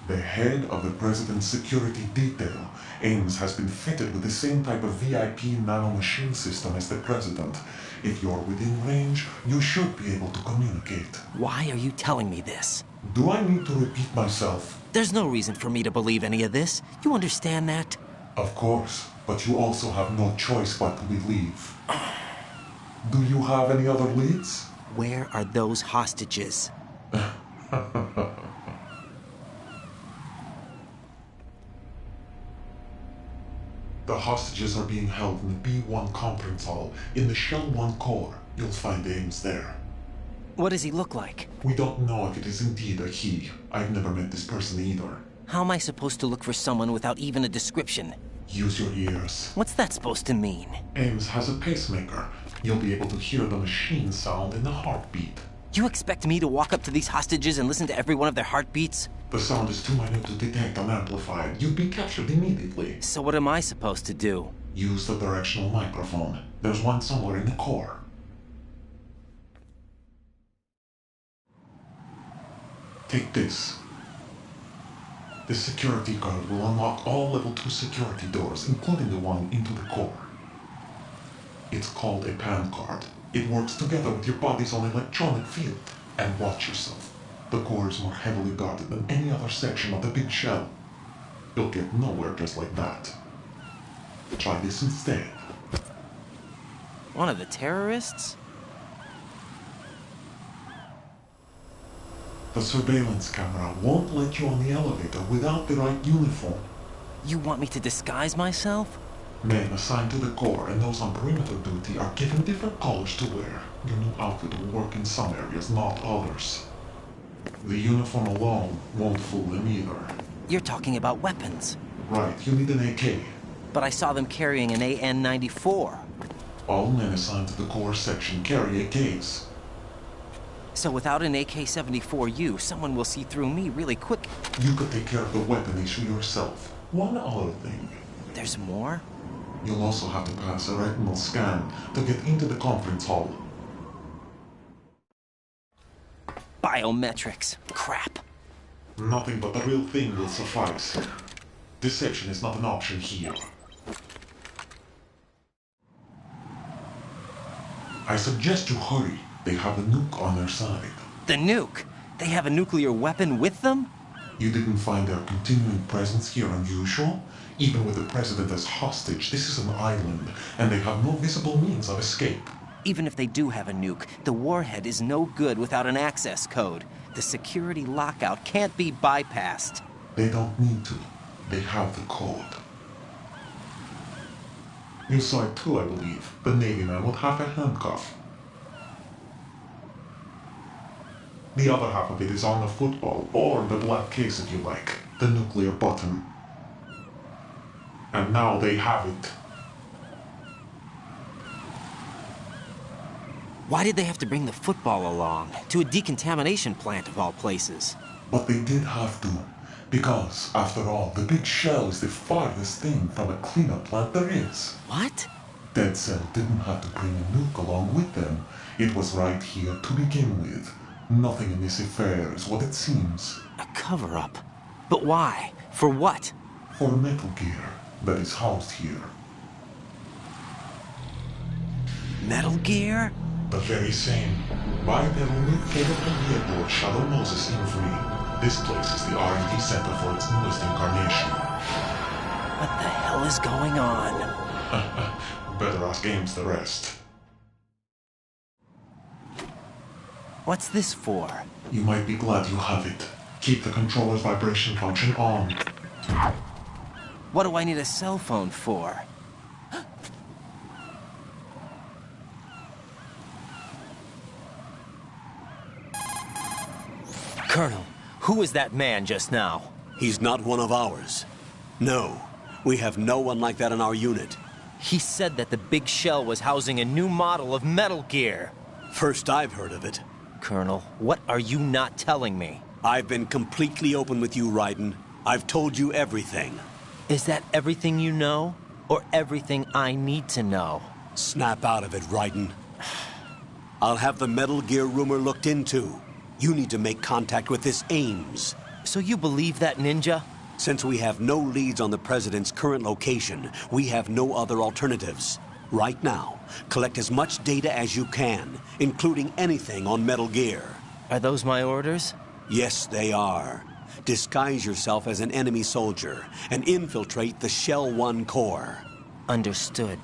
The head of the President's security detail, Ames has been fitted with the same type of VIP nanomachine system as the President. If you're within range, you should be able to communicate. Why are you telling me this? Do I need to repeat myself? There's no reason for me to believe any of this. You understand that? Of course, but you also have no choice but to believe. Do you have any other leads? Where are those hostages? The hostages are being held in the B1 conference hall in the Shell 1 core. You'll find Ames there. What does he look like? We don't know if it is indeed a he. I've never met this person either. How am I supposed to look for someone without even a description? Use your ears. What's that supposed to mean? Ames has a pacemaker. You'll be able to hear the machine sound in the heartbeat. You expect me to walk up to these hostages and listen to every one of their heartbeats? The sound is too minute to detect and amplify. You'd be captured immediately. So what am I supposed to do? Use the directional microphone. There's one somewhere in the core. Take this. This security card will unlock all level 2 security doors, including the one into the core. It's called a PAN card. It works together with your body's own electronic field. And watch yourself. The core is more heavily guarded than any other section of the big shell. You'll get nowhere just like that. Try this instead. One of the terrorists? The surveillance camera won't let you on the elevator without the right uniform. You want me to disguise myself? Men assigned to the core and those on perimeter duty are given different colors to wear. Your new outfit will work in some areas, not others. The uniform alone won't fool them either. You're talking about weapons. Right, you need an AK. But I saw them carrying an AN-94. All men assigned to the core section carry AKs. So without an AK-74U, someone will see through me really quick. You could take care of the weapon issue yourself. One other thing. There's more? You'll also have to pass a retinal scan to get into the conference hall. Biometrics. Crap. Nothing but the real thing will suffice. Deception is not an option here. I suggest you hurry. They have the nuke on their side. The nuke? They have a nuclear weapon with them? You didn't find their continuing presence here unusual? Even with the President as hostage, this is an island, and they have no visible means of escape. Even if they do have a nuke, the warhead is no good without an access code. The security lockout can't be bypassed. They don't need to. They have the code. You saw it too, I believe. The Navy man with half a handcuff. The other half of it is on the football, or the black case if you like. The nuclear button. And now they have it. Why did they have to bring the football along? To a decontamination plant of all places. But they did have to. Because, after all, the big shell is the farthest thing from a cleanup plant there is. What? Dead Cell didn't have to bring a nuke along with them. It was right here to begin with. Nothing in this affair is what it seems. A cover-up? But why? For what? For Metal Gear that is housed here. Metal Gear? The very same. Bipedal nuke-capable vehicle Shadow Moses Infamy. This place is the R&D center for its newest incarnation. What the hell is going on? Better ask Ames the rest. What's this for? You might be glad you have it. Keep the controller's vibration function on. What do I need a cell phone for? Colonel, who is that man just now? He's not one of ours. No, we have no one like that in our unit. He said that the big shell was housing a new model of Metal Gear. First I've heard of it. Colonel, what are you not telling me? I've been completely open with you, Raiden. I've told you everything. Is that everything you know? Or everything I need to know? Snap out of it, Raiden. I'll have the Metal Gear rumor looked into. You need to make contact with this Ames. So you believe that ninja? Since we have no leads on the President's current location, we have no other alternatives. Right now, collect as much data as you can, including anything on Metal Gear. Are those my orders? Yes, they are. Disguise yourself as an enemy soldier and infiltrate the Shell 1 core. Understood.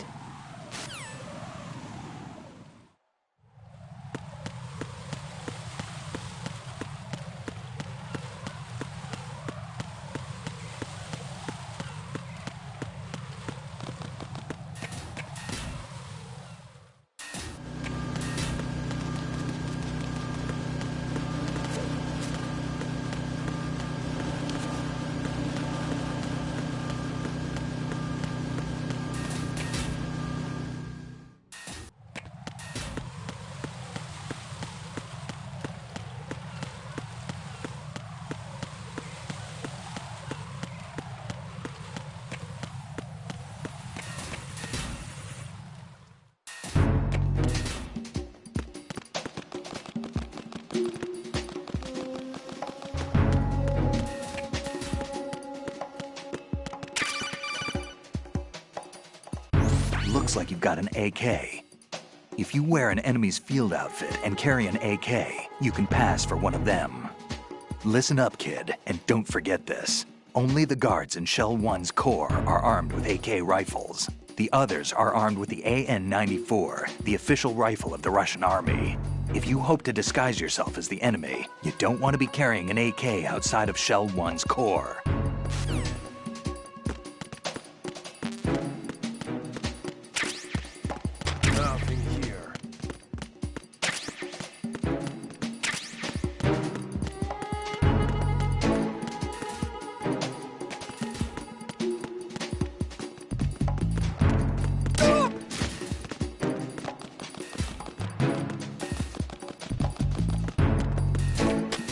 Looks like you've got an AK. If you wear an enemy's field outfit and carry an AK, you can pass for one of them. Listen up, kid, and don't forget this. Only the guards in Shell 1's core are armed with AK rifles. The others are armed with the AN-94, the official rifle of the Russian army. If you hope to disguise yourself as the enemy, you don't want to be carrying an AK outside of Shell 1's core. Nothing here.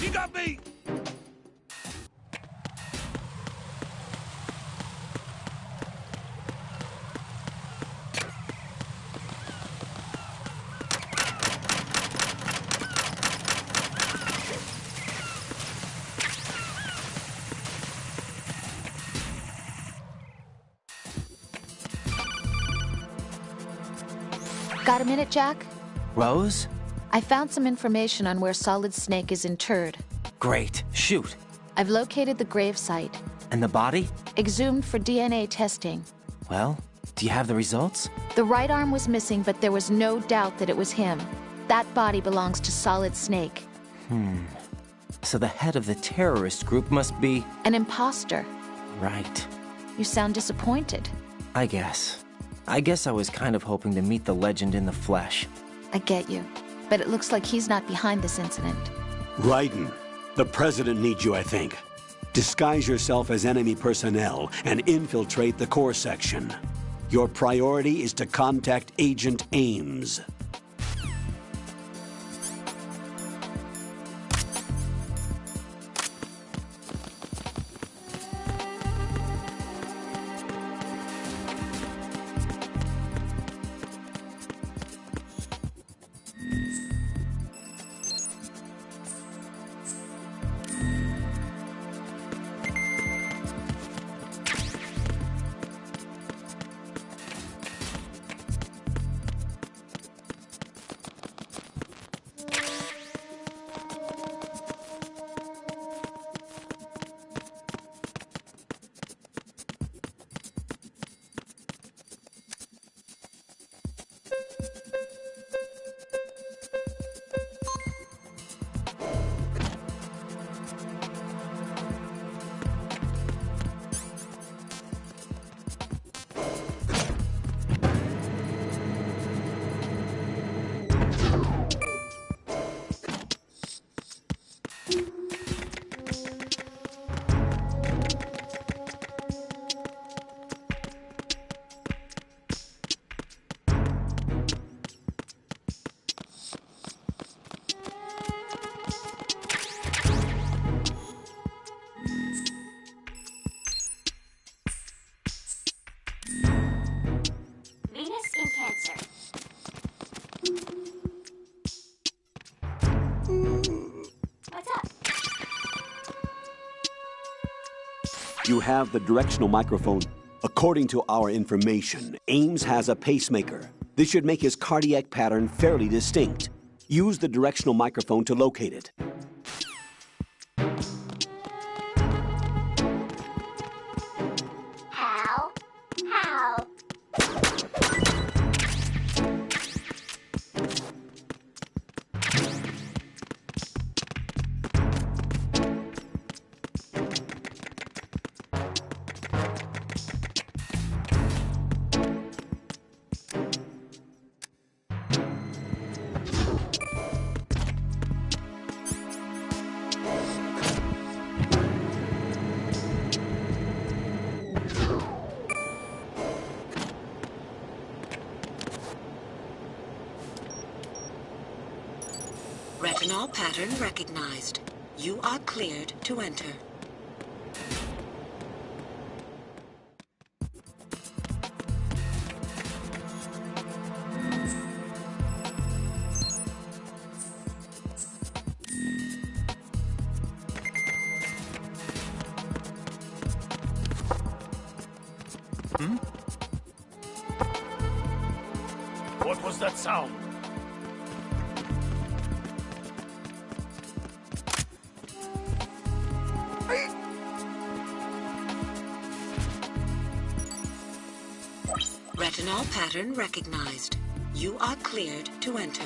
You got me! Got a minute, Jack? Rose? I found some information on where Solid Snake is interred. Great. Shoot. I've located the gravesite. And the body? Exhumed for DNA testing. Well, do you have the results? The right arm was missing, but there was no doubt that it was him. That body belongs to Solid Snake. So the head of the terrorist group must be... An imposter. Right. You sound disappointed. I guess I was kind of hoping to meet the legend in the flesh. I get you. But it looks like he's not behind this incident. Raiden, the President needs you, I think. Disguise yourself as enemy personnel and infiltrate the core section. Your priority is to contact Agent Ames. You have the directional microphone. According to our information, Ames has a pacemaker. This should make his cardiac pattern fairly distinct. Use the directional microphone to locate it. How? Retinol pattern recognized. You are cleared to enter. What was that sound? Retinol pattern recognized. You are cleared to enter.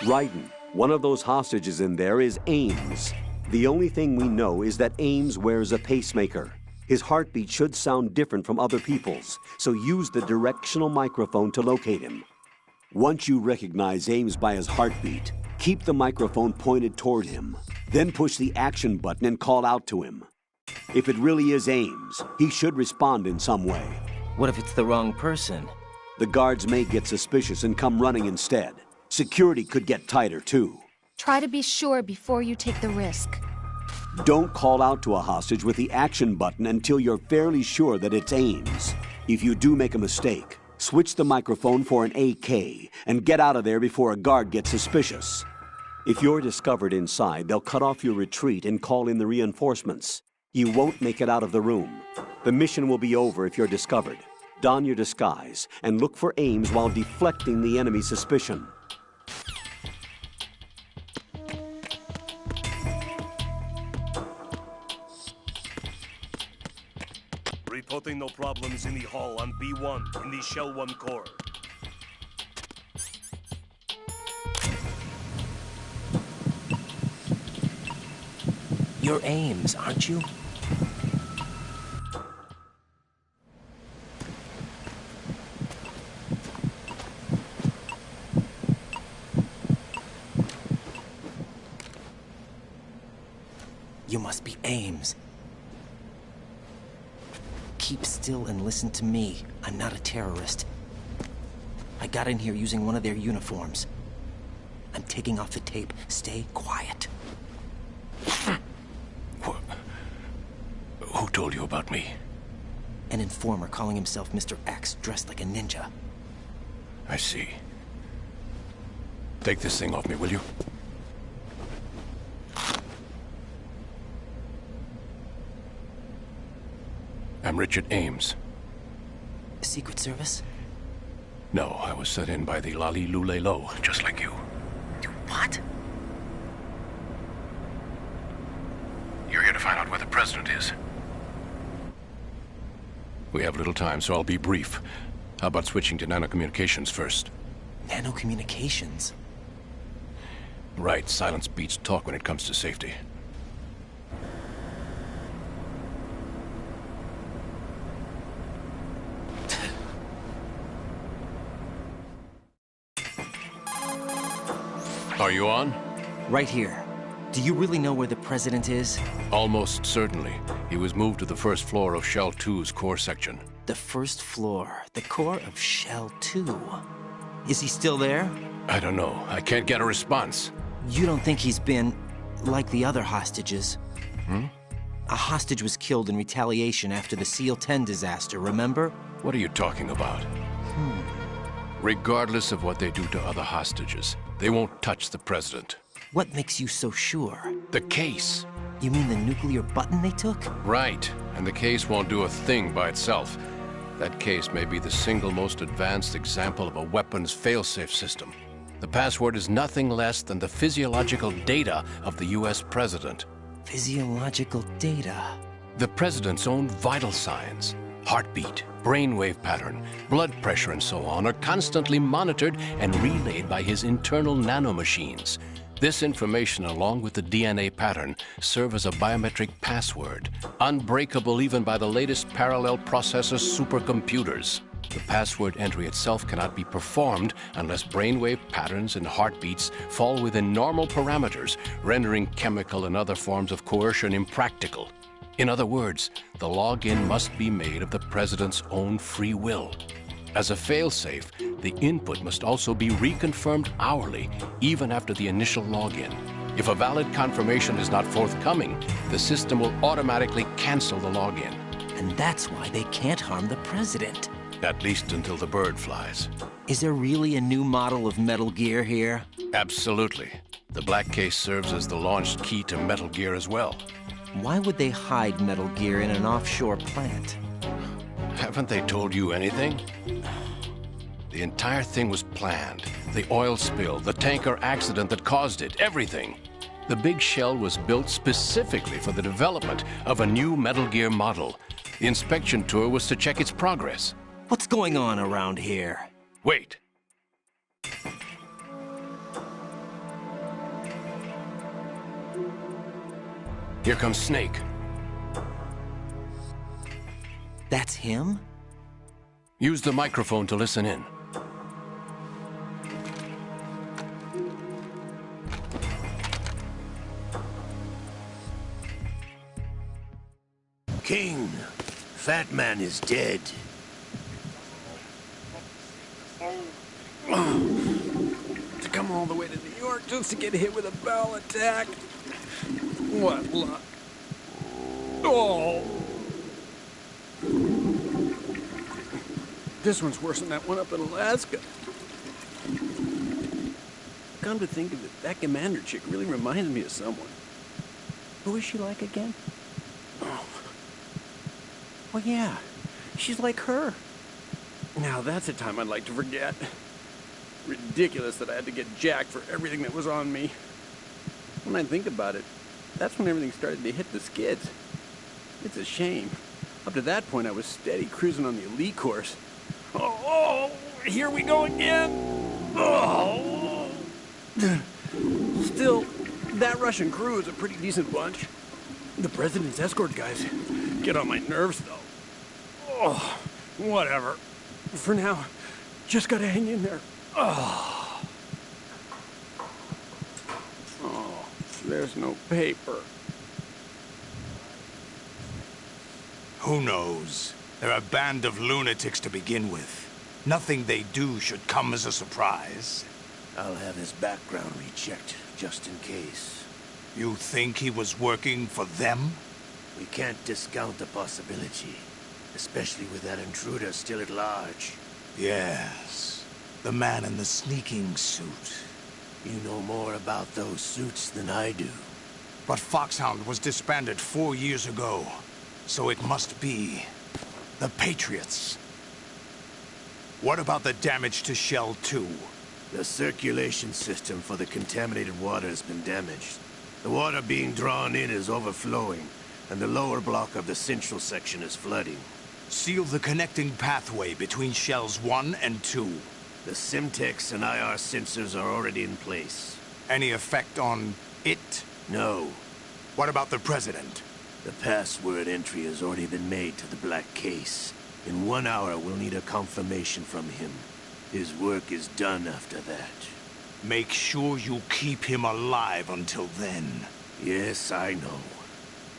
Raiden, one of those hostages in there is Ames. The only thing we know is that Ames wears a pacemaker. His heartbeat should sound different from other people's, so use the directional microphone to locate him. Once you recognize Ames by his heartbeat, keep the microphone pointed toward him. Then push the action button and call out to him. If it really is Ames, he should respond in some way. What if it's the wrong person? The guards may get suspicious and come running instead. Security could get tighter, too. Try to be sure before you take the risk. Don't call out to a hostage with the action button until you're fairly sure that it's Ames. If you do make a mistake, switch the microphone for an AK and get out of there before a guard gets suspicious. If you're discovered inside, they'll cut off your retreat and call in the reinforcements. You won't make it out of the room. The mission will be over if you're discovered. Don your disguise and look for Ames while deflecting the enemy's suspicion. Reporting no problems in the hall on B1 in the Shell 1 core. You're Ames, aren't you? You must be Ames. Keep still and listen to me. I'm not a terrorist. I got in here using one of their uniforms. I'm taking off the tape. Stay quiet. Who told you about me? An informer calling himself Mr. X, dressed like a ninja. I see. Take this thing off me, will you? I'm Richard Ames. Secret Service? No, I was sent in by the Lali Lule Lo, just like you. What? You're here to find out where the president is. We have little time, so I'll be brief. How about switching to nanocommunications first? Nanocommunications? Right, silence beats talk when it comes to safety. Are you on? Right here. Do you really know where the president is? Almost certainly. He was moved to the first floor of Shell 2's core section. The first floor, the core of Shell 2. Is he still there? I don't know. I can't get a response. You don't think he's been like the other hostages? Hmm? A hostage was killed in retaliation after the SEAL 10 disaster, remember? What are you talking about? Regardless of what they do to other hostages, they won't touch the president. What makes you so sure? The case. You mean the nuclear button they took? Right. And the case won't do a thing by itself. That case may be the single most advanced example of a weapons failsafe system. The password is nothing less than the physiological data of the US president. Physiological data? The president's own vital signs, heartbeat, brainwave pattern, blood pressure, and so on are constantly monitored and relayed by his internal nanomachines. This information, along with the DNA pattern, serve as a biometric password, unbreakable even by the latest parallel processor supercomputers. The password entry itself cannot be performed unless brainwave patterns and heartbeats fall within normal parameters, rendering chemical and other forms of coercion impractical. In other words, the login must be made of the president's own free will. As a failsafe, the input must also be reconfirmed hourly, even after the initial login. If a valid confirmation is not forthcoming, the system will automatically cancel the login. And that's why they can't harm the president. At least until the bird flies. Is there really a new model of Metal Gear here? Absolutely. The black case serves as the launch key to Metal Gear as well. Why would they hide Metal Gear in an offshore plant? Haven't they told you anything? The entire thing was planned. The oil spill, the tanker accident that caused it, everything. The big shell was built specifically for the development of a new Metal Gear model. The inspection tour was to check its progress. What's going on around here? Wait. Here comes Snake. That's him? Use the microphone to listen in. King, Fat Man is dead. To come all the way to New York just to get hit with a bowel attack. What luck. Oh. This one's worse than that one up in Alaska. Come to think of it, that commander chick really reminds me of someone. Who is she like again? Oh. Well, yeah. She's like her. Now that's a time I'd like to forget. Ridiculous that I had to get jacked for everything that was on me. When I think about it, that's when everything started to hit the skids. It's a shame. Up to that point, I was steady cruising on the elite course. Oh, here we go again. Oh. Still, that Russian crew is a pretty decent bunch. The president's escort guys get on my nerves, though. Oh, whatever. For now, just gotta hang in there. Oh, there's no paper. Who knows? They're a band of lunatics to begin with. Nothing they do should come as a surprise. I'll have his background rechecked, just in case. You think he was working for them? We can't discount the possibility, especially with that intruder still at large. Yes, the man in the sneaking suit. You know more about those suits than I do. But Foxhound was disbanded 4 years ago, so it must be the Patriots. What about the damage to Shell 2? The circulation system for the contaminated water has been damaged. The water being drawn in is overflowing, and the lower block of the central section is flooding. Seal the connecting pathway between Shells 1 and 2. The Simtex and IR sensors are already in place. Any effect on it? No. What about the President? The password entry has already been made to the black case. In 1 hour, we'll need a confirmation from him. His work is done after that. Make sure you keep him alive until then. Yes, I know.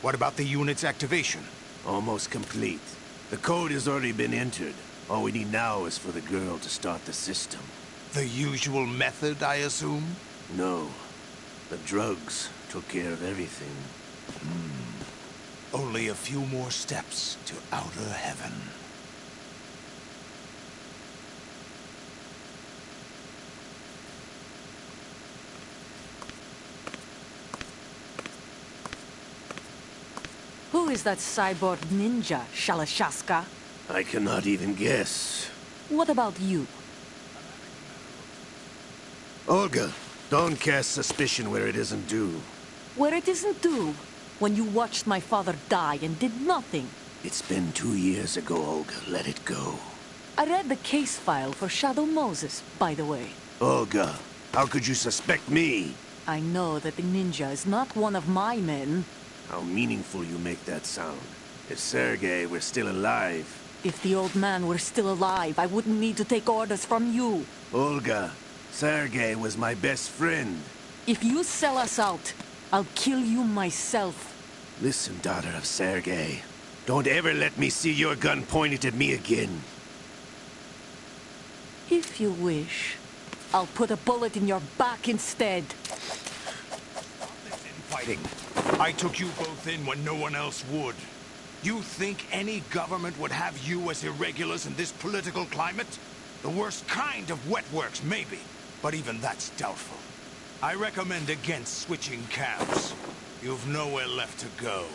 What about the unit's activation? Almost complete. The code has already been entered. All we need now is for the girl to start the system. The usual method, I assume? No. The drugs took care of everything. Only a few more steps to outer heaven. Who is that cyborg ninja, Shalashaska? I cannot even guess. What about you? Olga, don't cast suspicion where it isn't due. Where it isn't due? When you watched my father die and did nothing. It's been 2 years ago, Olga. Let it go. I read the case file for Shadow Moses, by the way. Olga, how could you suspect me? I know that the ninja is not one of my men. How meaningful you make that sound. If Sergei were still alive... If the old man were still alive, I wouldn't need to take orders from you. Olga, Sergei was my best friend. If you sell us out, I'll kill you myself. Listen, daughter of Sergei. Don't ever let me see your gun pointed at me again. If you wish, I'll put a bullet in your back instead. Fighting. I took you both in when no one else would. You think any government would have you as irregulars in this political climate? The worst kind of wet works, maybe. But even that's doubtful. I recommend against switching camps. You've nowhere left to go.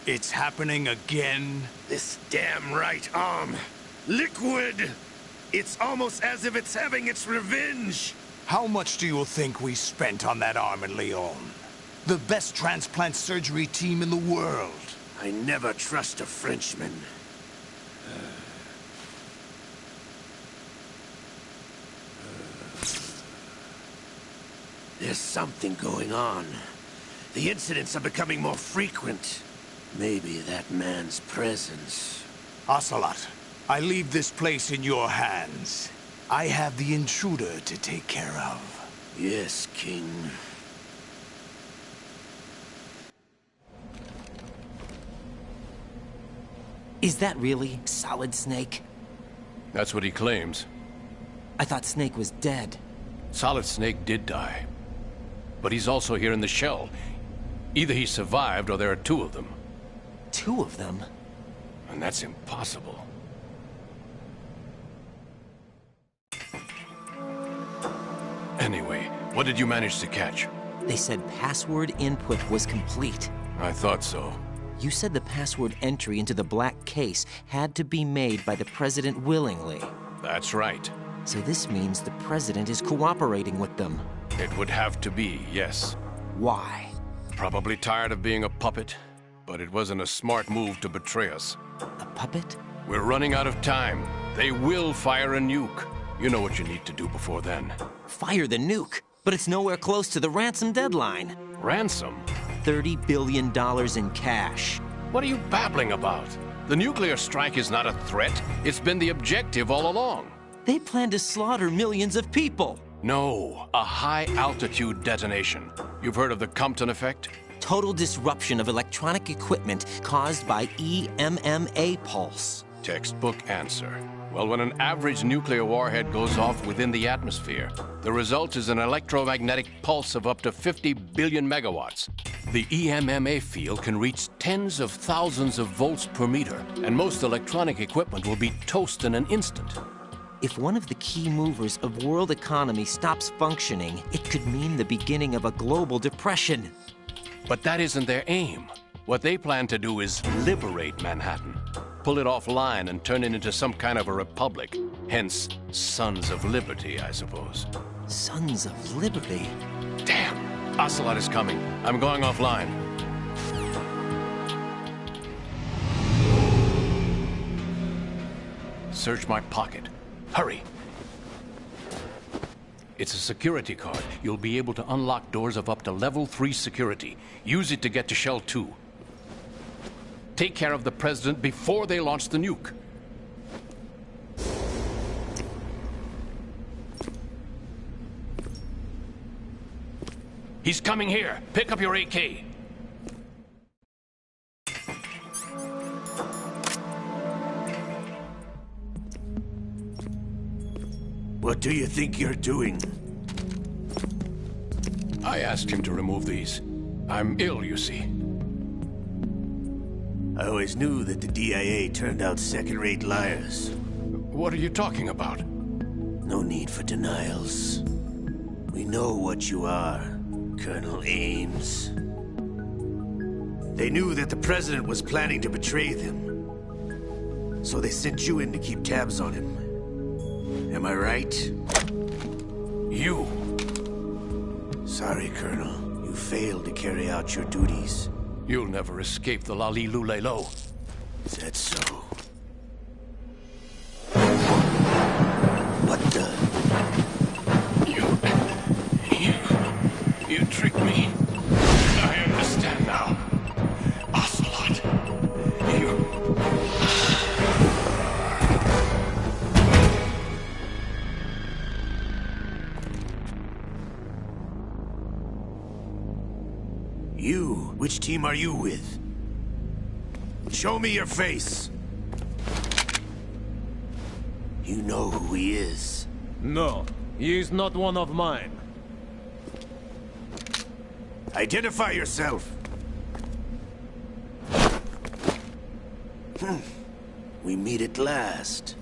It's happening again? This damn right arm. Liquid! It's almost as if it's having its revenge! How much do you think we spent on that arm in Lyon? The best transplant surgery team in the world. I never trust a Frenchman. There's something going on. The incidents are becoming more frequent. Maybe that man's presence. Ocelot, I leave this place in your hands. I have the intruder to take care of. Yes, King. Is that really Solid Snake? That's what he claims. I thought Snake was dead. Solid Snake did die. But he's also here in the shell. Either he survived or there are two of them. Two of them? And that's impossible. Anyway, what did you manage to catch? They said password input was complete. I thought so. You said the password entry into the black case had to be made by the President willingly. That's right. So this means the President is cooperating with them. It would have to be, yes. Why? Probably tired of being a puppet, but it wasn't a smart move to betray us. A puppet? We're running out of time. They will fire a nuke. You know what you need to do before then. Fire the nuke? But it's nowhere close to the ransom deadline. Ransom? $30 billion in cash. What are you babbling about? The nuclear strike is not a threat. It's been the objective all along. They plan to slaughter millions of people. No, a high-altitude detonation. You've heard of the Compton effect? Total disruption of electronic equipment caused by EMMA pulse. Textbook answer. Well, when an average nuclear warhead goes off within the atmosphere, the result is an electromagnetic pulse of up to 50 billion megawatts. The EMMA field can reach tens of thousands of volts per meter, and most electronic equipment will be toast in an instant. If one of the key movers of world economy stops functioning, it could mean the beginning of a global depression. But that isn't their aim. What they plan to do is liberate Manhattan. Pull it offline and turn it into some kind of a republic. Hence, Sons of Liberty, I suppose. Sons of Liberty? Damn! Ocelot is coming. I'm going offline. Search my pocket. Hurry! It's a security card. You'll be able to unlock doors of up to level 3 security. Use it to get to Shell 2. Take care of the President before they launch the nuke. He's coming here. Pick up your AK. What do you think you're doing? I asked him to remove these. I'm ill, you see. I always knew that the DIA turned out second-rate liars. What are you talking about? No need for denials. We know what you are, Colonel Ames. They knew that the President was planning to betray them. So they sent you in to keep tabs on him. Am I right? You. Sorry, Colonel. You failed to carry out your duties. You'll never escape the Lali Lulelo. Is that so? What the? You tricked me. I understand now. Ocelot. You? Which team are you with? Show me your face. You know who he is. No, he is not one of mine. Identify yourself. We meet at last.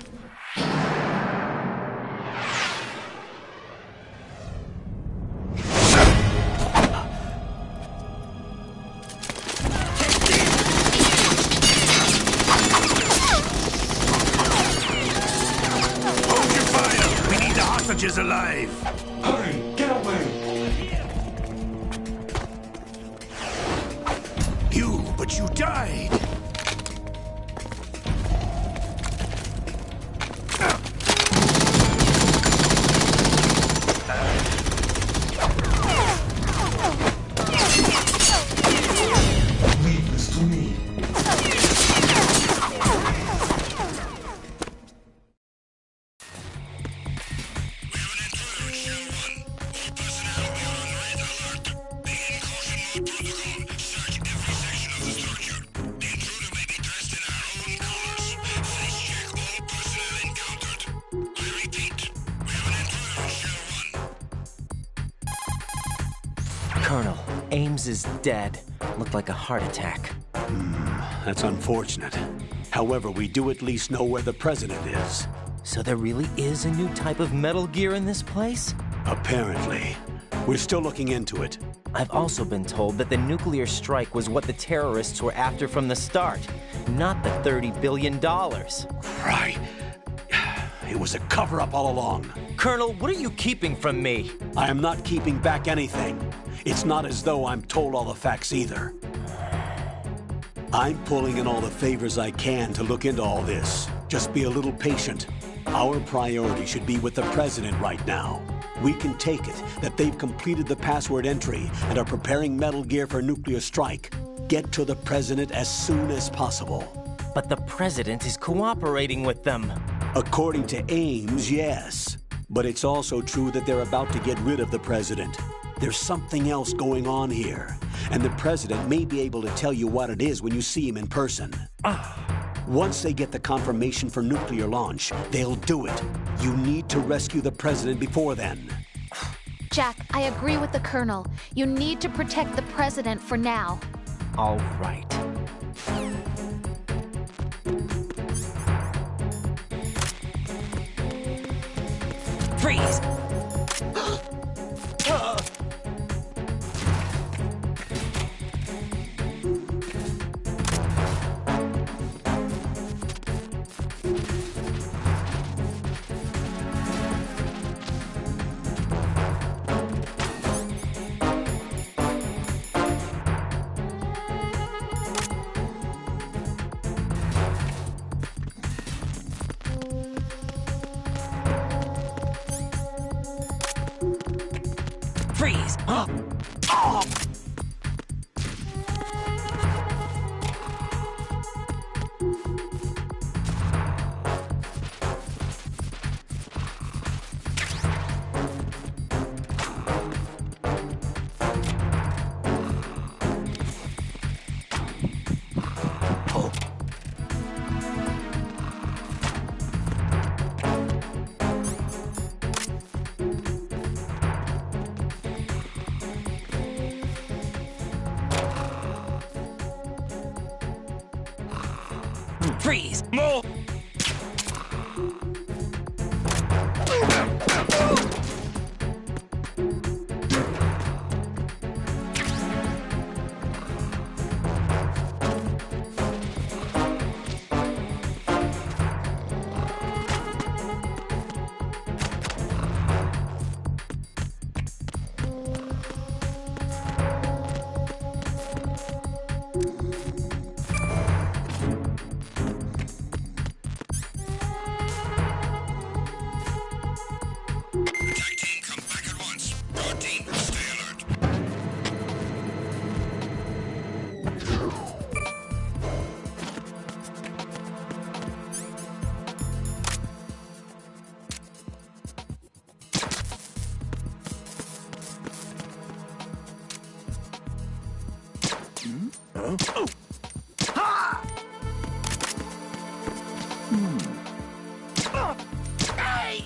Hold your fire! We need the hostages alive! Hurry, get away! But you died! Leave this to me. Colonel, Ames is dead. Looked like a heart attack. That's unfortunate. However, we do at least know where the President is. So there really is a new type of Metal Gear in this place? Apparently. We're still looking into it. I've also been told that the nuclear strike was what the terrorists were after from the start, not the $30 billion. Right. It was a cover-up all along. Colonel, what are you keeping from me? I am not keeping back anything. It's not as though I'm told all the facts either. I'm pulling in all the favors I can to look into all this. Just be a little patient. Our priority should be with the President right now. We can take it that they've completed the password entry and are preparing Metal Gear for nuclear strike. Get to the President as soon as possible. But the President is cooperating with them. According to Ames, yes. But it's also true that they're about to get rid of the President. There's something else going on here, and the President may be able to tell you what it is when you see him in person. Once they get the confirmation for nuclear launch, they'll do it. You need to rescue the President before then. Jack, I agree with the Colonel. You need to protect the President for now. All right. Freeze! Freeze! Oh! Freeze! More! Huh? Ha! Hey!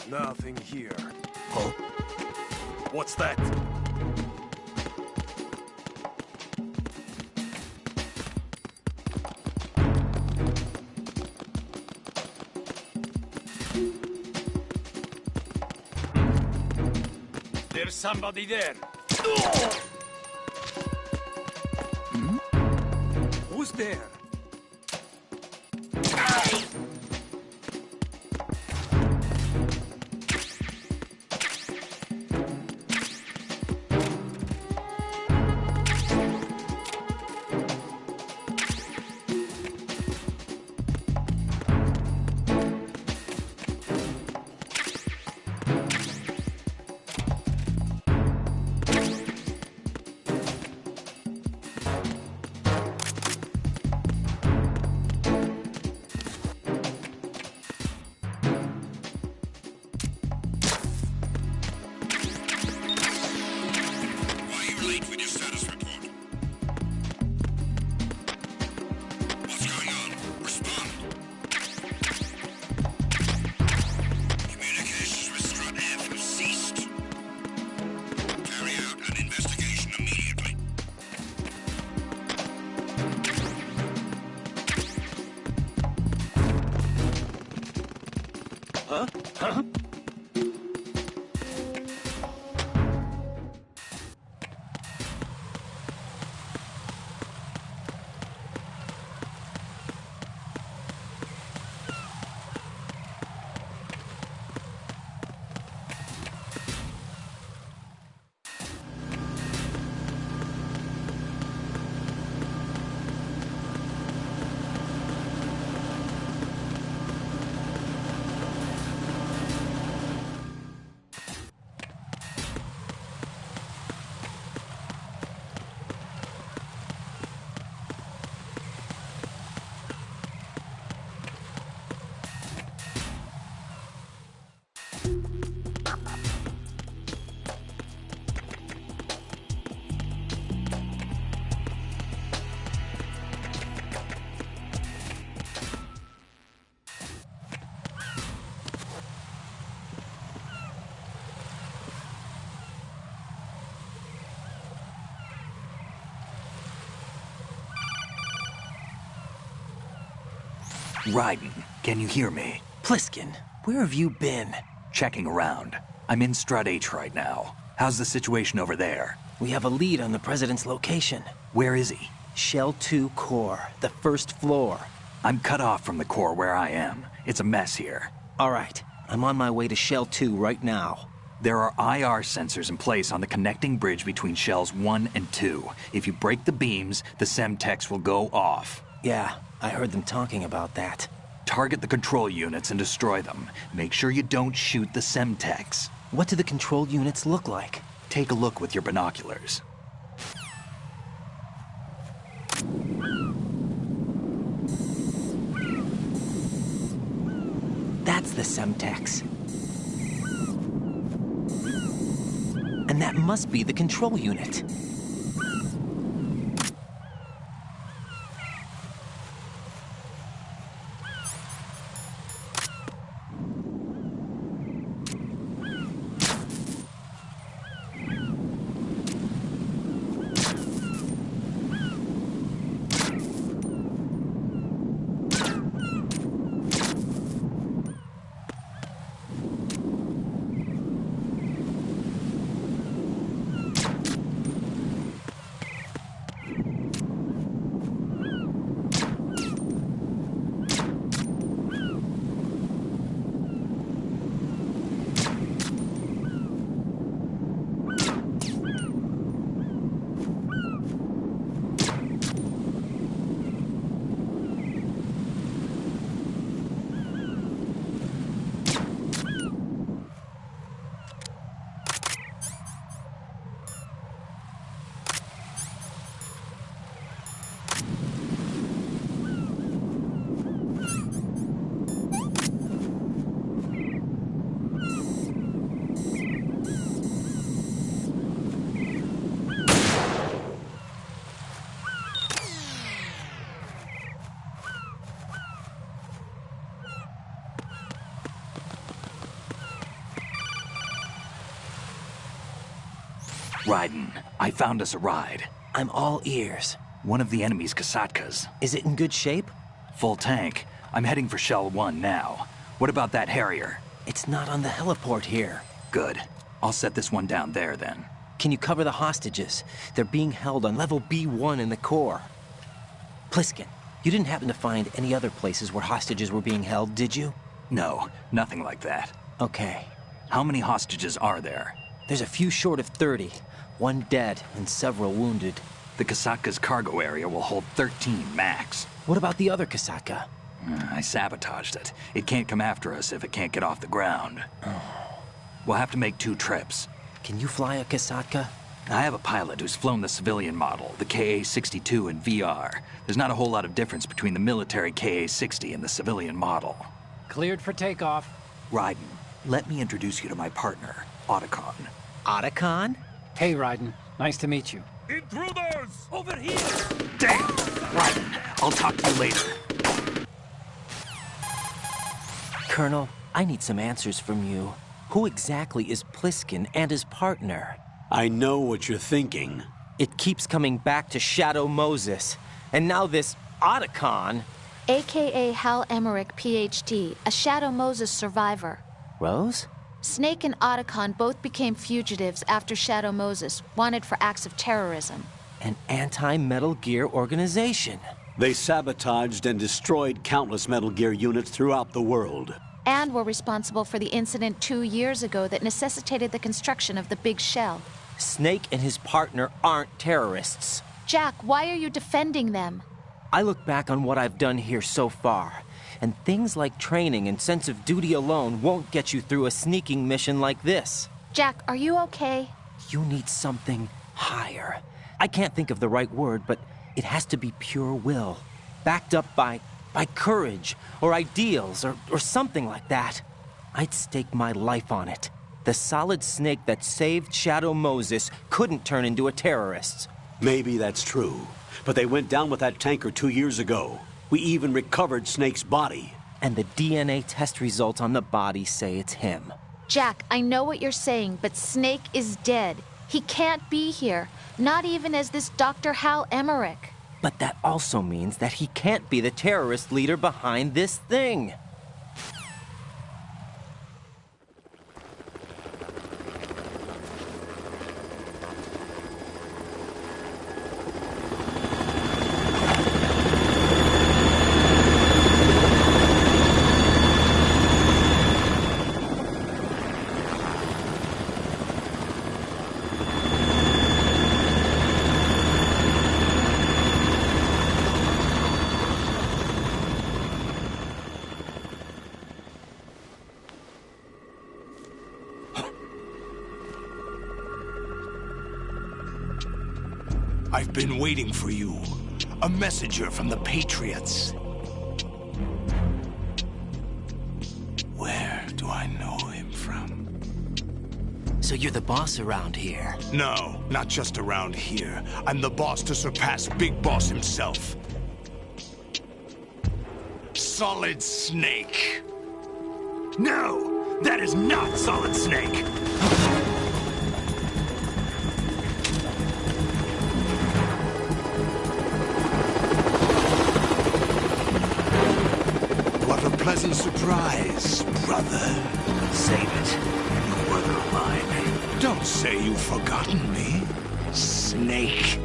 Nothing here. Huh? What's that? There's somebody there. Who's there? Huh? Huh? Raiden, can you hear me? Pliskin, where have you been? Checking around. I'm in Strut H right now. How's the situation over there? We have a lead on the President's location. Where is he? Shell 2 core, the first floor. I'm cut off from the core where I am. It's a mess here. All right, I'm on my way to Shell 2 right now. There are IR sensors in place on the connecting bridge between Shells 1 and 2. If you break the beams, the Semtex will go off. Yeah, I heard them talking about that. Target the control units and destroy them. Make sure you don't shoot the Semtex. What do the control units look like? Take a look with your binoculars. That's the Semtex. And that must be the control unit. Raiden, I found us a ride. I'm all ears. One of the enemy's Kasatkas. Is it in good shape? Full tank. I'm heading for Shell 1 now. What about that Harrier? It's not on the heliport here. Good. I'll set this one down there then. Can you cover the hostages? They're being held on level B1 in the core. Pliskin, you didn't happen to find any other places where hostages were being held, did you? No, nothing like that. Okay. How many hostages are there? There's a few short of 30. One dead and several wounded. The Kasatka's cargo area will hold 13 max. What about the other Kasatka? I sabotaged it. It can't come after us if it can't get off the ground. We'll have to make 2 trips. Can you fly a Kasatka? I have a pilot who's flown the civilian model, the KA-62 in VR. There's not a whole lot of difference between the military KA-60 and the civilian model. Cleared for takeoff. Raiden, let me introduce you to my partner, Otacon. Otacon? Hey, Raiden. Nice to meet you. Intruders! Over here! Damn! Raiden, I'll talk to you later. Colonel, I need some answers from you. Who exactly is Pliskin and his partner? I know what you're thinking. It keeps coming back to Shadow Moses. And now this Otacon. AKA Hal Emmerich, PhD, a Shadow Moses survivor. Rose? Snake and Otacon both became fugitives after Shadow Moses, wanted for acts of terrorism. An anti-Metal Gear organization. They sabotaged and destroyed countless Metal Gear units throughout the world. And were responsible for the incident 2 years ago that necessitated the construction of the Big Shell. Snake and his partner aren't terrorists. Jack, why are you defending them? I look back on what I've done here so far, and things like training and sense of duty alone won't get you through a sneaking mission like this. Jack, are you okay? You need something higher. I can't think of the right word, but it has to be pure will, backed up by courage, or ideals, or something like that. I'd stake my life on it. The solid Snake that saved Shadow Moses couldn't turn into a terrorist. Maybe that's true, but they went down with that tanker 2 years ago. We even recovered Snake's body. And the DNA test results on the body say it's him. Jack, I know what you're saying, but Snake is dead. He can't be here, not even as this Dr. Hal Emmerich. But that also means that he can't be the terrorist leader behind this thing. I've been waiting for you. A messenger from the Patriots. Where do I know him from? So you're the boss around here? No, not just around here. I'm the boss to surpass Big Boss himself. Solid Snake. No, that is not Solid Snake. Pleasant surprise, brother. Save it. You work of mine. Don't say you've forgotten me, Snake.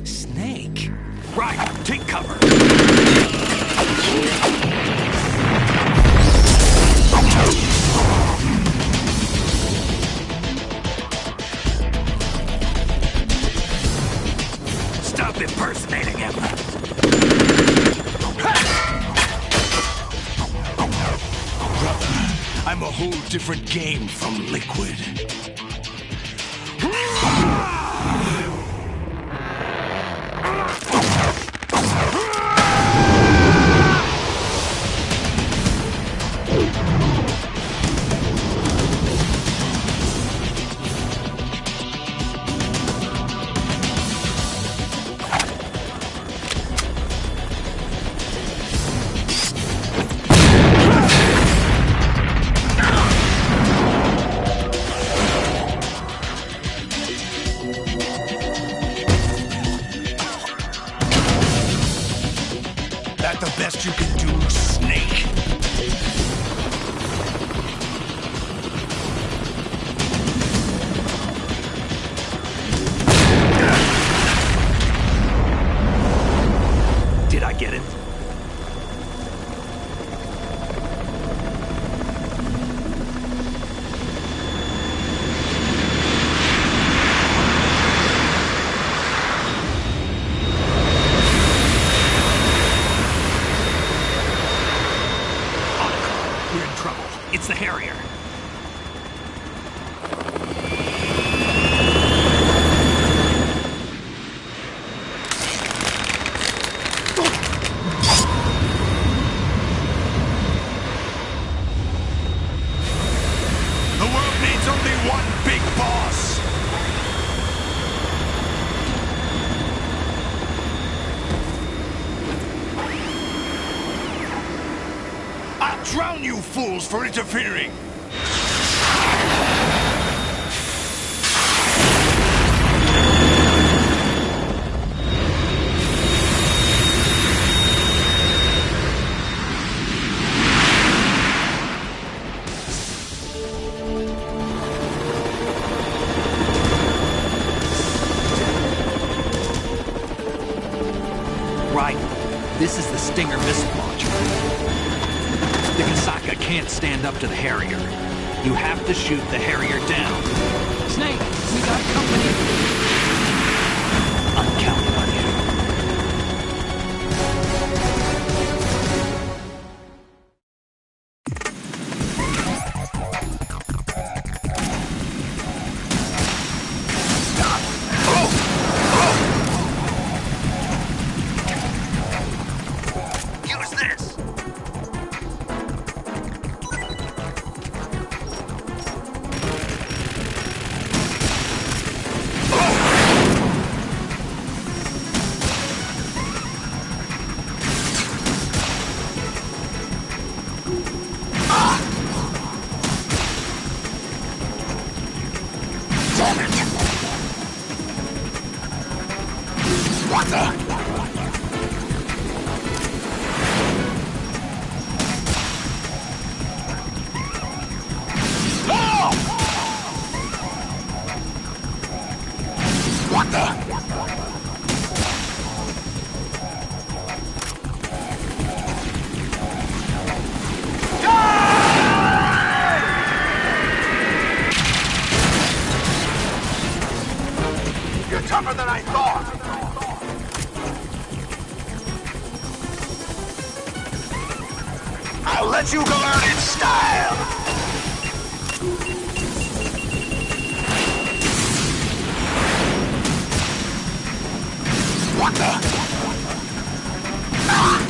Snake? Right, take cover. Stop impersonating him. Brother, I'm a whole different game from Liquid. That the best you can do, Snake? Did I get it? We're in trouble. It's the Harrier. The world needs only one big boss. I'll drown you fools for interfering! Right. This is the Stinger missile launcher. The Kasaka can't stand up to the Harrier. You have to shoot the Harrier down. Snake, we got company. I'm counting on you. Use this! What the? What the? You're tougher than I thought! I'll let you learn in style! What the? Ah!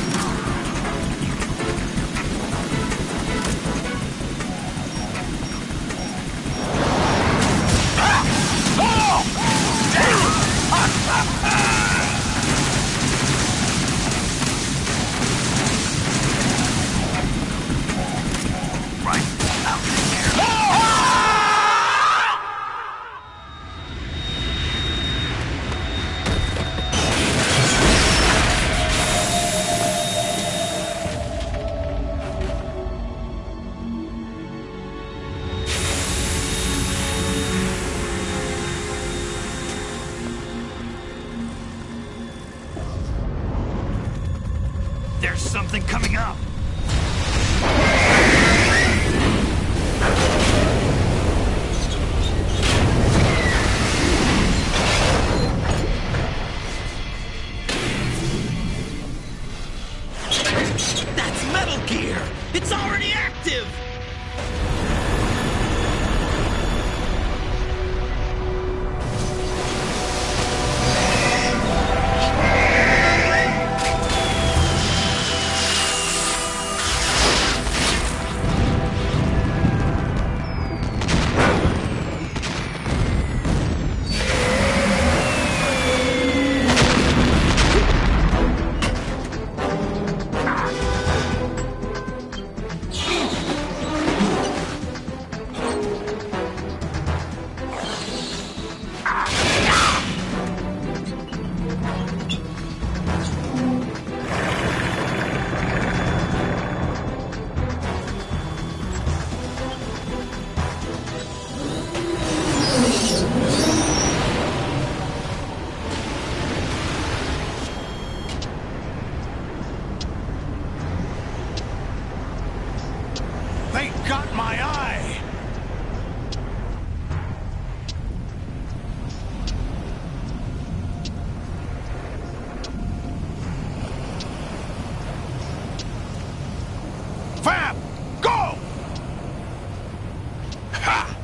There's something coming up! That's Metal Gear! It's already active! They got my eye! Fab! Go! Ha!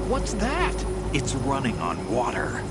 What's that? It's running on water.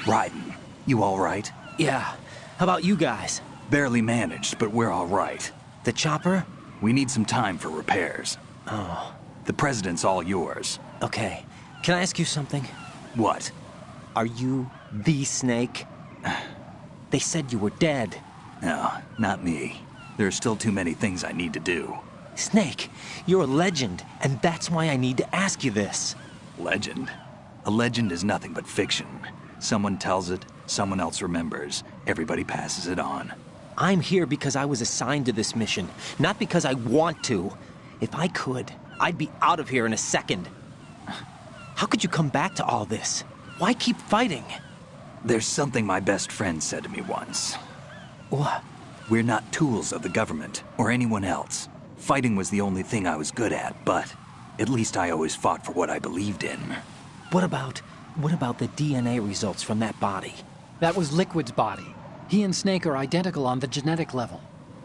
Raiden, you all right? Yeah. How about you guys? Barely managed, but we're all right. The chopper? We need some time for repairs. Oh. The president's all yours. Okay. Can I ask you something? What? Are you the Snake? They said you were dead. No, not me. There are still too many things I need to do. Snake, you're a legend, and that's why I need to ask you this. Legend? A legend is nothing but fiction. Someone tells it, someone else remembers. Everybody passes it on. I'm here because I was assigned to this mission, not because I want to. If I could, I'd be out of here in a second. How could you come back to all this? Why keep fighting? There's something my best friend said to me once. What? We're not tools of the government or anyone else. Fighting was the only thing I was good at, but at least I always fought for what I believed in. What about the DNA results from that body? That was Liquid's body. He and Snake are identical on the genetic level.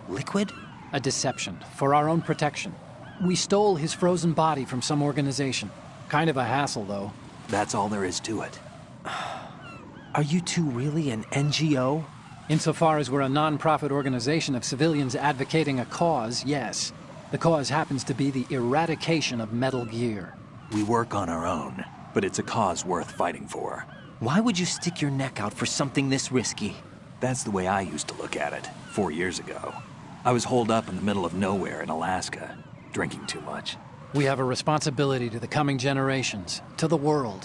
Liquid? A deception, for our own protection. We stole his frozen body from some organization. Kind of a hassle, though. That's all there is to it. Are you two really an NGO? Insofar as we're a non-profit organization of civilians advocating a cause, yes. The cause happens to be the eradication of Metal Gear. We work on our own, but it's a cause worth fighting for. Why would you stick your neck out for something this risky? That's the way I used to look at it, 4 years ago. I was holed up in the middle of nowhere in Alaska, drinking too much. We have a responsibility to the coming generations, to the world.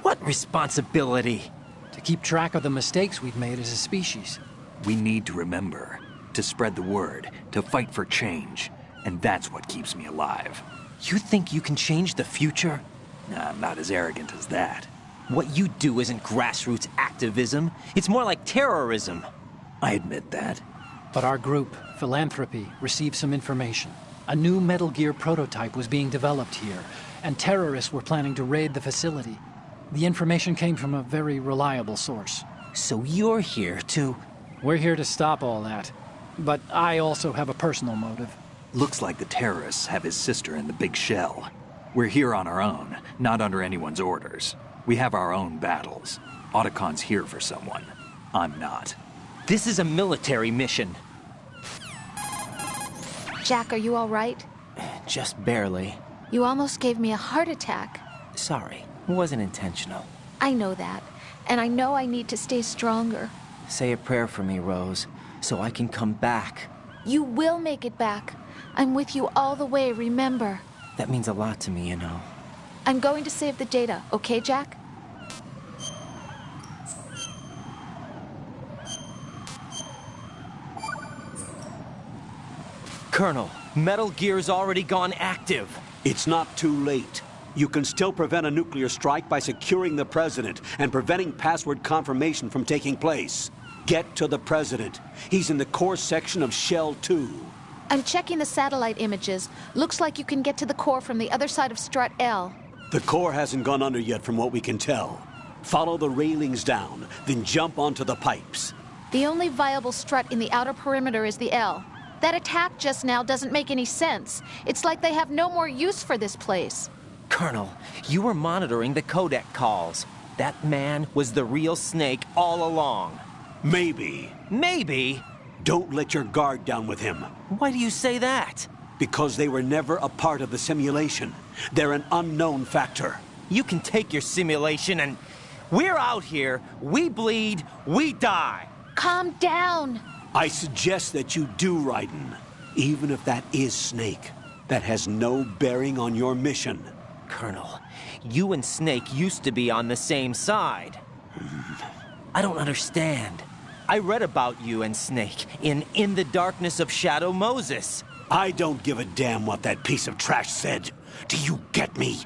What responsibility? To keep track of the mistakes we've made as a species. We need to remember, to spread the word, to fight for change. And that's what keeps me alive. You think you can change the future? Nah, I'm not as arrogant as that. What you do isn't grassroots activism. It's more like terrorism. I admit that. But our group, Philanthropy, received some information. A new Metal Gear prototype was being developed here, and terrorists were planning to raid the facility. The information came from a very reliable source. So you're here to... We're here to stop all that. But I also have a personal motive. Looks like the terrorists have his sister in the big shell. We're here on our own, not under anyone's orders. We have our own battles. Otacon's here for someone. I'm not. This is a military mission. Jack, are you all right? Just barely. You almost gave me a heart attack. Sorry, it wasn't intentional. I know that, and I know I need to stay stronger. Say a prayer for me, Rose, so I can come back. You will make it back. I'm with you all the way, remember? That means a lot to me, you know. I'm going to save the data, okay, Jack? Colonel, Metal Gear's already gone active. It's not too late. You can still prevent a nuclear strike by securing the President and preventing password confirmation from taking place. Get to the President. He's in the core section of Shell 2. I'm checking the satellite images. Looks like you can get to the core from the other side of Strut L. The core hasn't gone under yet from what we can tell. Follow the railings down, then jump onto the pipes. The only viable strut in the outer perimeter is the L. That attack just now doesn't make any sense. It's like they have no more use for this place. Colonel, you were monitoring the codec calls. That man was the real Snake all along. Maybe. Maybe? Don't let your guard down with him. Why do you say that? Because they were never a part of the simulation. They're an unknown factor. You can take your simulation and... We're out here, we bleed, we die. Calm down. I suggest that you do, Raiden. Even if that is Snake. That has no bearing on your mission. Colonel, you and Snake used to be on the same side. I don't understand. I read about you and Snake in the Darkness of Shadow Moses. I don't give a damn what that piece of trash said. Do you get me?